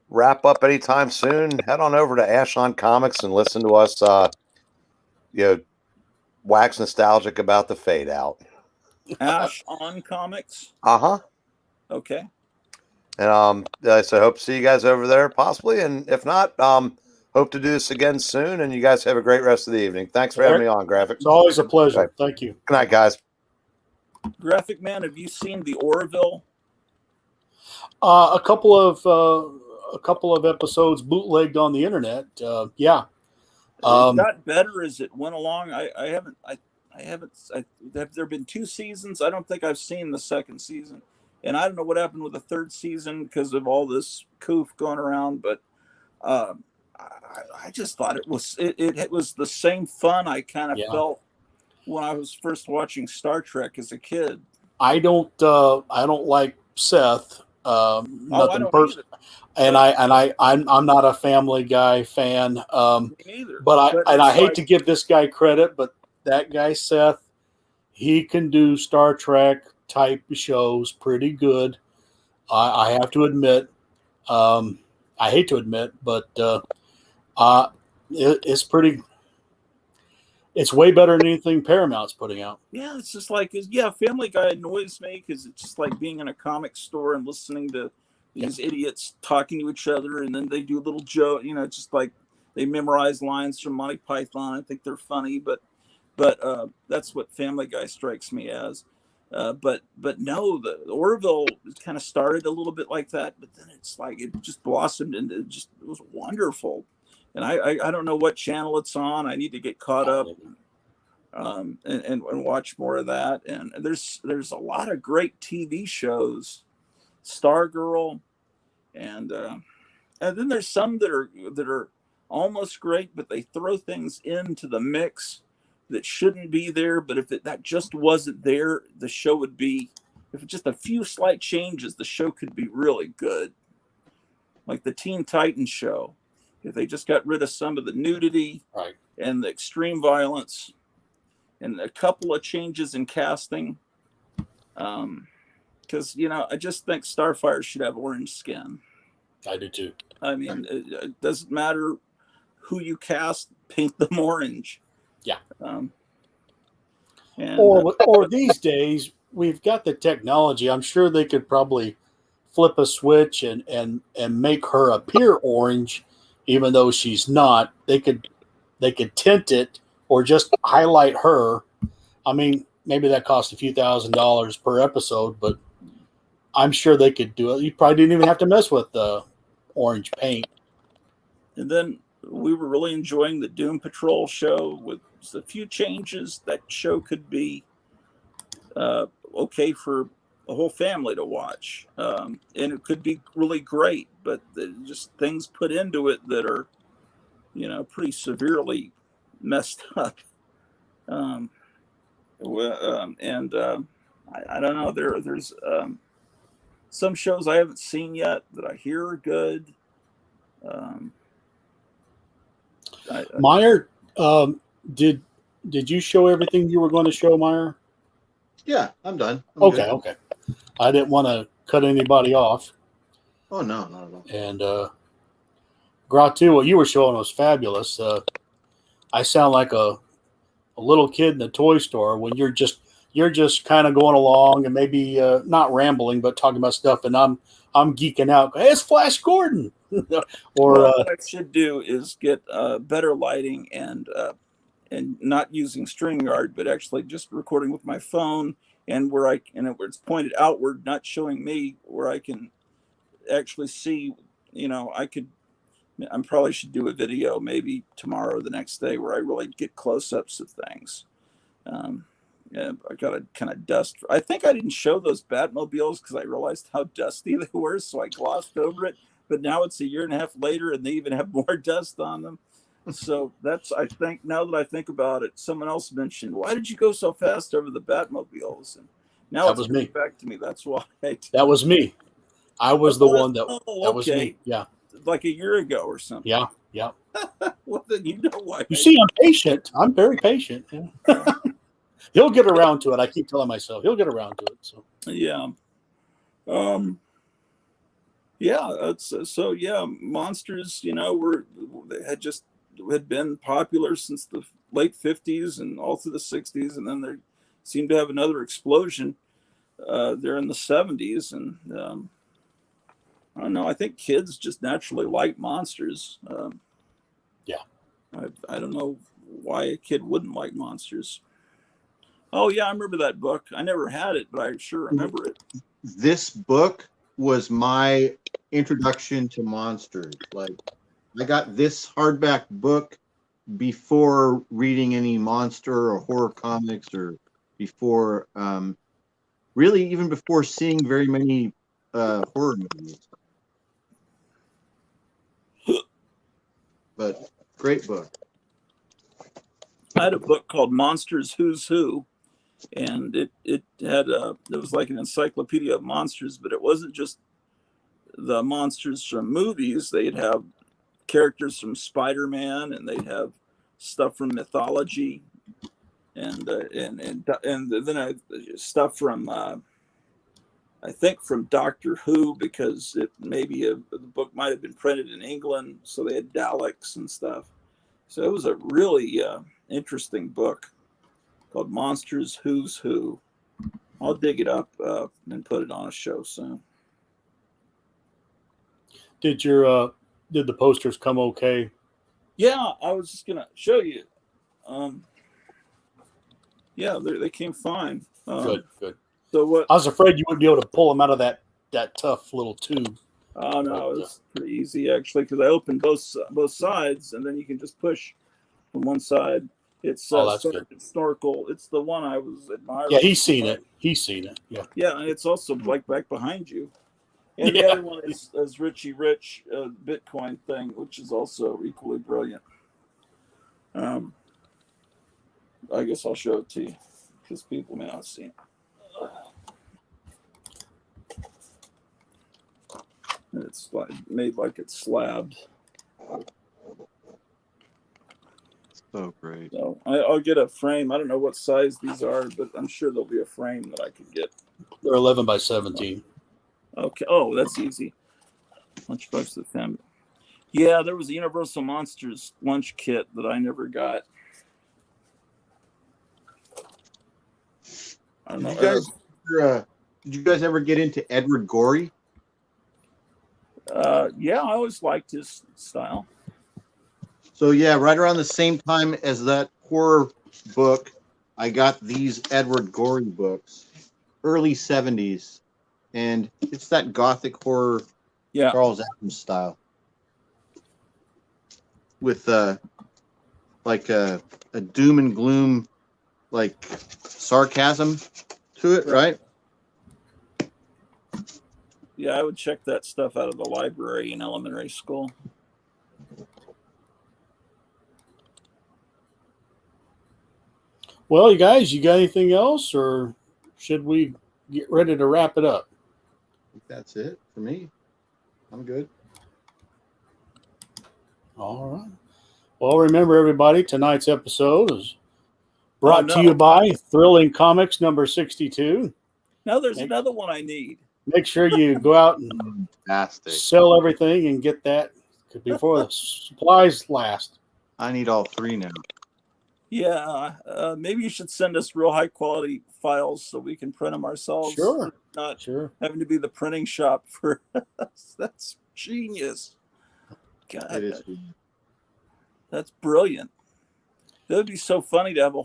wrap up anytime soon, head on over to Ash on Comics and listen to us, wax nostalgic about the fade out. Ash on Comics? Uh-huh. Okay. And so hope to see you guys over there possibly. And if not, hope to do this again soon. And you guys have a great rest of the evening. Thanks for having me on, Graphic. It's always a pleasure. Right. Thank you. Good night, guys. Graphic Man, have you seen the Orville? A couple of episodes bootlegged on the internet. Yeah. It got better as it went along. Have there been 2 seasons? I don't think I've seen the second season, and I don't know what happened with the third season because of all this coof going around. But I just thought it was the same fun I kind of felt when I was first watching Star Trek as a kid. I don't like Seth. Nothing personal. And I'm not a Family Guy fan. Me neither. But I hate to give this guy credit, but that guy Seth, he can do Star Trek type shows pretty good. I have to admit. I hate to admit, but it's pretty. It's way better than anything Paramount's putting out. Yeah, it's just like, Family Guy annoys me because it's just like being in a comic store and listening to these idiots talking to each other, and then they do little joke. Just like they memorize lines from Monty Python. I think they're funny, but that's what Family Guy strikes me as. But no, the Orville kind of started a little bit like that, but then it's like it just blossomed into it was wonderful. And I don't know what channel it's on. I need to get caught up and watch more of that. And there's a lot of great TV shows, Stargirl, and then there's some that are almost great, but they throw things into the mix that shouldn't be there. But if that just wasn't there, the show would be. If just a few slight changes, the show could be really good. Like the Teen Titans show. If they just got rid of some of the nudity and the extreme violence and a couple of changes in casting, because, I just think Starfire should have orange skin. I do too. I mean, it doesn't matter who you cast, paint them orange. Yeah. Or these days, we've got the technology. I'm sure they could probably flip a switch and make her appear orange. Even though she's not, they could tint it or just highlight her. I mean, maybe that costs a few $1,000s per episode, but I'm sure they could do it. You probably didn't even have to mess with the orange paint. And then we were really enjoying the Doom Patrol show with a few changes. That show could be okay for a whole family to watch, and it could be really great, but just things put into it that are, pretty severely messed up. I don't know. There's some shows I haven't seen yet that I hear are good. Meyer, did you show everything you were going to show, Meyer? Yeah, I'm done. Okay. I didn't want to cut anybody off. Oh, no, not at all. And Grottu, what you were showing was fabulous. I sound like a little kid in the toy store when you're just kind of going along and maybe not rambling, but talking about stuff, and I'm geeking out. Hey, it's Flash Gordon. What I should do is get better lighting and not using StreamYard, but actually just recording with my phone, and where it's pointed outward, not showing me, where I can actually see. I probably should do a video maybe tomorrow or the next day where I really get close-ups of things. I got to kind of dust. I think I didn't show those Batmobiles because I realized how dusty they were, so I glossed over it. But now it's a year and a half later, and they even have more dust on them. So I think, now that I think about it, someone else mentioned, why did you go so fast over the Batmobiles? And now that was me. Back to me. That's why. That was me. I was the one that was me. Yeah. Like a year ago or something. Yeah. Well, then you know why. You see, I'm patient. I'm very patient. Yeah. He'll get around to it. I keep telling myself he'll get around to it. So yeah. Monsters, had been popular since the late 50s and all through the 60s, and then they seemed to have another explosion there in the 70s. And I don't know, I think kids just naturally like monsters. I don't know why a kid wouldn't like monsters. Oh yeah, I remember that book. I never had it, but I sure remember it. This book was my introduction to monsters. Like, I got this hardback book before reading any monster or horror comics, or before, really even before seeing very many horror movies. But great book. I had a book called Monsters Who's Who, and it was like an encyclopedia of monsters, but it wasn't just the monsters from movies. They'd have characters from Spider-Man, and they'd have stuff from mythology, and then stuff from I think from Doctor Who, because the book might have been printed in England, so they had Daleks and stuff. So it was a really interesting book called Monsters Who's Who. I'll dig it up and put it on a show soon. Did the posters come okay? Yeah, I was just gonna show you. Yeah, they came fine. Good. So what? I was afraid you wouldn't be able to pull them out of that tough little tube. Oh no, it's pretty easy actually, because I opened both sides, and then you can just push from one side. It's that's good. Snorkel. It's the one I was admiring. Yeah, he's seen it. Yeah. Yeah, and it's also like back behind you. And the other one is Richie Rich Bitcoin thing, which is also equally brilliant. I guess I'll show it to you because people may not see it. And it's made like it's slabbed. So great. So I'll get a frame. I don't know what size these are, but I'm sure there'll be a frame that I could get. They're 11 by 17. Okay. Oh, that's easy. Lunchbox to the family. Yeah, there was a Universal Monsters lunch kit that I never got. I don't know. Did you guys ever get into Edward Gorey? Yeah, I always liked his style. So yeah, right around the same time as that horror book, I got these Edward Gorey books, early 70s. And it's that gothic horror, Charles Addams style, with like a doom and gloom, like sarcasm to it, right? Yeah, I would check that stuff out of the library in elementary school. Well, you guys, you got anything else, or should we get ready to wrap it up? I think that's it for me. I'm good. All right. Well, remember, everybody, tonight's episode is brought to you by Thrilling Comics number 62. Now there's another one I need. Make sure you go out and sell everything and get that before the supplies last. I need all three now. Yeah, maybe you should send us real high quality files so we can print them ourselves. Sure. Not having to be the printing shop for us. That's genius. God, that's brilliant. That would be so funny to have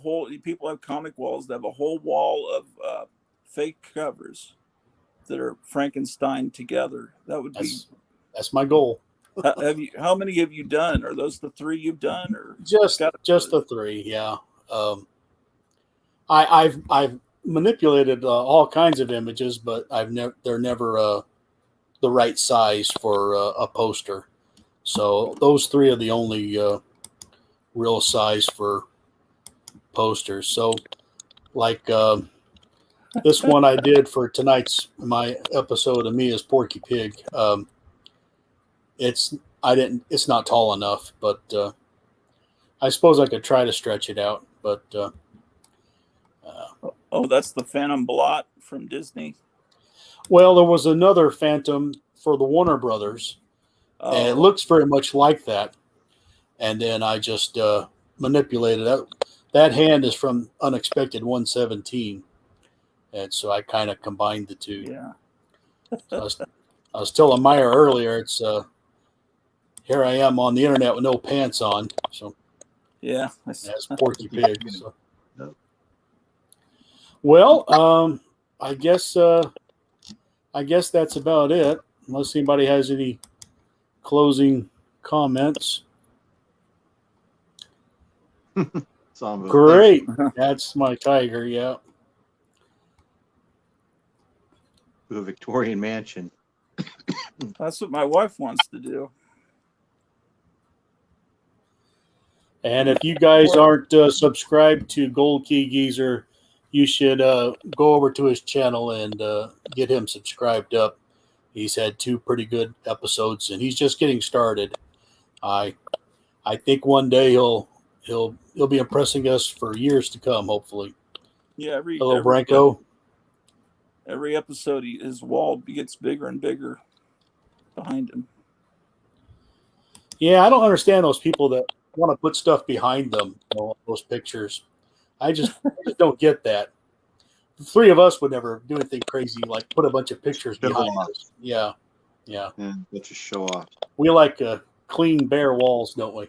people have comic walls that have a whole wall of fake covers that are Frankenstein together. That would that's my goal. How many have you done? Are those the three you've done, or just the three? Yeah. I've manipulated all kinds of images, but they're never the right size for a poster. So those three are the only real size for posters. So like this one I did for my episode of Me as Porky Pig. It's not tall enough, but I suppose I could try to stretch it out. But that's the Phantom Blot from Disney. Well, there was another Phantom for the Warner Brothers, and it looks very much like that. And then I just manipulated it. That hand is from Unexpected 117, and so I kind of combined the two. Yeah. So I was telling Meyer earlier, it's here I am on the internet with no pants on. So yeah, that's Porky Pig. So. Well, I guess I guess that's about it, unless anybody has any closing comments. Great. That's my tiger, yeah. To a Victorian mansion. That's what my wife wants to do. And if you guys aren't subscribed to Gold Key Geezer, you should go over to his channel and get him subscribed up. He's had 2 pretty good episodes, and he's just getting started. I think one day he'll be impressing us for years to come, hopefully. Yeah, Hello, Branko. Every episode, his wall gets bigger and bigger behind him. Yeah, I don't understand those people that want to put stuff behind them, those pictures. I just don't get that. The 3 of us would never do anything crazy like put a bunch of pictures behind us. Yeah. Bunch of show off. We like clean, bare walls, don't we?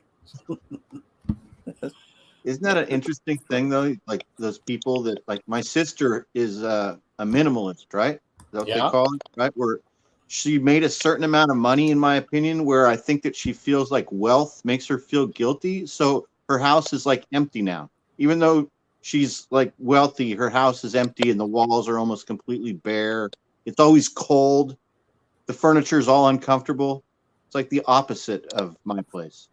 Isn't that an interesting thing though? Like those people that, like, my sister is a minimalist, right? Is that what they call it? Right? Where she made a certain amount of money, in my opinion, where I think that she feels like wealth makes her feel guilty. So her house is like empty now. Even though she's like wealthy, her house is empty and the walls are almost completely bare. It's always cold. The furniture is all uncomfortable. It's like the opposite of my place.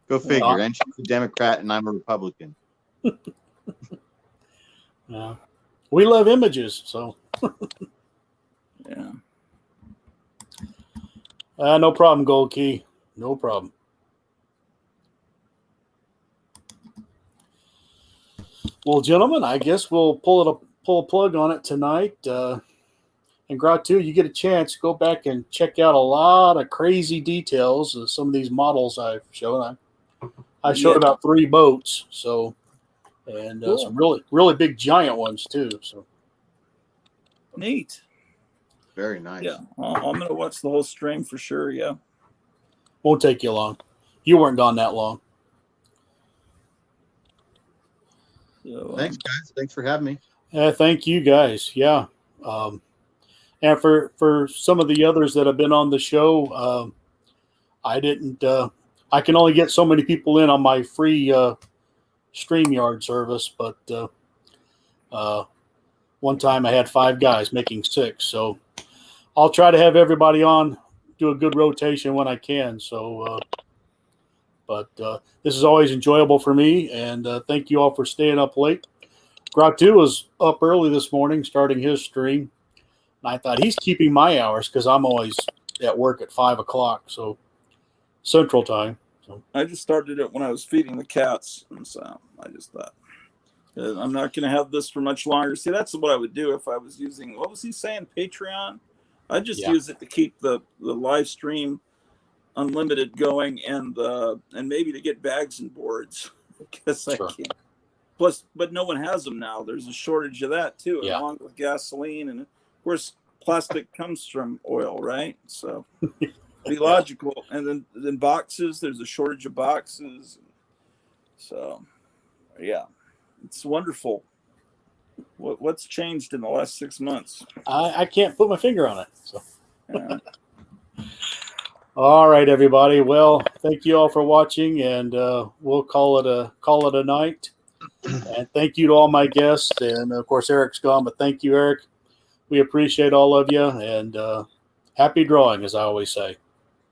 Go figure. And she's a Democrat and I'm a Republican. Yeah. We love images, so. Yeah. No problem, Gold Key. No problem. Well, gentlemen, I guess we'll pull a plug on it tonight. And Grottu, you get a chance, go back and check out a lot of crazy details of some of these models I've shown. I showed about 3 boats, so, and cool. Some really big giant ones too. So neat. Very nice. Yeah, I'm gonna watch the whole stream for sure. Yeah, won't take you long. You weren't gone that long. So, thanks, guys. Thanks for having me. Thank you, guys. Yeah. And for some of the others that have been on the show, I didn't. I can only get so many people in on my free StreamYard service, but one time I had 5 guys making 6. So I'll try to have everybody on, do a good rotation when I can. So, but this is always enjoyable for me, and thank you all for staying up late. Grottu was up early this morning, starting his stream. And I thought he's keeping my hours because I'm always at work at 5 o'clock, so Central Time. So I just started it when I was feeding the cats, and so I just thought I'm not going to have this for much longer. See, that's what I would do if I was using. What was he saying? Patreon. I just use it to keep the live stream unlimited going, and maybe to get bags and boards because I can't. Plus, but no one has them now. There's a shortage of that too, along with gasoline, and of course, plastic comes from oil, right? So, be logical. And then boxes. There's a shortage of boxes. So, yeah, it's wonderful. What's changed in the last 6 months? I can't put my finger on it. So. All right, everybody. Well, thank you all for watching, and we'll call it a night. And thank you to all my guests, and of course Eric's gone, but thank you, Eric. We appreciate all of you, and happy drawing, as I always say.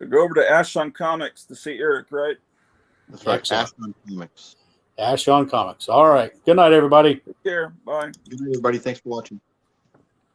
Go over to Ash on Comics to see Eric, right? That's right. Ash on Comics. Ash on Comics. All right. Good night, everybody. Take care. Bye. Good night, everybody. Thanks for watching.